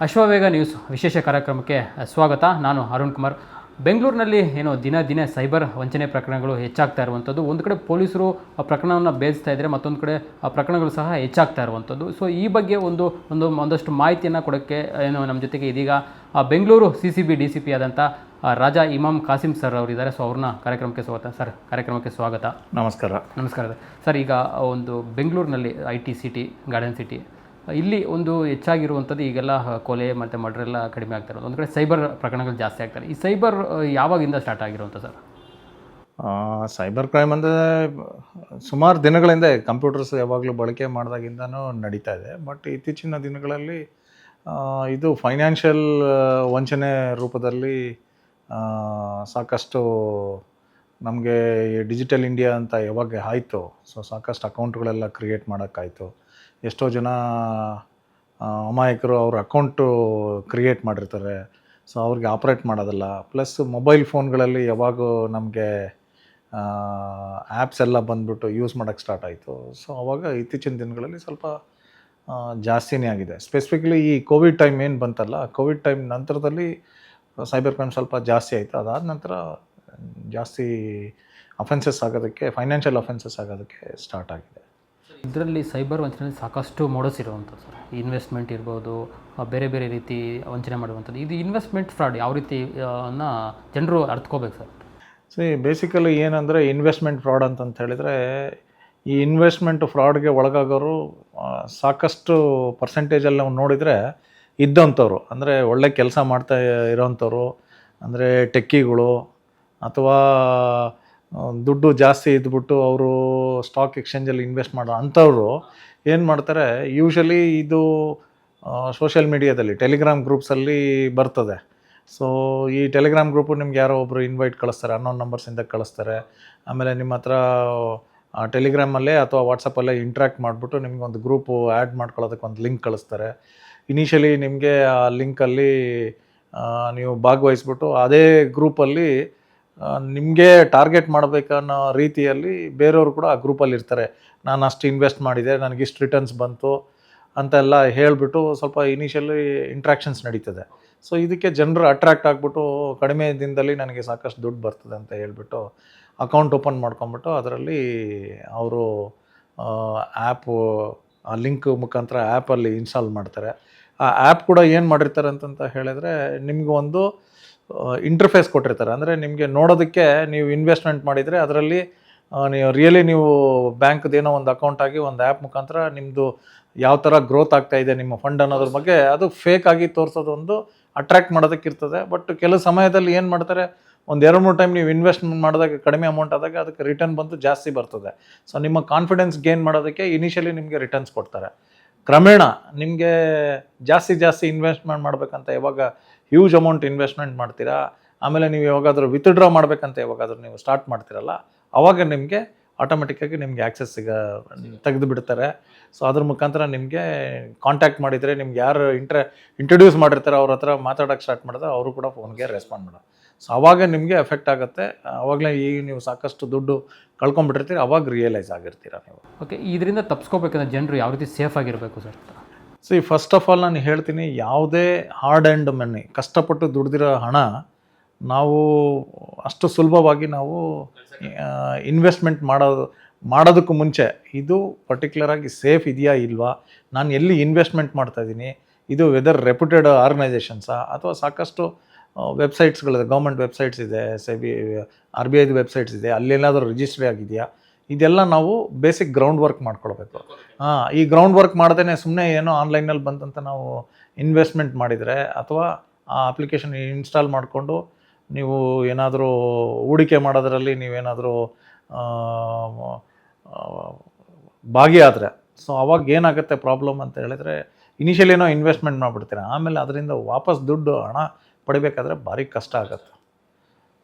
Ashwavega news ವಿಶೇಷ ಕಾರ್ಯಕ್ರಮಕ್ಕೆ ಸ್ವಾಗತ. ನಾನು ಅರುಣ್ ಕುಮಾರ್. ಬೆಂಗಳೂರಿನಲ್ಲಿ ದಿನ ಸೈಬರ್ ವಂಚನೆ ಪ್ರಕರಣಗಳು ಹೆಚ್ಚಾಗ್ತಾ ಇರುವಂಥದ್ದು. ಒಂದು ಕಡೆ ಪೊಲೀಸರು ಆ ಪ್ರಕರಣವನ್ನು ಭೇದಿಸ್ತಾ ಇದ್ದರೆ, ಮತ್ತೊಂದು ಕಡೆ ಆ ಪ್ರಕರಣಗಳು ಸಹ ಹೆಚ್ಚಾಗ್ತಾ ಇರುವಂಥದ್ದು. ಸೊ ಈ ಬಗ್ಗೆ ಒಂದಷ್ಟು ಮಾಹಿತಿಯನ್ನು ಕೊಡೋಕ್ಕೆ ನಮ್ಮ ಜೊತೆಗೆ ಇದೀಗ ಬೆಂಗಳೂರು CCB DCP ಆದಂಥ ರಾಜಾ ಇಮಾಮ್ ಕಾಸಿಂ ಸರ್ ಅವರಿದ್ದಾರೆ. ಸೊ ಅವ್ರನ್ನ ಕಾರ್ಯಕ್ರಮಕ್ಕೆ ಸ್ವಾಗತ ಸರ್. ಕಾರ್ಯಕ್ರಮಕ್ಕೆ ಸ್ವಾಗತ. ನಮಸ್ಕಾರ ಸರ್. ಈಗ ಒಂದು ಬೆಂಗಳೂರಿನಲ್ಲಿ IT ಸಿಟಿ, ಗಾರ್ಡನ್ ಸಿಟಿ, ಇಲ್ಲಿ ಹೆಚ್ಚಾಗಿರುವಂಥದ್ದು ಈಗೆಲ್ಲ ಕೊಲೆ ಮತ್ತು ಮರ್ಡರ್ ಎಲ್ಲ ಕಡಿಮೆ ಆಗ್ತಾ ಇರೋದು. ಒಂದು ಕಡೆ ಸೈಬರ್ ಪ್ರಕರಣಗಳು ಜಾಸ್ತಿ ಆಗ್ತಾರೆ. ಈ ಸೈಬರ್ ಯಾವಾಗಿಂದ ಸ್ಟಾರ್ಟ್ ಆಗಿರುವಂಥ ಸರ್? ಸೈಬರ್ ಕ್ರೈಮ್ ಅಂದರೆ ಸುಮಾರು ದಿನಗಳಿಂದ ಕಂಪ್ಯೂಟರ್ಸ್ ಯಾವಾಗಲೂ ಬಳಕೆ ಮಾಡಿದಾಗಿಂದನೂ ನಡೀತಾ ಇದೆ. ಬಟ್ ಇತ್ತೀಚಿನ ದಿನಗಳಲ್ಲಿ ಇದು ಫೈನಾನ್ಷಿಯಲ್ ವಂಚನೆ ರೂಪದಲ್ಲಿ ಸಾಕಷ್ಟು ನಮಗೆ ಡಿಜಿಟಲ್ ಇಂಡಿಯಾ ಅಂತ ಯಾವಾಗ ಆಯಿತು, ಸೊ ಸಾಕಷ್ಟು ಅಕೌಂಟ್ಗಳೆಲ್ಲ ಕ್ರಿಯೇಟ್ ಮಾಡೋಕ್ಕಾಯಿತು. ಎಷ್ಟೋ ಜನ ಅಮಾಯಕರು ಅವ್ರ ಅಕೌಂಟು ಕ್ರಿಯೇಟ್ ಮಾಡಿರ್ತಾರೆ, ಸೊ ಅವ್ರಿಗೆ ಆಪ್ರೇಟ್ ಮಾಡೋದಲ್ಲ. ಪ್ಲಸ್ ಮೊಬೈಲ್ ಫೋನ್ಗಳಲ್ಲಿ ಯಾವಾಗೂ ನಮಗೆ ಆ್ಯಪ್ಸ್ ಎಲ್ಲ ಬಂದುಬಿಟ್ಟು ಯೂಸ್ ಮಾಡೋಕ್ಕೆ ಸ್ಟಾರ್ಟ್ ಆಯಿತು. ಸೊ ಆವಾಗ ಇತ್ತೀಚಿನ ದಿನಗಳಲ್ಲಿ ಸ್ವಲ್ಪ ಜಾಸ್ತಿನೇ ಆಗಿದೆ. ಸ್ಪೆಸಿಫಿಕ್ಲಿ ಈ ಕೋವಿಡ್ ಟೈಮ್ ಏನು ಬಂತಲ್ಲ, ಕೋವಿಡ್ ಟೈಮ್ ನಂತರದಲ್ಲಿ ಸೈಬರ್ ಕ್ರೈಮ್ ಸ್ವಲ್ಪ ಜಾಸ್ತಿ ಆಯಿತು. ಅದಾದ ನಂತರ ಜಾಸ್ತಿ ಅಫೆನ್ಸಸ್ ಆಗೋದಕ್ಕೆ, ಫೈನಾನ್ಷಿಯಲ್ ಅಫೆನ್ಸಸ್ ಆಗೋದಕ್ಕೆ ಸ್ಟಾರ್ಟ್ ಆಗಿದೆ. ಇದರಲ್ಲಿ ಸೈಬರ್ ವಂಚನೆ ಸಾಕಷ್ಟು ಮೋಡಸ್ ಇರುವಂಥದ್ದು ಸರ್. ಇನ್ವೆಸ್ಟ್ಮೆಂಟ್ ಇರ್ಬೋದು, ಬೇರೆ ಬೇರೆ ರೀತಿ ವಂಚನೆ ಮಾಡುವಂಥದ್ದು. ಇದು ಇನ್ವೆಸ್ಟ್ಮೆಂಟ್ ಫ್ರಾಡ್ ಯಾವ ರೀತಿ ಜನರು ಅರ್ಥಕೋಬೇಕು ಸರ್? ಬೇಸಿಕಲಿ ಏನಂದರೆ ಇನ್ವೆಸ್ಟ್ಮೆಂಟ್ ಫ್ರಾಡ್ ಅಂತಂತ ಹೇಳಿದರೆ, ಈ ಇನ್ವೆಸ್ಟ್ಮೆಂಟ್ ಫ್ರಾಡ್ಗೆ ಒಳಗಾಗೋರು ಸಾಕಷ್ಟು ಪರ್ಸೆಂಟೇಜಲ್ಲಿ ನಾವು ನೋಡಿದರೆ ಇದ್ದಂಥವ್ರು, ಅಂದರೆ ಒಳ್ಳೆ ಕೆಲಸ ಮಾಡ್ತಾ ಇರೋವಂಥವ್ರು, ಅಂದರೆ ಟೆಕ್ಕಿಗಳು ಅಥವಾ ದುಡ್ಡು ಜಾಸ್ತಿ ಇದ್ಬಿಟ್ಟು ಅವರು ಸ್ಟಾಕ್ ಎಕ್ಸ್ಚೇಂಜಲ್ಲಿ ಇನ್ವೆಸ್ಟ್ ಮಾಡೋ ಅಂಥವ್ರು ಏನು ಮಾಡ್ತಾರೆ, ಯೂಶಲಿ ಇದು ಸೋಷಿಯಲ್ ಮೀಡಿಯಾದಲ್ಲಿ ಟೆಲಿಗ್ರಾಮ್ ಗ್ರೂಪ್ಸಲ್ಲಿ ಬರ್ತದೆ. ಸೊ ಈ ಟೆಲಿಗ್ರಾಮ್ ಗ್ರೂಪು ನಿಮ್ಗೆ ಯಾರೋ ಒಬ್ಬರು ಇನ್ವೈಟ್ ಕಳಿಸ್ತಾರೆ, ಅನ್ನೋನ್ ನಂಬರ್ಸಿಂದ ಕಳಿಸ್ತಾರೆ. ಆಮೇಲೆ ನಿಮ್ಮ ಹತ್ರ ಟೆಲಿಗ್ರಾಮಲ್ಲೇ ಅಥವಾ ವಾಟ್ಸಪ್ಪಲ್ಲೇ ಇಂಟ್ರ್ಯಾಕ್ಟ್ ಮಾಡಿಬಿಟ್ಟು ನಿಮ್ಗೆ ಒಂದು ಗ್ರೂಪು ಆ್ಯಡ್ ಮಾಡ್ಕೊಳ್ಳೋದಕ್ಕೆ ಒಂದು ಲಿಂಕ್ ಕಳಿಸ್ತಾರೆ. ಇನಿಷಿಯಲಿ ನಿಮಗೆ ಆ ಲಿಂಕಲ್ಲಿ ನೀವು ಭಾಗವಹಿಸ್ಬಿಟ್ಟು ಅದೇ ಗ್ರೂಪಲ್ಲಿ ನಿಮಗೆ ಟಾರ್ಗೆಟ್ ಮಾಡಬೇಕನ್ನೋ ರೀತಿಯಲ್ಲಿ ಬೇರೆಯವರು ಕೂಡ ಆ ಗ್ರೂಪಲ್ಲಿ ಇರ್ತಾರೆ. ನಾನು ಅಷ್ಟು ಇನ್ವೆಸ್ಟ್ ಮಾಡಿದೆ, ನನಗಿಷ್ಟು ರಿಟರ್ನ್ಸ್ ಬಂತು ಅಂತೆಲ್ಲ ಹೇಳಿಬಿಟ್ಟು ಸ್ವಲ್ಪ ಇನಿಷಿಯಲಿ ಇಂಟ್ರ್ಯಾಕ್ಷನ್ಸ್ ನಡೀತದೆ. ಸೊ ಇದಕ್ಕೆ ಜನರು ಅಟ್ರ್ಯಾಕ್ಟ್ ಆಗಿಬಿಟ್ಟು ಕಡಿಮೆ ದಿನದಲ್ಲಿ ನನಗೆ ಸಾಕಷ್ಟು ದುಡ್ಡು ಬರ್ತದೆ ಅಂತ ಹೇಳ್ಬಿಟ್ಟು ಅಕೌಂಟ್ ಓಪನ್ ಮಾಡ್ಕೊಂಬಿಟ್ಟು ಅದರಲ್ಲಿ ಅವರು ಆ್ಯಪು, ಆ ಲಿಂಕ್ ಮುಖಾಂತರ ಆ್ಯಪಲ್ಲಿ ಇನ್ಸ್ಟಾಲ್ ಮಾಡ್ತಾರೆ. ಆ ಆ್ಯಪ್ ಕೂಡ ಏನು ಮಾಡಿರ್ತಾರೆ ಅಂತಂತ ಹೇಳಿದರೆ, ನಿಮಗೆ ಒಂದು ಇಂಟರ್ಫೇಸ್ ಕೊಟ್ಟಿರ್ತಾರೆ. ಅಂದರೆ ನಿಮಗೆ ನೋಡೋದಕ್ಕೆ ನೀವು ಇನ್ವೆಸ್ಟ್ಮೆಂಟ್ ಮಾಡಿದರೆ ಅದರಲ್ಲಿ ನೀವು ಬ್ಯಾಂಕ್ದೇನೋ ಒಂದು ಅಕೌಂಟ್ ಆಗಿ ಒಂದು ಆ್ಯಪ್ ಮುಖಾಂತರ ನಿಮ್ಮದು ಯಾವ ಥರ ಗ್ರೋತ್ ಆಗ್ತಾಯಿದೆ ನಿಮ್ಮ ಫಂಡ್ ಅನ್ನೋದ್ರ ಬಗ್ಗೆ ಅದು ಫೇಕ್ ಆಗಿ ತೋರಿಸೋದು ಒಂದು ಅಟ್ರ್ಯಾಕ್ಟ್ ಮಾಡೋದಕ್ಕಿರ್ತದೆ. ಬಟ್ ಕೆಲವು ಸಮಯದಲ್ಲಿ ಏನು ಮಾಡ್ತಾರೆ, ಒಂದು 2-3 ಟೈಮ್ ನೀವು ಇನ್ವೆಸ್ಟ್ಮೆಂಟ್ ಮಾಡಿದಾಗ ಕಡಿಮೆ ಅಮೌಂಟ್ ಆದಾಗ ಅದಕ್ಕೆ ರಿಟರ್ನ್ ಬಂದು ಜಾಸ್ತಿ ಬರ್ತದೆ. ಸೊ ನಿಮ್ಮ ಕಾನ್ಫಿಡೆನ್ಸ್ ಗೇನ್ ಮಾಡೋದಕ್ಕೆ ಇನಿಷಿಯಲಿ ನಿಮಗೆ ರಿಟರ್ನ್ಸ್ ಕೊಡ್ತಾರೆ. ಕ್ರಮೇಣ ನಿಮಗೆ ಜಾಸ್ತಿ ಇನ್ವೆಸ್ಟ್ಮೆಂಟ್ ಮಾಡಬೇಕಂತ ಯಾವಾಗ ಹ್ಯೂಜ್ ಅಮೌಂಟ್ ಇನ್ವೆಸ್ಟ್ಮೆಂಟ್ ಮಾಡ್ತೀರಾ, ಆಮೇಲೆ ನೀವು ಯಾವಾಗಾದರೂ ವಿತ್ಡ್ರಾ ಮಾಡಬೇಕಂತ ಯಾವಾಗಾದರೂ ನೀವು ಸ್ಟಾರ್ಟ್ ಮಾಡ್ತೀರಲ್ಲ, ಆವಾಗ ನಿಮಗೆ ಆಟೋಮೆಟಿಕ್ಕಾಗಿ ನಿಮಗೆ ಆ್ಯಕ್ಸೆಸ್ ತೆಗೆದು ಬಿಡ್ತಾರೆ. ಸೊ ಅದ್ರ ಮುಖಾಂತರ ನಿಮಗೆ ಕಾಂಟ್ಯಾಕ್ಟ್ ಮಾಡಿದರೆ, ನಿಮ್ಗೆ ಯಾರು ಇಂಟ್ರಡ್ಯೂಸ್ ಮಾಡಿರ್ತಾರೆ ಅವ್ರ ಹತ್ರ ಮಾತಾಡೋಕ್ಕೆ ಸ್ಟಾರ್ಟ್ ಮಾಡಿದ್ರೆ ಅವರು ಕೂಡ ಫೋನ್ಗೆ ರೆಸ್ಪಾಂಡ್ ಮಾಡೋದು. ಸೊ ಆವಾಗ ನಿಮಗೆ ಎಫೆಕ್ಟ್ ಆಗುತ್ತೆ. ಆವಾಗಲೇ ಈಗ ನೀವು ಸಾಕಷ್ಟು ದುಡ್ಡು ಕಳ್ಕೊಂಡ್ಬಿಟ್ಟಿರ್ತೀರಿ, ಅವಾಗ ರಿಯಲೈಸ್ ಆಗಿರ್ತೀರ ನೀವು. ಓಕೆ, ಇದರಿಂದ ತಪ್ಪಿಸ್ಕೋಬೇಕಂದ್ರೆ ಜನರು ಯಾವ ರೀತಿ ಸೇಫ್ ಆಗಿರಬೇಕು ಸರ್? ಫಸ್ಟ್ ಆಫ್ ಆಲ್ ನಾನು ಹೇಳ್ತೀನಿ, ಯಾವುದೇ ಹಾರ್ಡ್ ಆ್ಯಂಡ್ ಮನಿ, ಕಷ್ಟಪಟ್ಟು ದುಡ್ದಿರೋ ಹಣ ನಾವು ಅಷ್ಟು ಸುಲಭವಾಗಿ ನಾವು ಇನ್ವೆಸ್ಟ್ಮೆಂಟ್ ಮಾಡೋದಕ್ಕೂ ಮುಂಚೆ ಇದು ಪರ್ಟಿಕ್ಯುಲರಾಗಿ ಸೇಫ್ ಇದೆಯಾ ಇಲ್ವಾ, ನಾನು ಎಲ್ಲಿ ಇನ್ವೆಸ್ಟ್ಮೆಂಟ್ ಮಾಡ್ತಾಯಿದ್ದೀನಿ, ಇದು ವೆದರ್ ರೆಪ್ಯೂಟೆಡ್ ಆರ್ಗನೈಸೇಷನ್ಸಾ ಅಥವಾ ಸಾಕಷ್ಟು ವೆಬ್ಸೈಟ್ಸ್ಗಳಿದೆ, ಗೌರ್ಮೆಂಟ್ ವೆಬ್ಸೈಟ್ಸ್ ಇದೆ, RBIದು ವೆಬ್ಸೈಟ್ಸ್ ಇದೆ, ಅಲ್ಲೇನಾದರೂ ರಿಜಿಸ್ಟ್ರಿ ಆಗಿದೆಯಾ, ಇದೆಲ್ಲ ನಾವು ಬೇಸಿಕ್ ಗ್ರೌಂಡ್ ವರ್ಕ್ ಮಾಡ್ಕೊಳ್ಬೇಕು. ಈ ಗ್ರೌಂಡ್ ವರ್ಕ್ ಮಾಡ್ದೇ ಸುಮ್ಮನೆ ಏನೋ ಆನ್ಲೈನಲ್ಲಿ ಬಂದಂತ ನಾವು ಇನ್ವೆಸ್ಟ್ಮೆಂಟ್ ಮಾಡಿದರೆ ಅಥವಾ ಆ ಅಪ್ಲಿಕೇಶನ್ ಇನ್ಸ್ಟಾಲ್ ಮಾಡಿಕೊಂಡು ನೀವು ಏನಾದರೂ ಹೂಡಿಕೆ ಮಾಡೋದರಲ್ಲಿ ನೀವೇನಾದರೂ ಭಾಗಿಯಾದರೆ, ಸೊ ಅವಾಗ ಏನಾಗುತ್ತೆ ಪ್ರಾಬ್ಲಮ್ ಅಂತ ಹೇಳಿದರೆ, ಇನಿಷಿಯಲಿ ಏನೋ ಇನ್ವೆಸ್ಟ್ಮೆಂಟ್ ಮಾಡಿಬಿಡ್ತೀರ, ಆಮೇಲೆ ಅದರಿಂದ ವಾಪಸ್ ದುಡ್ಡು ಹಣ ಪಡಿಬೇಕಾದ್ರೆ ಭಾರಿ ಕಷ್ಟ ಆಗುತ್ತೆ.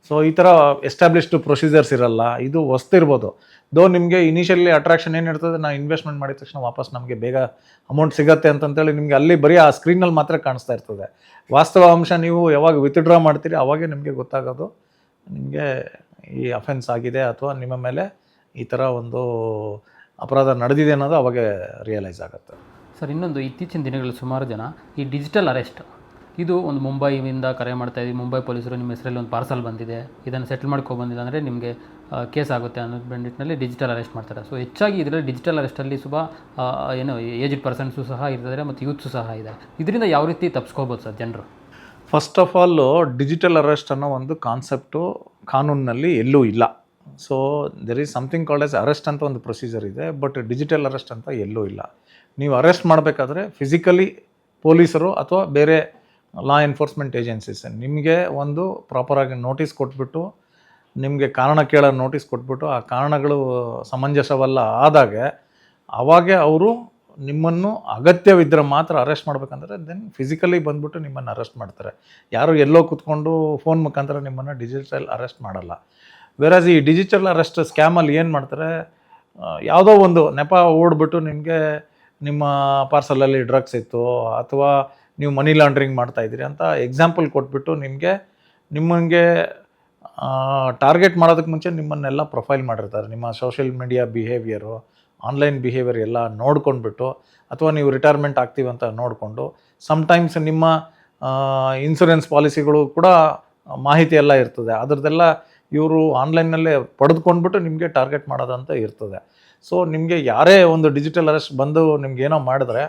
ಸೊ ಈ ಥರ ಎಸ್ಟಾಬ್ಲಿಷ್ಡ್ ಪ್ರೊಸೀಜರ್ಸ್ ಇರಲ್ಲ. ಇದು ಹೊಸ್ತಿರ್ಬೋದು, ನಿಮಗೆ ಇನಿಷಿಯಲಿ ಅಟ್ರಾಕ್ಷನ್ ಏನಿರ್ತದೆ, ನಾವು ಇನ್ವೆಸ್ಟ್ಮೆಂಟ್ ಮಾಡಿದ ತಕ್ಷಣ ವಾಪಸ್ ನಮಗೆ ಬೇಗ ಅಮೌಂಟ್ ಸಿಗುತ್ತೆ ಅಂತಂತೇಳಿ ನಿಮಗೆ ಅಲ್ಲಿ ಬರೀ ಆ ಸ್ಕ್ರೀನಲ್ಲಿ ಮಾತ್ರ ಕಾಣಿಸ್ತಾ ಇರ್ತದೆ. ವಾಸ್ತವ ಅಂಶ ನೀವು ಯಾವಾಗ ವಿತ್ಡ್ರಾ ಮಾಡ್ತೀರಿ ಅವಾಗೇ ನಿಮಗೆ ಗೊತ್ತಾಗೋದು ನಿಮಗೆ ಈ ಅಫೆನ್ಸ್ ಆಗಿದೆ ಅಥವಾ ನಿಮ್ಮ ಮೇಲೆ ಈ ಥರ ಒಂದು ಅಪರಾಧ ನಡೆದಿದೆ ಅನ್ನೋದು ಅವಾಗೇ ರಿಯಲೈಸ್ ಆಗುತ್ತೆ. ಸರ್ ಇನ್ನೊಂದು ಇತ್ತೀಚಿನ ದಿನಗಳಲ್ಲಿ ಸುಮಾರು ಜನ ಈ ಡಿಜಿಟಲ್ ಅರೆಸ್ಟ್ ಇದು ಒಂದು ಮುಂಬೈಯಿಂದ ಕರೆ ಮಾಡ್ತಾ ಇದ್ದೀವಿ, ಮುಂಬೈ ಪೊಲೀಸರು ನಿಮ್ಮ ಹೆಸರಲ್ಲಿ ಒಂದು ಪಾರ್ಸಲ್ ಬಂದಿದೆ, ಇದನ್ನು ಸೆಟಲ್ ಮಾಡ್ಕೊಬಂದಿಲ್ಲ ಅಂದರೆ ನಿಮಗೆ ಕೇಸ್ ಆಗುತ್ತೆ ಅನ್ನೋ ನಿಟ್ಟಿನಲ್ಲಿ ಡಿಜಿಟಲ್ ಅರೆಸ್ಟ್ ಮಾಡ್ತಾರೆ. ಸೊ ಹೆಚ್ಚಾಗಿ ಇದರಲ್ಲಿ ಡಿಜಿಟಲ್ ಅರೆಸ್ಟಲ್ಲಿ ಏನು ಏಜ್ಡ್ ಪರ್ಸನ್ಸು ಸಹ ಇರ್ತಾರೆ ಮತ್ತು ಯೂತ್ಸು ಸಹ ಇದೆ. ಇದರಿಂದ ಯಾವ ರೀತಿ ತಪ್ಪಿಸ್ಕೋಬೋದು ಸರ್ ಜನರು? First of all digital arrest ಅನ್ನೋ ಒಂದು ಕಾನ್ಸೆಪ್ಟು ಕಾನೂನಿನಲ್ಲಿ ಎಲ್ಲೂ ಇಲ್ಲ. So there is something called as arrest ಅಂತ ಒಂದು ಪ್ರೊಸೀಜರ್ ಇದೆ, ಬಟ್ ಡಿಜಿಟಲ್ ಅರೆಸ್ಟ್ ಅಂತ ಎಲ್ಲೂ ಇಲ್ಲ. ನೀವು ಅರೆಸ್ಟ್ ಮಾಡಬೇಕಾದ್ರೆ ಫಿಸಿಕಲಿ ಪೊಲೀಸರು ಅಥವಾ ಬೇರೆ ಲಾ ಎನ್ಫೋರ್ಸ್ಮೆಂಟ್ ಏಜೆನ್ಸೀಸ್ ನಿಮಗೆ ಒಂದು ಪ್ರಾಪರಾಗಿ ನೋಟಿಸ್ ಕೊಟ್ಬಿಟ್ಟು, ನಿಮಗೆ ಕಾರಣ ಕೇಳೋ ನೋಟಿಸ್ ಕೊಟ್ಬಿಟ್ಟು, ಆ ಕಾರಣಗಳು ಸಮಂಜಸವಲ್ಲ ಆದಾಗ ಆವಾಗೇ ಅವರು ನಿಮ್ಮನ್ನು ಅಗತ್ಯವಿದ್ದರೆ ಮಾತ್ರ ಅರೆಸ್ಟ್ ಮಾಡಬೇಕಂದ್ರೆ ದೆನ್ ಫಿಸಿಕಲಿ ಬಂದುಬಿಟ್ಟು ನಿಮ್ಮನ್ನು ಅರೆಸ್ಟ್ ಮಾಡ್ತಾರೆ. ಯಾರು ಎಲ್ಲೋ ಕೂತ್ಕೊಂಡು ಫೋನ್ ಮುಖಾಂತರ ನಿಮ್ಮನ್ನು ಡಿಜಿಟಲ್ ಅರೆಸ್ಟ್ ಮಾಡಲ್ಲ. ವೆರಾಸ್ ಈ ಡಿಜಿಟಲ್ ಅರೆಸ್ಟ್ ಸ್ಕ್ಯಾಮಲ್ಲಿ ಏನು ಮಾಡ್ತಾರೆ, ಯಾವುದೋ ಒಂದು ನೆಪ ಓಡ್ಬಿಟ್ಟು ನಿಮಗೆ ನಿಮ್ಮ ಪಾರ್ಸಲಲ್ಲಿ ಡ್ರಗ್ಸ್ ಇತ್ತು ಅಥವಾ ನೀವು ಮನಿ ಲಾಂಡ್ರಿಂಗ್ ಮಾಡ್ತಾಯಿದ್ದೀರಿ ಅಂತ ಎಕ್ಸಾಂಪಲ್ ಕೊಟ್ಬಿಟ್ಟು ನಿಮಗೆ ಟಾರ್ಗೆಟ್ ಮಾಡೋದಕ್ಕೆ ಮುಂಚೆ ನಿಮ್ಮನ್ನೆಲ್ಲ ಪ್ರೊಫೈಲ್ ಮಾಡಿರ್ತಾರೆ. ನಿಮ್ಮ social media behaviour, online behaviour ಎಲ್ಲ ನೋಡ್ಕೊಂಡ್ಬಿಟ್ಟು, ಅಥವಾ ನೀವು ರಿಟೈರ್ಮೆಂಟ್ ಆಗ್ತೀವಂತ ನೋಡಿಕೊಂಡು, ಸಮ್ಟೈಮ್ಸ್ ನಿಮ್ಮ ಇನ್ಶೂರೆನ್ಸ್ ಪಾಲಿಸಿಗಳು ಕೂಡ ಮಾಹಿತಿ ಎಲ್ಲ ಇರ್ತದೆ. ಅದರದ್ದೆಲ್ಲ ಇವರು ಆನ್ಲೈನ್ನಲ್ಲೇ ಪಡೆದುಕೊಂಡ್ಬಿಟ್ಟು ನಿಮಗೆ ಟಾರ್ಗೆಟ್ ಮಾಡೋದಂತ ಇರ್ತದೆ. ಸೊ ನಿಮಗೆ ಯಾರೇ ಒಂದು ಡಿಜಿಟಲ್ ಅರೆಸ್ಟ್ ಬಂದು ನಿಮ್ಗೇನೋ ಮಾಡಿದ್ರೆ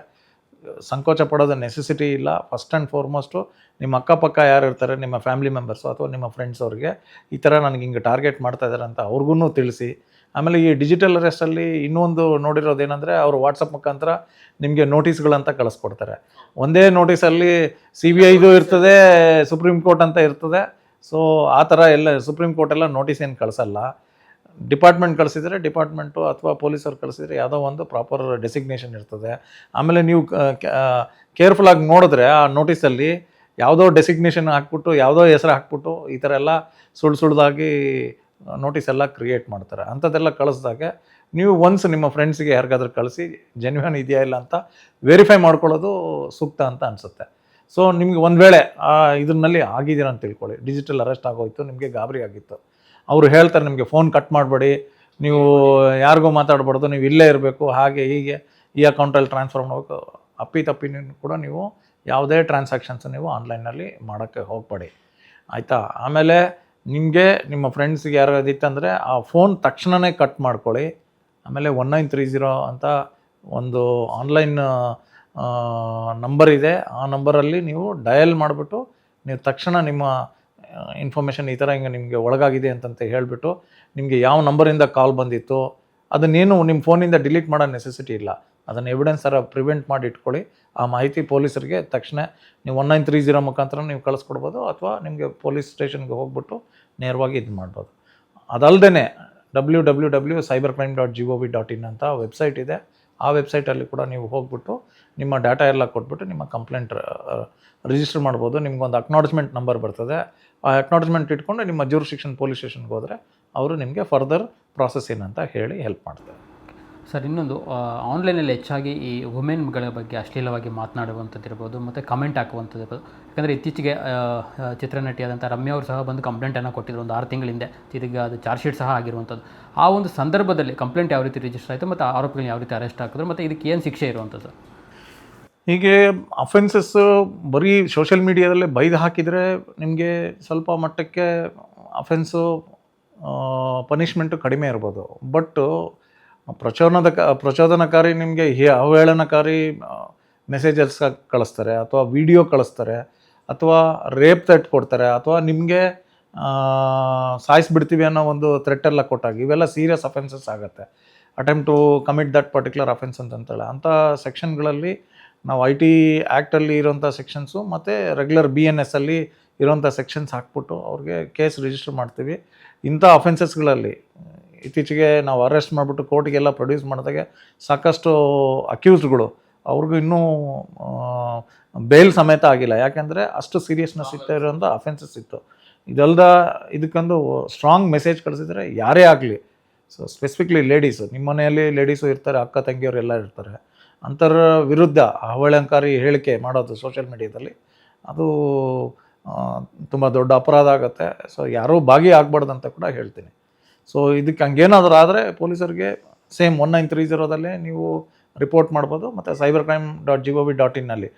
ಸಂಕೋಚ ಪಡೋದು ನೆಸೆಸಿಟಿ ಇಲ್ಲ. ಫಸ್ಟ್ ಆ್ಯಂಡ್ ಫಾರ್ಮೋಸ್ಟು ನಿಮ್ಮ ಅಕ್ಕಪಕ್ಕ ಯಾರು ಇರ್ತಾರೆ, ನಿಮ್ಮ ಫ್ಯಾಮಿಲಿ ಮೆಂಬರ್ಸು ಅಥವಾ ನಿಮ್ಮ ಫ್ರೆಂಡ್ಸ್ ಅವ್ರಿಗೆ ಈ ಥರ ನನಗೆ ಹಿಂಗೆ ಟಾರ್ಗೆಟ್ ಮಾಡ್ತಾ ಇದ್ದಾರೆ ಅಂತ ಅವ್ರಿಗೂ ತಿಳಿಸಿ. ಆಮೇಲೆ ಈ ಡಿಜಿಟಲ್ ಅರೆಸ್ಟಲ್ಲಿ ಇನ್ನೊಂದು ನೋಡಿರೋದೇನೆಂದರೆ, ಅವರು ವಾಟ್ಸಪ್ ಮುಖಾಂತರ ನಿಮಗೆ ನೋಟಿಸ್ಗಳಂತ ಕಳಿಸ್ಕೊಡ್ತಾರೆ. ಒಂದೇ ನೋಟಿಸಲ್ಲಿ CBIದು ಇರ್ತದೆ, ಸುಪ್ರೀಂ ಕೋರ್ಟ್ ಅಂತ ಇರ್ತದೆ. ಸೊ ಆ ಥರ ಎಲ್ಲ ಸುಪ್ರೀಂ ಕೋರ್ಟೆಲ್ಲ ನೋಟಿಸ್ ಏನು ಕಳಿಸಲ್ಲ. ಡಿಪಾರ್ಟ್ಮೆಂಟ್ ಕಳಿಸಿದರೆ ಡಿಪಾರ್ಟ್ಮೆಂಟು ಅಥವಾ ಪೊಲೀಸರು ಕಳಿಸಿದರೆ ಯಾವುದೋ ಒಂದು ಪ್ರಾಪರ್ ಡೆಸಿಗ್ನೇಷನ್ ಇರ್ತದೆ. ಆಮೇಲೆ ನೀವು ಕೇರ್ಫುಲ್ಲಾಗಿ ನೋಡಿದ್ರೆ ಆ ನೋಟಿಸಲ್ಲಿ ಯಾವುದೋ ಡೆಸಿಗ್ನೇಷನ್ ಹಾಕ್ಬಿಟ್ಟು, ಯಾವುದೋ ಹೆಸರು ಹಾಕ್ಬಿಟ್ಟು ಈ ಥರ ಎಲ್ಲ ಸುಳ್ದಾಗಿ ನೋಟಿಸ್ ಎಲ್ಲ ಕ್ರಿಯೇಟ್ ಮಾಡ್ತಾರೆ. ಅಂಥದ್ದೆಲ್ಲ ಕಳಿಸ್ದಾಗ ನೀವು ಒನ್ಸ್ ನಿಮ್ಮ ಫ್ರೆಂಡ್ಸಿಗೆ ಯಾರಿಗಾದ್ರೂ ಕಳಿಸಿ ಜೆನ್ಯೂನ್ ಇದೆಯಾ ಇಲ್ಲ ಅಂತ ವೆರಿಫೈ ಮಾಡ್ಕೊಳ್ಳೋದು ಸೂಕ್ತ ಅಂತ ಅನಿಸುತ್ತೆ. ಸೊ ನಿಮಗೆ ಒಂದು ವೇಳೆ ಇದರಲ್ಲಿ ಆಗಿದ್ದೀರ ಅಂತ ತಿಳ್ಕೊಳ್ಳಿ, ಡಿಜಿಟಲ್ ಅರೆಸ್ಟ್ ಆಗೋಯ್ತು, ನಿಮಗೆ ಗಾಬರಿ ಆಗಿತ್ತು, ಅವರು ಹೇಳ್ತಾರೆ ನಿಮಗೆ ಫೋನ್ ಕಟ್ ಮಾಡಬೇಡಿ, ನೀವು ಯಾರಿಗೂ ಮಾತಾಡಬಾರ್ದು, ನೀವು ಇಲ್ಲೇ ಇರಬೇಕು, ಹಾಗೆ ಹೀಗೆ ಈ ಅಕೌಂಟಲ್ಲಿ ಟ್ರಾನ್ಸ್ಫರ್ ಮಾಡಬೇಕು. ಅಪ್ಪಿತಪ್ಪಿನೂ ಕೂಡ ನೀವು ಯಾವುದೇ ಟ್ರಾನ್ಸಾಕ್ಷನ್ಸ್ ನೀವು ಆನ್ಲೈನಲ್ಲಿ ಮಾಡೋಕ್ಕೆ ಹೋಗಬೇಡಿ, ಆಯಿತಾ. ಆಮೇಲೆ ನಿಮಗೆ ನಿಮ್ಮ ಫ್ರೆಂಡ್ಸಿಗೆ ಯಾರಾದಿತ್ತಂದರೆ ಆ ಫೋನ್ ತಕ್ಷಣವೇ ಕಟ್ ಮಾಡ್ಕೊಳ್ಳಿ. ಆಮೇಲೆ 1930 ಅಂತ ಒಂದು ಆನ್ಲೈನ್ ನಂಬರ್ ಇದೆ. ಆ ನಂಬರಲ್ಲಿ ನೀವು ಡಯಲ್ ಮಾಡಿಬಿಟ್ಟು ನೀವು ತಕ್ಷಣ ನಿಮ್ಮ ಇನ್ಫಾರ್ಮೇಷನ್ ಈ ಥರ ಹಿಂಗೆ ನಿಮಗೆ ಒಳಗಾಗಿದೆ ಅಂತಂತ ಹೇಳಿಬಿಟ್ಟು, ನಿಮಗೆ ಯಾವ ನಂಬರಿಂದ ಕಾಲ್ ಬಂದಿತ್ತು ಅದನ್ನೇನು ನಿಮ್ಮ ಫೋನಿಂದ ಡಿಲೀಟ್ ಮಾಡೋ ನೆಸೆಸಿಟಿ ಇಲ್ಲ. ಅದನ್ನು ಎವಿಡೆನ್ಸ್ ಥರ ಪ್ರಿವೆಂಟ್ ಮಾಡಿ ಇಟ್ಕೊಳ್ಳಿ. ಆ ಮಾಹಿತಿ ಪೊಲೀಸರಿಗೆ ತಕ್ಷಣ ನೀವು 1930 ಮುಖಾಂತರ ನೀವು ಕಳಿಸ್ಕೊಡ್ಬೋದು, ಅಥವಾ ನಿಮಗೆ ಪೊಲೀಸ್ ಸ್ಟೇಷನ್ಗೆ ಹೋಗ್ಬಿಟ್ಟು ನೇರವಾಗಿ ಇದು ಮಾಡ್ಬೋದು. ಅದಲ್ಲದೆ www.cybercrime.gov.in ಅಂತ ವೆಬ್ಸೈಟ್ ಇದೆ. ಆ ವೆಬ್ಸೈಟಲ್ಲಿ ಕೂಡ ನೀವು ಹೋಗ್ಬಿಟ್ಟು ನಿಮ್ಮ ಡಾಟಾ ಎಲ್ಲ ಕೊಟ್ಬಿಟ್ಟು ನಿಮ್ಮ ಕಂಪ್ಲೇಂಟ್ ರಿಜಿಸ್ಟರ್ ಮಾಡ್ಬೋದು. ನಿಮ್ಗೊಂದು ಅಕ್ನಾಲಜ್ಮೆಂಟ್ ನಂಬರ್ ಬರ್ತದೆ. ಆ ಅಕ್ನಾಲಜ್ಮೆಂಟ್ ಇಟ್ಕೊಂಡು ನಿಮ್ಮ ಜ್ಯೂರಿಸ್ಡಿಕ್ಷನ್ ಪೊಲೀಸ್ ಸ್ಟೇಷನ್ಗೆ ಹೋದರೆ ಅವರು ನಿಮಗೆ ಫರ್ದರ್ ಪ್ರಾಸೆಸ್ ಏನಂತ ಹೇಳಿ ಹೆಲ್ಪ್ ಮಾಡ್ತಾರೆ. ಸರ್ ಇನ್ನೊಂದು ಆನ್ಲೈನಲ್ಲಿ ಹೆಚ್ಚಾಗಿ ಈ ವುಮೆನ್ಗಳ ಬಗ್ಗೆ ಅಶ್ಲೀಲವಾಗಿ ಮಾತನಾಡುವಂಥದ್ದು ಇರ್ಬೋದು, ಮತ್ತು ಕಮೆಂಟ್ ಹಾಕುವಂಥದ್ದು ಇರ್ಬೋದು. ಯಾಕಂದರೆ ಇತ್ತೀಚೆಗೆ ಚಿತ್ರನಟಿಯಾದಂಥ ರಮ್ಯಾ ಅವರು ಸಹ ಬಂದು ಕಂಪ್ಲೇಂಟನ್ನು ಕೊಟ್ಟಿದ್ರು ಒಂದು 6 ತಿಂಗಳ ಹಿಂದೆ. ಇದೀಗ ಅದು ಚಾರ್ಜ್ ಶೀಟ್ ಸಹ ಆಗಿರುವಂಥದ್ದು. ಆ ಒಂದು ಸಂದರ್ಭದಲ್ಲಿ ಕಂಪ್ಲೇಂಟ್ ಯಾವ ರೀತಿ ರಿಜಿಸ್ಟರ್ ಆಯಿತು, ಮತ್ತು ಆರೋಪಿಗಳನ್ನ ಯಾವ ರೀತಿ ಅರೆಸ್ಟ್ ಹಾಕಿದ್ರು, ಮತ್ತು ಇದಕ್ಕೆ ಏನು ಶಿಕ್ಷೆ ಇರುವಂಥದ್ದು ಸರ್? ಹೀಗೆ ಅಫೆನ್ಸಸ್ ಬರೀ ಸೋಷಿಯಲ್ ಮೀಡಿಯಾದಲ್ಲೇ ಬೈದು ಹಾಕಿದರೆ ನಿಮಗೆ ಸ್ವಲ್ಪ ಮಟ್ಟಕ್ಕೆ ಅಫೆನ್ಸು ಪನಿಷ್ಮೆಂಟು ಕಡಿಮೆ ಇರ್ಬೋದು. ಬಟ್ ಪ್ರಚೋದನಕಾರಿ ನಿಮಗೆ ಅವಹೇಳನಕಾರಿ ಮೆಸೇಜಸ್ ಕಳಿಸ್ತಾರೆ, ಅಥವಾ ವಿಡಿಯೋ ಕಳಿಸ್ತಾರೆ, ಅಥವಾ ರೇಪ್ ಥ್ರೆಟ್ ಕೊಡ್ತಾರೆ, ಅಥವಾ ನಿಮಗೆ ಸಾಯಿಸ್ಬಿಡ್ತೀವಿ ಅನ್ನೋ ಒಂದು ಥ್ರೆಟ್ಟೆಲ್ಲ ಕೊಟ್ಟಾಗ ಇವೆಲ್ಲ ಸೀರಿಯಸ್ ಅಫೆನ್ಸಸ್ ಆಗುತ್ತೆ. Attempt to commit that particular offence ಅಂತೇಳಿ ಅಂಥ ಸೆಕ್ಷನ್ಗಳಲ್ಲಿ ನಾವು IT ಆ್ಯಕ್ಟಲ್ಲಿ ಇರೋಂಥ ಸೆಕ್ಷನ್ಸು ಮತ್ತು ರೆಗ್ಯುಲರ್ BNS ಅಲ್ಲಿ ಇರೋಂಥ ಸೆಕ್ಷನ್ಸ್ ಹಾಕ್ಬಿಟ್ಟು ಅವ್ರಿಗೆ ಕೇಸ್ ರಿಜಿಸ್ಟರ್ ಮಾಡ್ತೀವಿ. ಇಂಥ ಅಫೆನ್ಸಸ್ಗಳಲ್ಲಿ ಇತ್ತೀಚೆಗೆ ನಾವು ಅರೆಸ್ಟ್ ಮಾಡಿಬಿಟ್ಟು ಕೋರ್ಟಿಗೆಲ್ಲ ಪ್ರೊಡ್ಯೂಸ್ ಮಾಡಿದಾಗೆ ಸಾಕಷ್ಟು ಅಕ್ಯೂಸ್ಡ್ಗಳು ಅವ್ರಿಗೂ ಇನ್ನೂ ಬೇಲ್ ಸಮೇತ ಆಗಿಲ್ಲ. ಯಾಕೆಂದರೆ ಅಷ್ಟು ಸೀರಿಯಸ್ನೆಸ್ ಇರೋಂಥ ಅಫೆನ್ಸಸ್ ಇತ್ತು. ಇದಕ್ಕೊಂದು ಸ್ಟ್ರಾಂಗ್ ಮೆಸೇಜ್ ಕಳಿಸಿದರೆ ಯಾರೇ ಆಗಲಿ, ಸೊ ಸ್ಪೆಸಿಫಿಕ್ಲಿ ಲೇಡೀಸು, ನಿಮ್ಮ ಮನೆಯಲ್ಲಿ ಲೇಡೀಸು ಇರ್ತಾರೆ, ಅಕ್ಕ ತಂಗಿಯವರೆಲ್ಲ ಇರ್ತಾರೆ, ಅಂಥರ ವಿರುದ್ಧ ಅವಹೇಳನಕಾರಿ ಹೇಳಿಕೆ ಮಾಡೋದು ಸೋಷಿಯಲ್ ಮೀಡಿಯಾದಲ್ಲಿ ಅದು ತುಂಬ ದೊಡ್ಡ ಅಪರಾಧ ಆಗುತ್ತೆ. ಸೊ ಯಾರೂ ಭಾಗಿಯಾಗಬಾರ್ದು ಅಂತ ಕೂಡ ಹೇಳ್ತೀನಿ. ಸೊ ಇದಕ್ಕೆ ಹಂಗೇನಾದರೂ ಆದರೆ ಪೊಲೀಸರಿಗೆ ಸೇಮ್ 1930 ನೀವು ರಿಪೋರ್ಟ್ ಮಾಡ್ಬೋದು. ಮತ್ತು cybercrime.gov.in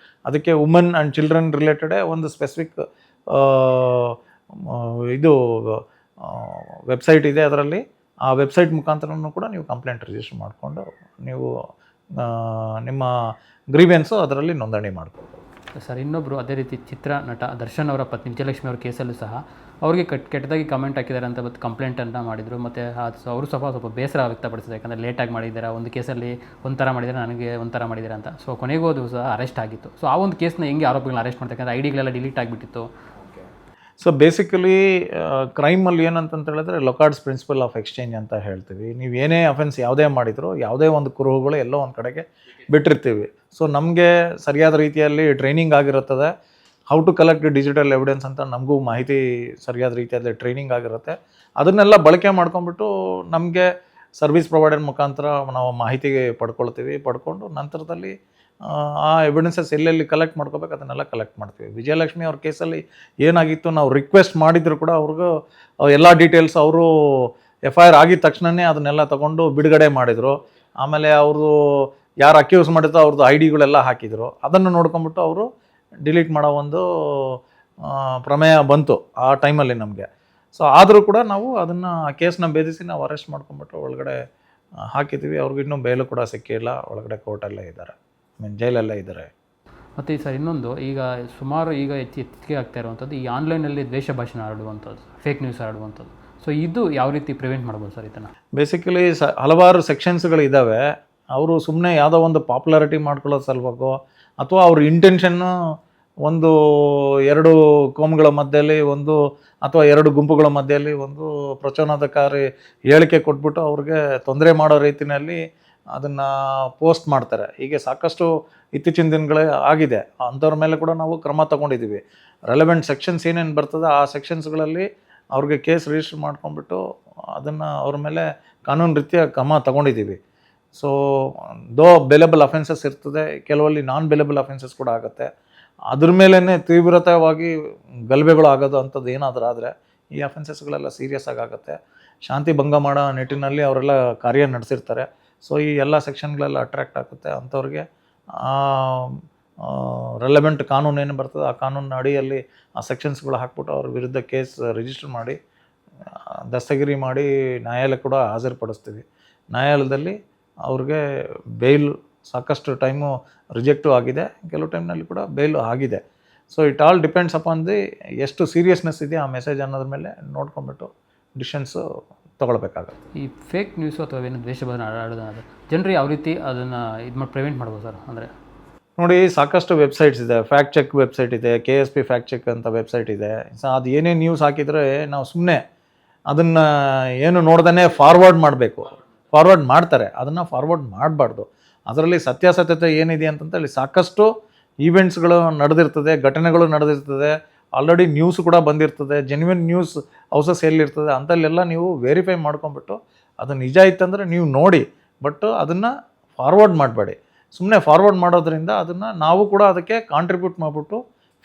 ಅದಕ್ಕೆ ವುಮೆನ್ ಆ್ಯಂಡ್ ಚಿಲ್ಡ್ರನ್ ರಿಲೇಟೆಡೇ ಒಂದು ಸ್ಪೆಸಿಫಿಕ್ ಇದು ವೆಬ್ಸೈಟ್ ಇದೆ. ಅದರಲ್ಲಿ ಆ ವೆಬ್ಸೈಟ್ ಮುಖಾಂತರನೂ ಕೂಡ ನೀವು ಕಂಪ್ಲೇಂಟ್ ರಿಜಿಸ್ಟರ್ ಮಾಡಿಕೊಂಡು ನೀವು ನಿಮ್ಮ ಗ್ರೀವೆನ್ಸು ಅದರಲ್ಲಿ ನೋಂದಣಿ ಮಾಡ್ಬೋದು. ಸರ್, ಇನ್ನೊಬ್ಬರು ಅದೇ ರೀತಿ ಚಿತ್ರ ನಟ ದರ್ಶನ್ ಅವರ ಪತ್ನಿ ವಿಜಯಲಕ್ಷ್ಮಿ ಅವರ ಕೇಸಲ್ಲೂ ಸಹ ಅವರಿಗೆ ಕೆಟ್ಟದಾಗಿ ಕಮೆಂಟ್ ಹಾಕಿದ್ದಾರೆ ಅಂತ ಮತ್ತು ಕಂಪ್ಲೇಂಟನ್ನು ಮಾಡಿದರು. ಮತ್ತು ಅವರು ಸ್ವಲ್ಪ ಬೇಸರ ವ್ಯಕ್ತಪಡಿಸಿದ್ದಾರೆ. ಯಾಕಂದರೆ ಲೇಟಾಗಿ ಮಾಡಿದ್ದಾರೆ, ಒಂದು ಕೇಸಲ್ಲಿ ಒಂಥರ ಮಾಡಿದ್ದಾರೆ, ನನಗೆ ಒಂಥರ ಮಾಡಿದ್ದಾರೆ ಅಂತ. ಸೊ ಕೊನೆಗೂ ಅದು ಸಹ ಅರೆಸ್ಟ್ ಆಗಿತ್ತು. ಸೊ ಆ ಒಂದು ಕೇಸ್ನ ಹೆಂಗೆ ಆರೋಪಿಗಳನ್ನ ಅರೆಸ್ಟ್ ಮಾಡ್ತಾರೆ? ಯಾಕಂದರೆ ಐಡಿಗಳೆಲ್ಲ ಡಿಲೀಟ್ ಆಗಿಬಿಟ್ಟಿತ್ತು. ಸೊ ಬೇಸಿಕಲಿ ಕ್ರೈಮಲ್ಲಿ ಏನಂತ ಹೇಳಿದ್ರೆ ಲೊಕಾರ್ಡ್ಸ್ ಪ್ರಿನ್ಸಿಪಲ್ ಆಫ್ ಎಕ್ಸ್ಚೇಂಜ್ ಅಂತ ಹೇಳ್ತೀವಿ. ನೀವು ಏನೇ ಅಫೆನ್ಸ್ ಯಾವುದೇ ಮಾಡಿದ್ರು ಯಾವುದೇ ಒಂದು ಕುರುಹುಗಳು ಎಲ್ಲೋ ಒಂದು ಕಡೆಗೆ ಬಿಟ್ಟಿರ್ತೀವಿ. ಸೊ ನಮಗೆ ಸರಿಯಾದ ರೀತಿಯಲ್ಲಿ ಟ್ರೈನಿಂಗ್ ಆಗಿರುತ್ತದೆ. How to collect digital evidence ಅಂತ ನಮಗೂ ಮಾಹಿತಿ ಸರಿಯಾದ ರೀತಿಯಲ್ಲಿ ಟ್ರೈನಿಂಗ್ ಆಗಿರುತ್ತೆ. ಅದನ್ನೆಲ್ಲ ಬಳಕೆ ಮಾಡ್ಕೊಂಡ್ಬಿಟ್ಟು ನಮಗೆ ಸರ್ವಿಸ್ ಪ್ರೊವೈಡರ್ ಮುಖಾಂತರ ನಾವು ಮಾಹಿತಿಗೆ ಪಡ್ಕೊಂಡು ನಂತರದಲ್ಲಿ ಆ ಎವಿಡೆನ್ಸಸ್ ಎಲ್ಲೆಲ್ಲಿ ಕಲೆಕ್ಟ್ ಮಾಡ್ಕೋಬೇಕು ಅದನ್ನೆಲ್ಲ ಕಲೆಕ್ಟ್ ಮಾಡ್ತೀವಿ. ವಿಜಯಲಕ್ಷ್ಮಿ ಅವ್ರ ಕೇಸಲ್ಲಿ ಏನಾಗಿತ್ತು, ನಾವು ರಿಕ್ವೆಸ್ಟ್ ಮಾಡಿದ್ರು ಕೂಡ ಅವ್ರಿಗೂ ಎಲ್ಲ ಡೀಟೇಲ್ಸ್ ಅವರು FIR ಆಗಿದ ತಕ್ಷಣವೇ ಅದನ್ನೆಲ್ಲ ತೊಗೊಂಡು ಬಿಡುಗಡೆ ಮಾಡಿದರು. ಆಮೇಲೆ ಅವರು ಯಾರು ಅಕ್ಯೂಸ್ ಮಾಡಿದ್ರು ಅವ್ರದ್ದು IDಗಳೆಲ್ಲ ಹಾಕಿದರು. ಅದನ್ನು ನೋಡ್ಕೊಂಬಿಟ್ಟು ಅವರು ಡಿಲೀಟ್ ಮಾಡೋ ಒಂದು ಪ್ರಮೇಯ ಬಂತು ಆ ಟೈಮಲ್ಲಿ ನಮಗೆ. ಸೊ ಆದರೂ ಕೂಡ ನಾವು ಅದನ್ನು ಆ ಕೇಸನ್ನ ಭೇದಿಸಿ ನಾವು ಅರೆಸ್ಟ್ ಮಾಡ್ಕೊಂಬಿಟ್ಟು ಒಳಗಡೆ ಹಾಕಿದ್ದೀವಿ. ಅವ್ರಿಗೆ ಇನ್ನೂ ಬೇಲು ಕೂಡ ಸಿಕ್ಕಿಲ್ಲ, ಒಳಗಡೆ ಕೋರ್ಟಲ್ಲೇ ಇದ್ದಾರೆ, ಜೈಲಲ್ಲೇ ಇದ್ದಾರೆ. ಮತ್ತು ಸರ್ ಇನ್ನೊಂದು, ಈಗ ಸುಮಾರು ಈಗ ಹೆಚ್ಚಿಗೆ ಆಗ್ತಾ ಇರುವಂಥದ್ದು ಈ ಆನ್ಲೈನಲ್ಲಿ ದ್ವೇಷ ಭಾಷಣ ಹರಡುವಂಥದ್ದು, ಫೇಕ್ ನ್ಯೂಸ್ ಹರಡುವಂಥದ್ದು. ಸೊ ಇದು ಯಾವ ರೀತಿ ಪ್ರಿವೆಂಟ್ ಮಾಡ್ಬೋದು ಸರ್ ಇದನ್ನು? ಬೇಸಿಕಲಿ ಹಲವಾರು ಸೆಕ್ಷನ್ಸ್ಗಳಿದ್ದಾವೆ. ಅವರು ಸುಮ್ಮನೆ ಯಾವುದೋ ಒಂದು ಪಾಪ್ಯುಲಾರಿಟಿ ಮಾಡ್ಕೊಳ್ಳೋದು ಸಲುವಾಗೋ ಅಥವಾ ಅವ್ರ ಇಂಟೆನ್ಷನ್ನು ಒಂದು 2 ಕೋಮುಗಳ ಮಧ್ಯದಲ್ಲಿ ಒಂದು ಅಥವಾ 2 ಗುಂಪುಗಳ ಮಧ್ಯದಲ್ಲಿ ಒಂದು ಪ್ರಚೋದನಕಾರಿ ಹೇಳಿಕೆ ಕೊಟ್ಬಿಟ್ಟು ಅವ್ರಿಗೆ ತೊಂದರೆ ಮಾಡೋ ರೀತಿಯಲ್ಲಿ ಅದನ್ನು ಪೋಸ್ಟ್ ಮಾಡ್ತಾರೆ. ಹೀಗೆ ಸಾಕಷ್ಟು ಇತ್ತೀಚಿನ ದಿನಗಳೇ ಆಗಿದೆ. ಅಂಥವ್ರ ಮೇಲೆ ಕೂಡ ನಾವು ಕ್ರಮ ತಗೊಂಡಿದ್ದೀವಿ. ರೆಲೆವೆಂಟ್ ಸೆಕ್ಷನ್ಸ್ ಏನೇನು ಬರ್ತದೆ ಆ ಸೆಕ್ಷನ್ಸ್ಗಳಲ್ಲಿ ಅವ್ರಿಗೆ ಕೇಸ್ ರಿಜಿಸ್ಟರ್ ಮಾಡ್ಕೊಂಡ್ಬಿಟ್ಟು ಅದನ್ನು ಅವ್ರ ಮೇಲೆ ಕಾನೂನು ರೀತಿಯ ಕ್ರಮ ತಗೊಂಡಿದ್ದೀವಿ. ಸೊ ಬೇಲೆಬಲ್ ಅಫೆನ್ಸಸ್ ಇರ್ತದೆ, ಕೆಲವಲ್ಲಿ ನಾನ್ ಬೇಲೆಬಲ್ ಅಫೆನ್ಸಸ್ ಕೂಡ ಆಗುತ್ತೆ. ಅದ್ರ ಮೇಲೇ ತೀವ್ರತವಾಗಿ ಗಲಭೆಗಳು ಆಗೋದು ಅಂಥದ್ದು ಏನಾದರೂ ಆದರೆ ಈ ಅಫೆನ್ಸಸ್ಗಳೆಲ್ಲ ಸೀರಿಯಸ್ ಆಗುತ್ತೆ. ಶಾಂತಿ ಭಂಗ ಮಾಡೋ ನಿಟ್ಟಿನಲ್ಲಿ ಅವರೆಲ್ಲ ಕಾರ್ಯ ನಡೆಸಿರ್ತಾರೆ. ಸೊ ಈ ಎಲ್ಲ ಸೆಕ್ಷನ್ಗಳೆಲ್ಲ ಅಟ್ರ್ಯಾಕ್ಟ್ ಆಗುತ್ತೆ. ಅಂಥವ್ರಿಗೆ ರೆಲೆವೆಂಟ್ ಕಾನೂನು ಏನು ಬರ್ತದೆ ಆ ಕಾನೂನಿನ ಅಡಿಯಲ್ಲಿ ಆ ಸೆಕ್ಷನ್ಸ್ಗಳು ಹಾಕ್ಬಿಟ್ಟು ಅವ್ರ ವಿರುದ್ಧ ಕೇಸ್ ರಿಜಿಸ್ಟರ್ ಮಾಡಿ ದಸ್ತಗಿರಿ ಮಾಡಿ ನ್ಯಾಯಾಲಯ ಕೂಡ ಹಾಜರುಪಡಿಸ್ತೀವಿ. ನ್ಯಾಯಾಲಯದಲ್ಲಿ ಅವ್ರಿಗೆ ಬೇಲ್ ಸಾಕಷ್ಟು ಟೈಮು ರಿಜೆಕ್ಟು ಆಗಿದೆ, ಕೆಲವು ಟೈಮ್ನಲ್ಲಿ ಕೂಡ ಬೇಲು ಆಗಿದೆ. So it all depends upon the ಎಷ್ಟು ಸೀರಿಯಸ್ನೆಸ್ ಇದೆ ಆ ಮೆಸೇಜ್ ಅನ್ನೋದ್ರ ಮೇಲೆ ನೋಡ್ಕೊಂಡ್ಬಿಟ್ಟು ಡಿಸಿಷನ್ಸು ತೊಗೊಳ್ಬೇಕಾಗುತ್ತೆ. ಈ ಫೇಕ್ ನ್ಯೂಸು ಅಥವಾ ಏನು ದ್ವೇಷ ಭಾಷಣ ಹರಡೋದಾದ್ರೆ ಜನರು ಯಾವ ರೀತಿ ಅದನ್ನು ಪ್ರಿವೆಂಟ್ ಮಾಡ್ಬೋದು ಸರ್? ಅಂದರೆ ನೋಡಿ, ಸಾಕಷ್ಟು ವೆಬ್ಸೈಟ್ಸ್ ಇದೆ. ಫ್ಯಾಕ್ಟ್ ಚೆಕ್ ವೆಬ್ಸೈಟ್ ಇದೆ, KSP ಫ್ಯಾಕ್ಟ್ ಚೆಕ್ ಅಂತ ವೆಬ್ಸೈಟ್ ಇದೆ. ಸೊ ಅದು ಏನೇ ನ್ಯೂಸ್ ಹಾಕಿದರೆ ನಾವು ಸುಮ್ಮನೆ ಅದನ್ನು ಏನು ನೋಡ್ದೇ ಫಾರ್ವರ್ಡ್ ಮಾಡಬೇಕು. ಫಾರ್ವರ್ಡ್ ಮಾಡ್ತಾರೆ, ಅದನ್ನು ಫಾರ್ವರ್ಡ್ ಮಾಡಬಾರ್ದು. ಅದರಲ್ಲಿ ಸತ್ಯಾಸತ್ಯತೆ ಏನಿದೆ ಅಂತಂತೇಳಿ ಸಾಕಷ್ಟು ಈವೆಂಟ್ಸ್ಗಳು ನಡೆದಿರ್ತದೆ, ಘಟನೆಗಳು ನಡೆದಿರ್ತದೆ, ಆಲ್ರೆಡಿ ನ್ಯೂಸ್ ಕೂಡ ಬಂದಿರ್ತದೆ. ಜೆನ್ಯೂನ್ ನ್ಯೂಸ್ ಹೌಸಸ್ ಎಲ್ಲಿರ್ತದೆ ಅಂತಲ್ಲೆಲ್ಲ ನೀವು ವೆರಿಫೈ ಮಾಡ್ಕೊಂಬಿಟ್ಟು ಅದು ನಿಜ ಇತ್ತಂದರೆ ನೀವು ನೋಡಿ, ಬಟ್ ಅದನ್ನು ಫಾರ್ವರ್ಡ್ ಮಾಡಬೇಡಿ. ಸುಮ್ಮನೆ ಫಾರ್ವರ್ಡ್ ಮಾಡೋದ್ರಿಂದ ಅದನ್ನು ನಾವು ಕೂಡ ಅದಕ್ಕೆ ಕಾಂಟ್ರಿಬ್ಯೂಟ್ ಮಾಡಿಬಿಟ್ಟು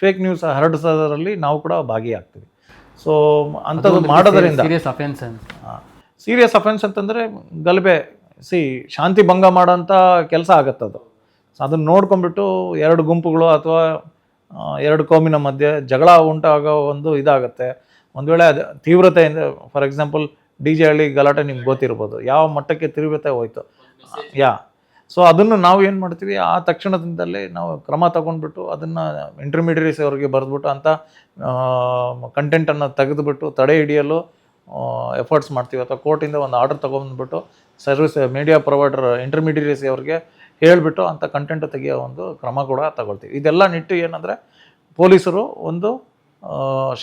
ಫೇಕ್ ನ್ಯೂಸ್ ಹರಡಿಸೋದ್ರಲ್ಲಿ ನಾವು ಕೂಡ ಭಾಗಿಯಾಗ್ತೀವಿ. ಸೊ ಅಂಥದ್ದು ಮಾಡೋದ್ರಿಂದ ಸೀರಿಯಸ್ ಅಫೆನ್ಸ್ ಅಂತಂದರೆ ಗಲಭೆ, ಶಾಂತಿ ಭಂಗ ಮಾಡೋಂಥ ಕೆಲಸ ಆಗುತ್ತದು. ಸೊ ಅದನ್ನು ನೋಡ್ಕೊಂಬಿಟ್ಟು 2 ಗುಂಪುಗಳು ಅಥವಾ 2 ಕೋಮಿನ ಮಧ್ಯೆ ಜಗಳ ಉಂಟಾಗೋ ಒಂದು ಇದಾಗುತ್ತೆ. ಒಂದು ವೇಳೆ ಅದು ತೀವ್ರತೆಯಿಂದ, ಫಾರ್ ಎಕ್ಸಾಂಪಲ್ DJ ಹಳ್ಳಿ ಗಲಾಟೆ ನಿಮ್ಗೆ ಗೊತ್ತಿರ್ಬೋದು, ಯಾವ ಮಟ್ಟಕ್ಕೆ ತೀವ್ರತೆ ಹೋಯ್ತು. ಸೊ ಅದನ್ನು ನಾವು ಏನು ಮಾಡ್ತೀವಿ, ಆ ತಕ್ಷಣದಿಂದಲೇ ನಾವು ಕ್ರಮ ತಗೊಂಡ್ಬಿಟ್ಟು ಅದನ್ನು ಇಂಟರ್ಮೀಡಿಯರೀಸ್ ಅವ್ರಿಗೆ ಬರೆದ್ಬಿಟ್ಟು ಅಂಥ ಕಂಟೆಂಟನ್ನು ತೆಗೆದುಬಿಟ್ಟು ತಡೆ ಹಿಡಿಯಲು ಎಫರ್ಟ್ಸ್ ಮಾಡ್ತೀವಿ. ಅಥವಾ ಕೋರ್ಟಿಂದ ಒಂದು ಆರ್ಡರ್ ತೊಗೊಂಡ್ಬಿಟ್ಟು ಸರ್ವಿಸ್ ಮೀಡಿಯಾ ಪ್ರೊವೈಡರ್ ಇಂಟರ್ಮೀಡಿಯರೀಸ್ ಅವ್ರಿಗೆ ಹೇಳಿಬಿಟ್ಟು ಅಂಥ ಕಂಟೆಂಟ್ ತೆಗೆಯೋ ಒಂದು ಕ್ರಮ ಕೂಡ ತಗೊಳ್ತೀವಿ. ಇದೆಲ್ಲ ನಿಟ್ಟು ಏನಂದರೆ ಪೊಲೀಸರು ಒಂದು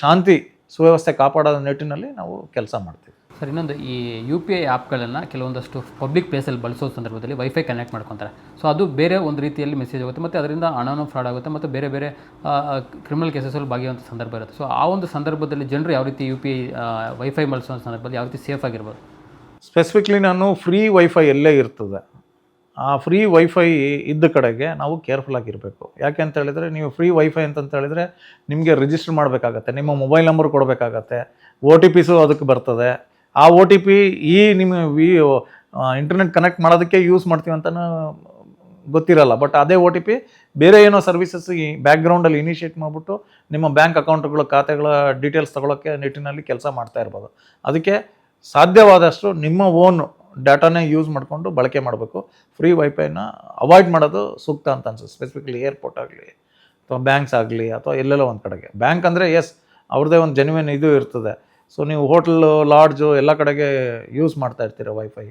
ಶಾಂತಿ ಸುವ್ಯವಸ್ಥೆ ಕಾಪಾಡೋ ನಿಟ್ಟಿನಲ್ಲಿ ನಾವು ಕೆಲಸ ಮಾಡ್ತೀವಿ. ಸರ್, ಇನ್ನೊಂದು, ಈ UPI ಆ್ಯಪ್ಗಳನ್ನು ಕೆಲವೊಂದಷ್ಟು ಪಬ್ಲಿಕ್ ಪ್ಲೇಸಲ್ಲಿ ಬಳಸೋ ಸಂದರ್ಭದಲ್ಲಿ ವೈಫೈ ಕನೆಕ್ಟ್ ಮಾಡ್ಕೊತಾರೆ. ಸೊ ಅದು ಬೇರೆ ಒಂದು ರೀತಿಯಲ್ಲಿ ಮೆಸೇಜ್ ಆಗುತ್ತೆ ಮತ್ತು ಅದರಿಂದ ಹಣನೂ ಫ್ರಾಡ್ ಆಗುತ್ತೆ ಮತ್ತು ಬೇರೆ ಬೇರೆ ಕ್ರಿಮಿನಲ್ ಕೇಸಸ್ಸಲ್ಲಿ ಭಾಗಿಯುವಂಥ ಸಂದರ್ಭ ಇರುತ್ತೆ. ಸೊ ಆ ಒಂದು ಸಂದರ್ಭದಲ್ಲಿ ಜನರು ಯಾವ ರೀತಿ UPI ವೈಫೈ ಬಳಸೋ ಸಂದರ್ಭದಲ್ಲಿ ಯಾವ ರೀತಿ ಸೇಫ್ ಆಗಿರ್ಬೋದು? ಸ್ಪೆಸಿಫಿಕ್ಲಿ ನಾನು ಫ್ರೀ ವೈಫೈ ಎಲ್ಲೇ ಇರ್ತದೆ, ಆ ಫ್ರೀ ವೈಫೈ ಇದ್ದ ಕಡೆಗೆ ನಾವು ಕೇರ್ಫುಲ್ ಆಗಿರಬೇಕು. ಯಾಕೆ ಅಂತ ಹೇಳಿದರೆ, ನೀವು ಫ್ರೀ ವೈಫೈ ಅಂತಂತ ಹೇಳಿದರೆ ನಿಮಗೆ ರಿಜಿಸ್ಟರ್ ಮಾಡಬೇಕಾಗತ್ತೆ, ನಿಮ್ಮ ಮೊಬೈಲ್ ನಂಬರ್ ಕೊಡಬೇಕಾಗತ್ತೆ, OTPಸು ಅದಕ್ಕೆ ಬರ್ತದೆ. ಆ OTP ನಿಮ್ಮ ಇಂಟರ್ನೆಟ್ ಕನೆಕ್ಟ್ ಮಾಡೋದಕ್ಕೆ ಯೂಸ್ ಮಾಡ್ತೀವಿ ಅಂತಲೂ ಗೊತ್ತಿರಲ್ಲ. ಬಟ್ ಅದೇ OTP ಬೇರೆ ಏನೋ ಸರ್ವಿಸಸ್ ಈ ಬ್ಯಾಕ್ಗ್ರೌಂಡಲ್ಲಿ ಇನಿಷಿಯೇಟ್ ಮಾಡಿಬಿಟ್ಟು ನಿಮ್ಮ ಬ್ಯಾಂಕ್ ಅಕೌಂಟ್ಗಳ ಖಾತೆಗಳ ಡೀಟೇಲ್ಸ್ ತೊಗೊಳಕ್ಕೆ ನಿಟ್ಟಿನಲ್ಲಿ ಕೆಲಸ ಮಾಡ್ತಾ ಇರ್ಬೋದು. ಅದಕ್ಕೆ ಸಾಧ್ಯವಾದಷ್ಟು ನಿಮ್ಮ ಓನ್ ಡಾಟಾನೇ ಯೂಸ್ ಮಾಡಿಕೊಂಡು ಬಳಕೆ ಮಾಡಬೇಕು. ಫ್ರೀ ವೈಫೈನ ಅವಾಯ್ಡ್ ಮಾಡೋದು ಸೂಕ್ತ ಅಂತ ಅನ್ಸುತ್ತೆ. ಸ್ಪೆಸಿಫಿಕಲಿ ಏರ್ಪೋರ್ಟ್ ಆಗಲಿ ಅಥವಾ ಬ್ಯಾಂಕ್ಸ್ ಆಗಲಿ ಅಥವಾ ಎಲ್ಲೆಲ್ಲೋ ಒಂದು ಕಡೆಗೆ. ಬ್ಯಾಂಕ್ ಅಂದರೆ ಎಸ್ ಅವ್ರದ್ದೇ ಒಂದು ಜೆನ್ಯುನ್ ಇದು ಇರ್ತದೆ. ಸೊ ನೀವು ಹೋಟ್ಲು, ಲಾಡ್ಜು ಎಲ್ಲ ಕಡೆಗೆ ಯೂಸ್ ಮಾಡ್ತಾ ಇರ್ತೀರ ವೈಫೈ.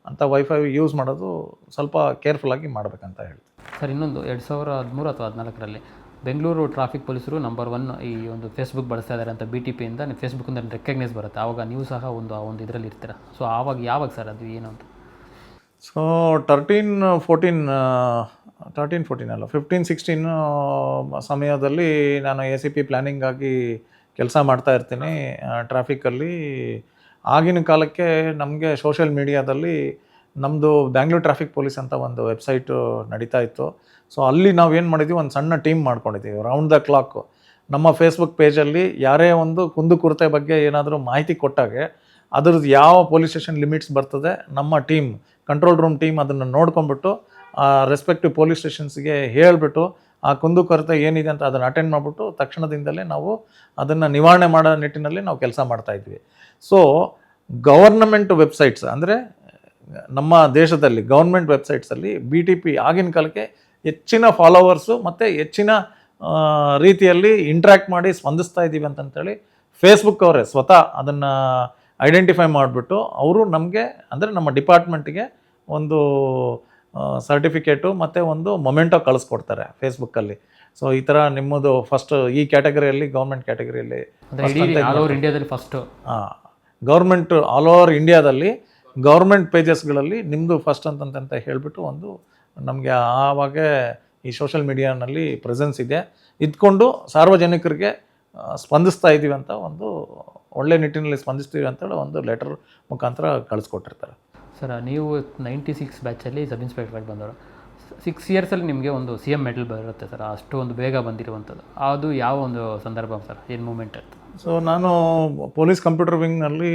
ಅಂಥ ವೈಫೈ ಯೂಸ್ ಮಾಡೋದು ಸ್ವಲ್ಪ ಕೇರ್ಫುಲ್ಲಾಗಿ ಮಾಡಬೇಕಂತ ಹೇಳ್ತೀನಿ. ಸರ್, ಇನ್ನೊಂದು 2013 ಅಥವಾ 14ರಲ್ಲಿ ಬೆಂಗಳೂರು ಟ್ರಾಫಿಕ್ ಪೊಲೀಸರು ನಂಬರ್ 1 ಈ ಒಂದು ಫೇಸ್ಬುಕ್ ಬಳಸ್ತಾ ಇದ್ದಾರೆ ಅಂತ BTPಯಿಂದ ಫೇಸ್ಬುಕ್ಕಿಂದ ರೆಕಗ್ನೈಸ್ ಬರುತ್ತೆ. ಆವಾಗ ನೀವು ಸಹ ಒಂದು ಇದರಲ್ಲಿ ಇರ್ತೀರ. ಸೊ ಯಾವಾಗ ಸರ್ ಅದು ಏನು ಅಂತ? ಸೊ 13-14 ಅಲ್ಲ 15-16 ಸಮಯದಲ್ಲಿ ನಾನು ACP ಪ್ಲ್ಯಾನಿಂಗಾಗಿ ಕೆಲಸ ಮಾಡ್ತಾ ಇರ್ತೀನಿ ಟ್ರಾಫಿಕಲ್ಲಿ. ಆಗಿನ ಕಾಲಕ್ಕೆ ನಮಗೆ ಸೋಷಿಯಲ್ ಮೀಡಿಯಾದಲ್ಲಿ ನಮ್ಮದು ಬ್ಯಾಂಗ್ಳೂರ್ ಟ್ರಾಫಿಕ್ ಪೊಲೀಸ್ ಅಂತ ಒಂದು ವೆಬ್ಸೈಟು ನಡೀತಾ ಇತ್ತು. ಸೊ ಅಲ್ಲಿ ನಾವೇನು ಮಾಡಿದ್ವಿ, ಒಂದು ಸಣ್ಣ ಟೀಮ್ ಮಾಡ್ಕೊಂಡಿದ್ದೀವಿ. ರೌಂಡ್ ದ ಕ್ಲಾಕ್ ನಮ್ಮ ಫೇಸ್ಬುಕ್ ಪೇಜಲ್ಲಿ ಯಾರೇ ಒಂದು ಕುಂದುಕೊರತೆ ಬಗ್ಗೆ ಏನಾದರೂ ಮಾಹಿತಿ ಕೊಟ್ಟಾಗೆ ಅದ್ರದ್ದು ಯಾವ ಪೊಲೀಸ್ ಸ್ಟೇಷನ್ ಲಿಮಿಟ್ಸ್ ಬರ್ತದೆ, ನಮ್ಮ ಟೀಮ್ ಕಂಟ್ರೋಲ್ ರೂಮ್ ಟೀಮ್ ಅದನ್ನು ನೋಡ್ಕೊಂಡ್ಬಿಟ್ಟು ರೆಸ್ಪೆಕ್ಟಿವ್ ಪೊಲೀಸ್ ಸ್ಟೇಷನ್ಸ್ಗೆ ಹೇಳಿಬಿಟ್ಟು ಆ ಕುಂದುಕೊರತೆ ಏನಿದೆ ಅಂತ ಅದನ್ನು ಅಟೆಂಡ್ ಮಾಡಿಬಿಟ್ಟು ತಕ್ಷಣದಿಂದಲೇ ನಾವು ಅದನ್ನು ನಿವಾರಣೆ ಮಾಡೋ ನಿಟ್ಟಿನಲ್ಲಿ ನಾವು ಕೆಲಸ ಮಾಡ್ತಾಯಿದ್ವಿ. ಸೊ ಗವರ್ನಮೆಂಟ್ ವೆಬ್ಸೈಟ್ಸ್ ಅಂದರೆ ನಮ್ಮ ದೇಶದಲ್ಲಿ ಗೌರ್ಮೆಂಟ್ ವೆಬ್ಸೈಟ್ಸಲ್ಲಿ BTP ಆಗಿನ ಕಾಲಕ್ಕೆ ಹೆಚ್ಚಿನ ಫಾಲೋವರ್ಸು ಮತ್ತು ಹೆಚ್ಚಿನ ರೀತಿಯಲ್ಲಿ ಇಂಟ್ರ್ಯಾಕ್ಟ್ ಮಾಡಿ ಸ್ಪಂದಿಸ್ತಾ ಇದ್ದೀವಿ ಅಂತಂತೇಳಿ ಫೇಸ್ಬುಕ್ ಅವರೇ ಸ್ವತಃ ಅದನ್ನು ಐಡೆಂಟಿಫೈ ಮಾಡಿಬಿಟ್ಟು ಅವರು ನಮಗೆ ಅಂದರೆ ನಮ್ಮ ಡಿಪಾರ್ಟ್ಮೆಂಟ್ಗೆ ಒಂದು ಸರ್ಟಿಫಿಕೇಟು ಮತ್ತು ಒಂದು ಮೊಮೆಂಟೋ ಕಳಿಸ್ಕೊಡ್ತಾರೆ ಫೇಸ್ಬುಕ್ಕಲ್ಲಿ. ಸೊ ಈ ಥರ ನಿಮ್ಮದು ಫಸ್ಟ್ ಈ ಕ್ಯಾಟಗರಿಯಲ್ಲಿ ಗೌರ್ಮೆಂಟ್ ಕ್ಯಾಟಗರಿಯಲ್ಲಿ ಆಲ್ ಓವರ್ ಇಂಡಿಯಾದಲ್ಲಿ ಫಸ್ಟು ಗೌರ್ಮೆಂಟ್ ಆಲ್ ಓವರ್ ಇಂಡಿಯಾದಲ್ಲಿ ಗೌರ್ಮೆಂಟ್ ಪೇಜಸ್ಗಳಲ್ಲಿ ನಿಮ್ಮದು ಫಸ್ಟ್ ಅಂತಂತ ಹೇಳಿಬಿಟ್ಟು ಒಂದು ನಮಗೆ ಆವಾಗ ಈ ಸೋಷಿಯಲ್ ಮೀಡಿಯಾನಲ್ಲಿ ಪ್ರೆಸೆನ್ಸ್ ಇದೆ, ಇದ್ಕೊಂಡು ಸಾರ್ವಜನಿಕರಿಗೆ ಸ್ಪಂದಿಸ್ತಾ ಇದ್ದೀವಿ ಅಂತ ಒಂದು ಒಳ್ಳೆ ನಿಟ್ಟಿನಲ್ಲಿ ಸ್ಪಂದಿಸ್ತೀವಿ ಅಂತೇಳಿ ಒಂದು ಲೆಟರ್ ಮುಖಾಂತರ ಕಳಿಸ್ಕೊಟ್ಟಿರ್ತಾರೆ. ಸರ್, ನೀವು 96 ಬ್ಯಾಚಲ್ಲಿ ಸಬ್ ಇನ್ಸ್ಪೆಕ್ಟರಾಗಿ ಬಂದವರು. 6 ಇಯರ್ಸಲ್ಲಿ ನಿಮಗೆ ಒಂದು CM ಮೆಡಲ್ ಬರುತ್ತೆ ಸರ್. ಅಷ್ಟು ಒಂದು ಬೇಗ ಬಂದಿರುವಂಥದ್ದು ಅದು ಯಾವ ಒಂದು ಸಂದರ್ಭ ಸರ್, ಏನು ಮೂಮೆಂಟ್ ಅಂತ? ಸೊ ನಾನು ಪೊಲೀಸ್ ಕಂಪ್ಯೂಟರ್ ವಿಂಗ್ನಲ್ಲಿ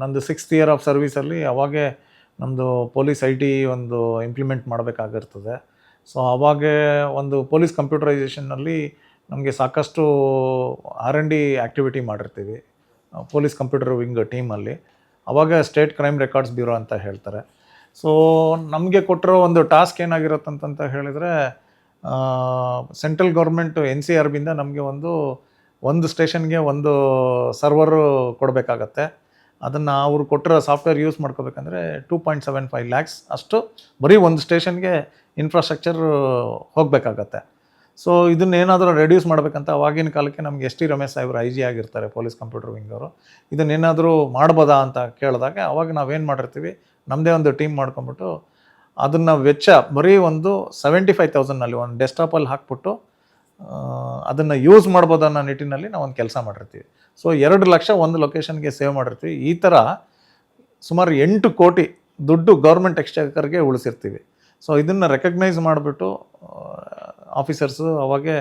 ನಂದು 6th ಇಯರ್ ಆಫ್ ಸರ್ವೀಸಲ್ಲಿ ಅವಾಗೇ ನಮ್ಮದು ಪೊಲೀಸ್ IT ಒಂದು ಇಂಪ್ಲಿಮೆಂಟ್ ಮಾಡಬೇಕಾಗಿರ್ತದೆ. ಸೊ ಅವಾಗೇ ಒಂದು ಪೊಲೀಸ್ ಕಂಪ್ಯೂಟರೈಸೇಷನ್ನಲ್ಲಿ ನಮಗೆ ಸಾಕಷ್ಟು R&D ಆ್ಯಕ್ಟಿವಿಟಿ ಮಾಡಿರ್ತೀವಿ ಪೊಲೀಸ್ ಕಂಪ್ಯೂಟರ್ ವಿಂಗ್ ಟೀಮಲ್ಲಿ. ಅವಾಗ ಸ್ಟೇಟ್ ಕ್ರೈಮ್ ರೆಕಾರ್ಡ್ಸ್ ಬ್ಯೂರೋ ಅಂತ ಹೇಳ್ತಾರೆ. ಸೊ ನಮಗೆ ಕೊಟ್ಟಿರೋ ಒಂದು ಟಾಸ್ಕ್ ಏನಾಗಿರುತ್ತಂತ ಹೇಳಿದರೆ, ಸೆಂಟ್ರಲ್ ಗೌರ್ಮೆಂಟ್ NCRBಯಿಂದ ನಮಗೆ ಒಂದು ಸ್ಟೇಷನ್ಗೆ ಒಂದು ಸರ್ವರು ಕೊಡಬೇಕಾಗತ್ತೆ. ಅದನ್ನು ಅವರು ಕೊಟ್ಟಿರೋ ಸಾಫ್ಟ್ವೇರ್ ಯೂಸ್ ಮಾಡ್ಕೋಬೇಕಂದ್ರೆ 2.75 lakhs ಅಷ್ಟು ಬರೀ ಒಂದು ಸ್ಟೇಷನ್ಗೆ ಇನ್ಫ್ರಾಸ್ಟ್ರಕ್ಚರ್ ಹೋಗಬೇಕಾಗತ್ತೆ. ಸೊ ಇದನ್ನೇನಾದರೂ ರೆಡ್ಯೂಸ್ ಮಾಡಬೇಕಂತ ಅವಾಗಿನ ಕಾಲಕ್ಕೆ ನಮಗೆ ST ರಮೇಶ್ ಸಾಹೇಬ್ರು IG ಆಗಿರ್ತಾರೆ ಪೊಲೀಸ್ ಕಂಪ್ಯೂಟರ್ ವಿಂಗ್ ಅವರು. ಇದನ್ನೇನಾದರೂ ಮಾಡ್ಬೋದಾ ಅಂತ ಕೇಳಿದಾಗ ಅವಾಗ ನಾವೇನು ಮಾಡಿರ್ತೀವಿ, ನಮ್ಮದೇ ಒಂದು ಟೀಮ್ ಮಾಡ್ಕೊಂಬಿಟ್ಟು ಅದನ್ನು ವೆಚ್ಚ ಬರೀ ಒಂದು 75,000ನಲ್ಲಿ ಒಂದು ಡೆಸ್ಕ್ಟಾಪಲ್ಲಿ ಹಾಕ್ಬಿಟ್ಟು ಅದನ್ನು ಯೂಸ್ ಮಾಡ್ಬೋದು ಅನ್ನೋ ನಿಟ್ಟಿನಲ್ಲಿ ನಾವು ಒಂದು ಕೆಲಸ ಮಾಡಿರ್ತೀವಿ. ಸೊ 2 ಲಕ್ಷ ಒಂದು ಲೊಕೇಶನ್ಗೆ ಸೇವ್ ಮಾಡಿರ್ತೀವಿ. ಈ ಥರ ಸುಮಾರು 8 ಕೋಟಿ ದುಡ್ಡು ಗೌರ್ಮೆಂಟ್ ಎಕ್ಸ್ಚೇಕರ್ಗೆ ಉಳಿಸಿರ್ತೀವಿ. ಸೊ ಇದನ್ನು ರೆಕಗ್ನೈಸ್ ಮಾಡಿಬಿಟ್ಟು ಆಫೀಸರ್ಸು ಅವಾಗೆ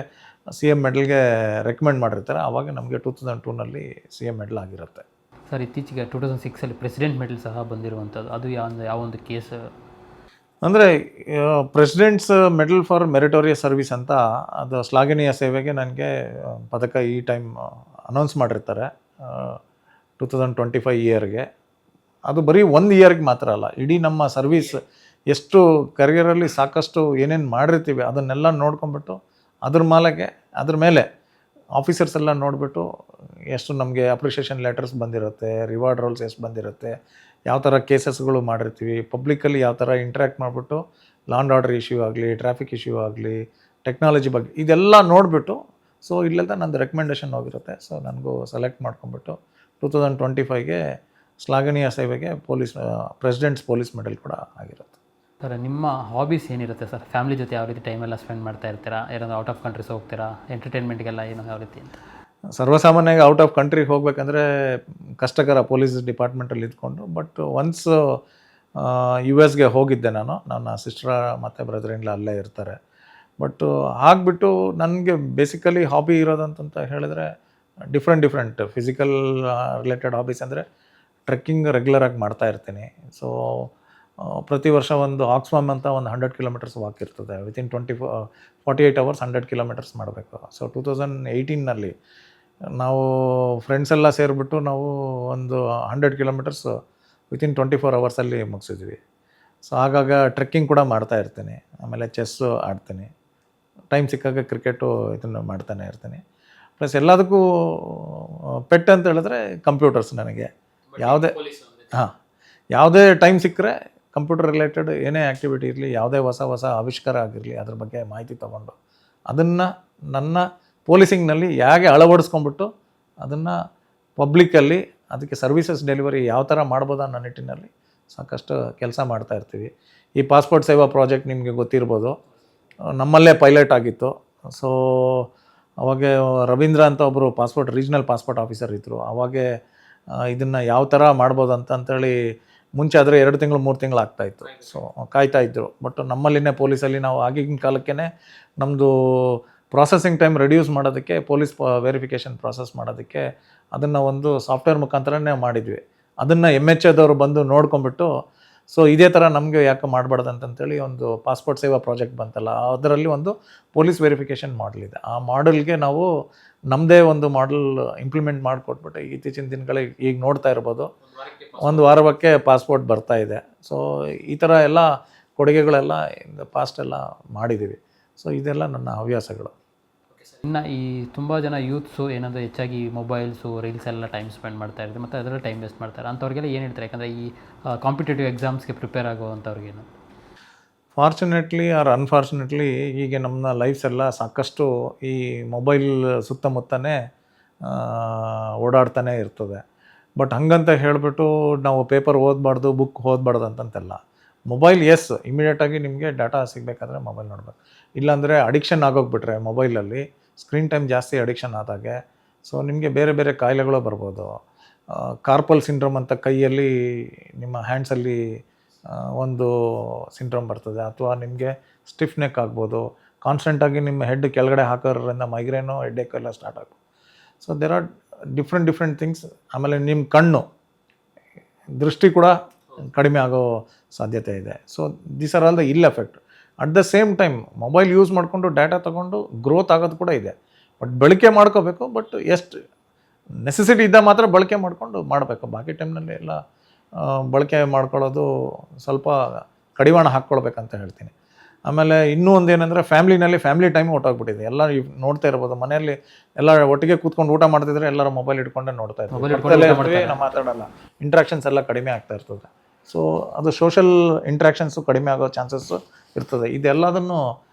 CM ಮೆಡಲ್ಗೆ ರೆಕಮೆಂಡ್ ಮಾಡಿರ್ತಾರೆ. ಆವಾಗ ನಮಗೆ 2002ನಲ್ಲಿ CM ಮೆಡಲ್ ಆಗಿರುತ್ತೆ. ಸರ್, ಇತ್ತೀಚೆಗೆ 2006ಅಲ್ಲಿ ಪ್ರೆಸಿಡೆಂಟ್ ಮೆಡಲ್ ಸಹ ಬಂದಿರುವಂಥದ್ದು, ಅದು ಯಾವ ಒಂದು ಕೇಸ್ ಅಂದರೆ presidents medal for meritorious service ಅಂತ, ಅದು ಶ್ಲಾಘನೀಯ ಸೇವೆಗೆ ನನಗೆ ಪದಕ ಈ ಟೈಮ್ ಅನೌನ್ಸ್ ಮಾಡಿರ್ತಾರೆ 2025 ಇಯರ್ಗೆ. ಅದು ಬರೀ 1 ಇಯರ್ಗೆ ಮಾತ್ರ ಅಲ್ಲ, ಇಡೀ ನಮ್ಮ ಸರ್ವೀಸ್ ಎಷ್ಟು ಕರಿಯರಲ್ಲಿ ಸಾಕಷ್ಟು ಏನೇನು ಮಾಡಿರ್ತೀವಿ ಅದನ್ನೆಲ್ಲ ನೋಡ್ಕೊಂಬಿಟ್ಟು ಅದ್ರ ಮೇಲೆ ಆಫೀಸರ್ಸ್ ಎಲ್ಲ ನೋಡಿಬಿಟ್ಟು ಎಷ್ಟು ನಮಗೆ ಅಪ್ರಿಷಿಯೇಷನ್ ಲೆಟರ್ಸ್ ಬಂದಿರುತ್ತೆ, ರಿವಾರ್ಡ್ ರೋಲ್ಸ್ ಎಷ್ಟು ಬಂದಿರುತ್ತೆ, ಯಾವ ಥರ ಕೇಸಸ್ಗಳು ಮಾಡಿರ್ತೀವಿ, ಪಬ್ಲಿಕ್ಕಲ್ಲಿ ಯಾವ ಥರ ಇಂಟ್ರ್ಯಾಕ್ಟ್ ಮಾಡಿಬಿಟ್ಟು ಲಾ ಆ್ಯಂಡ್ ಆರ್ಡರ್ ಇಶ್ಯೂ ಆಗಲಿ, ಟ್ರಾಫಿಕ್ ಇಶ್ಯೂ ಆಗಲಿ, ಟೆಕ್ನಾಲಜಿ ಬಗ್ಗೆ ಇದೆಲ್ಲ ನೋಡಿಬಿಟ್ಟು ಸೊ ಇಲ್ಲೆಲ್ಲ ನಂದು ರೆಕಮೆಂಡೇಷನ್ ಹೋಗಿರುತ್ತೆ. ಸೊ ನನಗೂ ಸೆಲೆಕ್ಟ್ ಮಾಡ್ಕೊಂಬಿಟ್ಟು 2025ಗೆ ಶ್ಲಾಘನೀಯ ಸೇವೆಗೆ ಪ್ರೆಸಿಡೆಂಟ್ಸ್ ಪೊಲೀಸ್ ಮೆಡಲ್ ಕೂಡ ಆಗಿರುತ್ತೆ. ಸರ್, ನಿಮ್ಮ ಹಾಬೀಸ್ ಏನಿರುತ್ತೆ ಸರ್? ಫ್ಯಾಮಿಲಿ ಜೊತೆ ಯಾವ ರೀತಿ ಟೈಮೆಲ್ಲ ಸ್ಪೆಂಡ್ ಮಾಡ್ತಾ ಇರ್ತೀರಾ? ಏನಾದರೂ ಔಟ್ ಆಫ್ ಕಂಟ್ರೀಸ್ ಹೋಗ್ತೀರಾ? ಎಂಟರ್ಟೈನ್ಮೆಂಟ್ಗೆಲ್ಲ ಏನೋ ಯಾವ ರೀತಿ ಅಂತ? ಸರ್ವಸಾಮಾನ್ಯವಾಗಿ ಔಟ್ ಆಫ್ ಕಂಟ್ರಿಗೆ ಹೋಗ್ಬೇಕಂದ್ರೆ ಕಷ್ಟಕರ ಪೊಲೀಸ್ ಡಿಪಾರ್ಟ್ಮೆಂಟಲ್ಲಿ ಇದ್ಕೊಂಡು. ಬಟ್ ಒನ್ಸ್ US ಹೋಗಿದ್ದೆ ನಾನು. ನನ್ನ ಸಿಸ್ಟರ್ ಮತ್ತು ಬ್ರದರ್ ಇನ್ ಲಾ ಅಲ್ಲೇ ಇರ್ತಾರೆ. ಬಟ್ ಆಗಿಬಿಟ್ಟು ನನಗೆ ಬೇಸಿಕಲಿ ಹಾಬಿ ಇರೋದಂತ ಹೇಳಿದ್ರೆ ಡಿಫ್ರೆಂಟ್ ಫಿಸಿಕಲ್ ರಿಲೇಟೆಡ್ ಹಾಬೀಸ್ ಅಂದರೆ ಟ್ರೆಕ್ಕಿಂಗ್ ರೆಗ್ಯುಲರಾಗಿ ಮಾಡ್ತಾ ಇರ್ತೀನಿ. ಸೊ ಪ್ರತಿ ವರ್ಷ ಒಂದು ಆಕ್ಸ್ಫಾಮ್ ಅಂತ ಒಂದು 100 ಕಿಲೋಮೀಟರ್ಸ್ ವಾಕ್ ಇರ್ತದೆ. ವಿತಿನ್ 48 ಅವರ್ಸ್ 100 ಕಿಲೋಮೀಟರ್ಸ್ ಮಾಡಬೇಕು. ಸೊ 2018ನಲ್ಲಿ ನಾವು ಫ್ರೆಂಡ್ಸ್ ಎಲ್ಲ ಸೇರಿಬಿಟ್ಟು ನಾವು ಒಂದು 100 ಕಿಲೋಮೀಟರ್ಸ್ ವಿತಿನ್ 24 ಅವರ್ಸಲ್ಲಿ ಮುಗಿಸಿದ್ವಿ. ಸೊ ಆಗಾಗ ಟ್ರೆಕ್ಕಿಂಗ್ ಕೂಡ ಮಾಡ್ತಾ ಇರ್ತೀನಿ. ಆಮೇಲೆ ಚೆಸ್ಸು ಆಡ್ತೀನಿ. ಟೈಮ್ ಸಿಕ್ಕಾಗ ಕ್ರಿಕೆಟು ಇದನ್ನು ಮಾಡ್ತಾನೆ ಇರ್ತೀನಿ. ಪ್ಲಸ್ ಎಲ್ಲದಕ್ಕೂ ಪೆಟ್ ಅಂತ ಹೇಳಿದ್ರೆ ಕಂಪ್ಯೂಟರ್ಸ್. ನನಗೆ ಯಾವುದೇ ಟೈಮ್ ಸಿಕ್ಕರೆ ಕಂಪ್ಯೂಟರ್ ರಿಲೇಟೆಡ್ ಏನೇ ಆ್ಯಕ್ಟಿವಿಟಿ ಇರಲಿ, ಯಾವುದೇ ಹೊಸ ಆವಿಷ್ಕಾರ ಆಗಿರಲಿ, ಅದ್ರ ಬಗ್ಗೆ ಮಾಹಿತಿ ತೊಗೊಂಡು ಅದನ್ನು ನನ್ನ ಪೊಲೀಸಿಂಗ್ನಲ್ಲಿ ಹೇಗೆ ಅಳವಡಿಸ್ಕೊಂಡ್ಬಿಟ್ಟು ಅದನ್ನು ಪಬ್ಲಿಕ್ಕಲ್ಲಿ ಅದಕ್ಕೆ ಸರ್ವಿಸಸ್ ಡೆಲಿವರಿ ಯಾವ ಥರ ಮಾಡ್ಬೋದು ಅನ್ನೋ ನಿಟ್ಟಿನಲ್ಲಿ ಸಾಕಷ್ಟು ಕೆಲಸ ಮಾಡ್ತಾ ಇರ್ತೀವಿ. ಈ ಪಾಸ್ಪೋರ್ಟ್ ಸೇವಾ ಪ್ರಾಜೆಕ್ಟ್ ನಿಮಗೆ ಗೊತ್ತಿರ್ಬೋದು, ನಮ್ಮಲ್ಲೇ ಪೈಲಟ್ ಆಗಿತ್ತು. ಸೊ ಅವಾಗ ರವೀಂದ್ರ ಅಂತ ಒಬ್ಬರು ರೀಜ್ನಲ್ ಪಾಸ್ಪೋರ್ಟ್ ಆಫೀಸರ್ ಇದ್ದರು. ಅವಾಗೆ ಇದನ್ನು ಯಾವ ಥರ ಮಾಡ್ಬೋದು ಅಂತೇಳಿ ಮುಂಚೆ ಆದರೆ 2 ತಿಂಗಳು 3 ತಿಂಗಳು ಆಗ್ತಾಯಿತ್ತು. ಸೊ ಕಾಯ್ತಾಯಿದ್ರು. ಬಟ್ ನಮ್ಮಲ್ಲಿನೇ ಪೊಲೀಸಲ್ಲಿ ನಾವು ಆಗಿನ ಕಾಲಕ್ಕೇ ನಮ್ಮದು ಪ್ರಾಸೆಸಿಂಗ್ ಟೈಮ್ ರೆಡ್ಯೂಸ್ ಮಾಡೋದಕ್ಕೆ, ಪೊಲೀಸ್ ವೆರಿಫಿಕೇಷನ್ ಪ್ರಾಸೆಸ್ ಮಾಡೋದಕ್ಕೆ ಅದನ್ನು ಒಂದು ಸಾಫ್ಟ್ವೇರ್ ಮುಖಾಂತರನೇ ಮಾಡಿದ್ವಿ. ಅದನ್ನು MHAದವರು ಬಂದು ನೋಡ್ಕೊಂಬಿಟ್ಟು, ಸೊ ಇದೇ ಥರ ನಮಗೆ ಯಾಕೆ ಮಾಡಬಾರ್ದು ಅಂತಂತೇಳಿ ಒಂದು ಪಾಸ್ಪೋರ್ಟ್ ಸೇವಾ ಪ್ರಾಜೆಕ್ಟ್ ಬಂತಲ್ಲ, ಅದರಲ್ಲಿ ಒಂದು ಪೊಲೀಸ್ ವೆರಿಫಿಕೇಷನ್ ಮಾಡಲ್ ಇದೆ. ಆ ಮಾಡಲ್ಗೆ ನಾವು ನಮ್ಮದೇ ಒಂದು ಮಾಡಲ್ ಇಂಪ್ಲಿಮೆಂಟ್ ಮಾಡಿಕೊಟ್ಬಿಟ್ಟು ಇತ್ತೀಚಿನ ದಿನಗಳಿಗೆ ಈಗ ನೋಡ್ತಾ ಇರ್ಬೋದು, ಒಂದು ವಾರಕ್ಕೆ ಪಾಸ್ಪೋರ್ಟ್ ಬರ್ತಾ ಇದೆ. ಸೊ ಈ ಥರ ಎಲ್ಲ ಕೊಡುಗೆಗಳೆಲ್ಲ ಪಾಸ್ಟ್ ಎಲ್ಲ ಮಾಡಿದ್ದೀವಿ. ಸೊ ಇದೆಲ್ಲ ನನ್ನ ಹವ್ಯಾಸಗಳು. ಇನ್ನು ಈ ತುಂಬ ಜನ ಯೂತ್ಸು ಏನಂದರೆ ಹೆಚ್ಚಾಗಿ ಮೊಬೈಲ್ಸು, ರೀಲ್ಸ್ ಎಲ್ಲ ಟೈಮ್ ಸ್ಪೆಂಡ್ ಮಾಡ್ತಾ ಇರ್ತಾರೆ ಮತ್ತು ಅದರಲ್ಲಿ ಟೈಮ್ ವೇಸ್ಟ್ ಮಾಡ್ತಾರೆ. ಅಂಥವ್ರಿಗೆಲ್ಲ ಏನು ಹೇಳ್ತಾರೆ? ಯಾಕಂದರೆ ಈ ಕಾಂಪಿಟೇಟಿವ್ ಎಕ್ಸಾಮ್ಸ್ಗೆ ಪ್ರಿಪೇರ್ ಆಗುವಂಥವ್ರಿಗೇನು? ಫಾರ್ಚುನೇಟ್ಲಿ ಆರ್ ಅನ್ಫಾರ್ಚುನೇಟ್ಲಿ ಹೀಗೆ ನಮ್ಮ ಲೈಫ್ಸ್ ಎಲ್ಲ ಸಾಕಷ್ಟು ಈ ಮೊಬೈಲ್ ಸುತ್ತಮುತ್ತನೇ ಓಡಾಡ್ತಾನೆ ಇರ್ತದೆ. ಬಟ್ ಹಂಗಂತ ಹೇಳಿಬಿಟ್ಟು ನಾವು ಪೇಪರ್ ಓದಬಾರ್ದು, ಬುಕ್ ಓದಬಾರ್ದು ಅಂತಂತೆಲ್ಲ. ಮೊಬೈಲ್ ಇಮಿಡಿಯೇಟಾಗಿ ನಿಮಗೆ ಡಾಟಾ ಸಿಗಬೇಕಾದ್ರೆ ಮೊಬೈಲ್ ನೋಡಬೇಕು. ಇಲ್ಲಾಂದರೆ ಅಡಿಕ್ಷನ್ ಆಗೋಗ್ಬಿಟ್ರೆ ಮೊಬೈಲಲ್ಲಿ ಸ್ಕ್ರೀನ್ ಟೈಮ್ ಜಾಸ್ತಿ ಅಡಿಕ್ಷನ್ ಆದಾಗೆ ಸೊ ನಿಮಗೆ ಬೇರೆ ಬೇರೆ ಕಾಯಿಲೆಗಳು ಬರ್ಬೋದು. ಕಾರ್ಪಲ್ ಸಿಂಡ್ರೋಮ್ ಅಂತ ಕೈಯಲ್ಲಿ ನಿಮ್ಮ ಹ್ಯಾಂಡ್ಸಲ್ಲಿ ಒಂದು ಸಿಂಡ್ರೋಮ್ ಬರ್ತದೆ, ಅಥವಾ ನಿಮಗೆ ಸ್ಟಿಫ್ ನೆಕ್ ಆಗ್ಬೋದು. ಕಾನ್ಸ್ಟೆಂಟಾಗಿ ನಿಮ್ಮ ಹೆಡ್ ಕೆಳಗಡೆ ಹಾಕೋದ್ರಿಂದ ಮೈಗ್ರೇನು, ಹೆಡ್ಡೇಕ್ ಎಲ್ಲ ಸ್ಟಾರ್ಟ್ ಆಗ್ಬೋದು. So there are different things. ಆಮೇಲೆ ನಿಮ್ಮ ಕಣ್ಣು ದೃಷ್ಟಿ ಕೂಡ ಕಡಿಮೆ ಆಗೋ ಸಾಧ್ಯತೆ ಇದೆ. So this are all the ill effect. At the same time mobile use ಮಾಡಿಕೊಂಡು ಡಾಟಾ ತೊಗೊಂಡು ಗ್ರೋತ್ ಆಗೋದು ಕೂಡ ಇದೆ. ಬಟ್ ಬಳಕೆ ಮಾಡ್ಕೋಬೇಕು. ಬಟ್ ಎಷ್ಟು ನೆಸೆಸಿಟಿ ಇದ್ದ ಮಾತ್ರ ಬಳಕೆ ಮಾಡಿಕೊಂಡು ಮಾಡಬೇಕು. ಬಾಕಿ ಟೈಮ್ನಲ್ಲಿ ಎಲ್ಲ ಬಳಕೆ ಮಾಡ್ಕೊಳ್ಳೋದು ಸ್ವಲ್ಪ ಕಡಿವಾಣ ಹಾಕ್ಕೊಳ್ಬೇಕಂತ ಹೇಳ್ತೀನಿ. ಆಮೇಲೆ ಇನ್ನೂ ಒಂದು ಏನಂದರೆ ಫ್ಯಾಮಿಲಿ ಟೈಮ್ ಹೊಟ್ಟೋಗ್ಬಿಟ್ಟಿದೆ. ಎಲ್ಲ ನೋಡ್ತಾ ಇರ್ಬೋದು, ಮನೆಯಲ್ಲಿ ಎಲ್ಲ ಒಟ್ಟಿಗೆ ಕೂತ್ಕೊಂಡು ಊಟ ಮಾಡ್ತಿದ್ರೆ ಎಲ್ಲರೂ ಮೊಬೈಲ್ ಇಟ್ಕೊಂಡೇ ನೋಡ್ತಾ ಇರ್ತೀವಿ, ನಾವು ಮಾತಾಡೋಲ್ಲ. ಇಂಟ್ರಾಕ್ಷನ್ಸ್ ಎಲ್ಲ ಕಡಿಮೆ ಆಗ್ತಾ ಇರ್ತದೆ. ಸೊ ಅದು ಸೋಷಲ್ ಇಂಟ್ರಾಕ್ಷನ್ಸು ಕಡಿಮೆ ಆಗೋ ಚಾನ್ಸಸ್ಸು ಇರ್ತದೆ. ಇದೆಲ್ಲದನ್ನು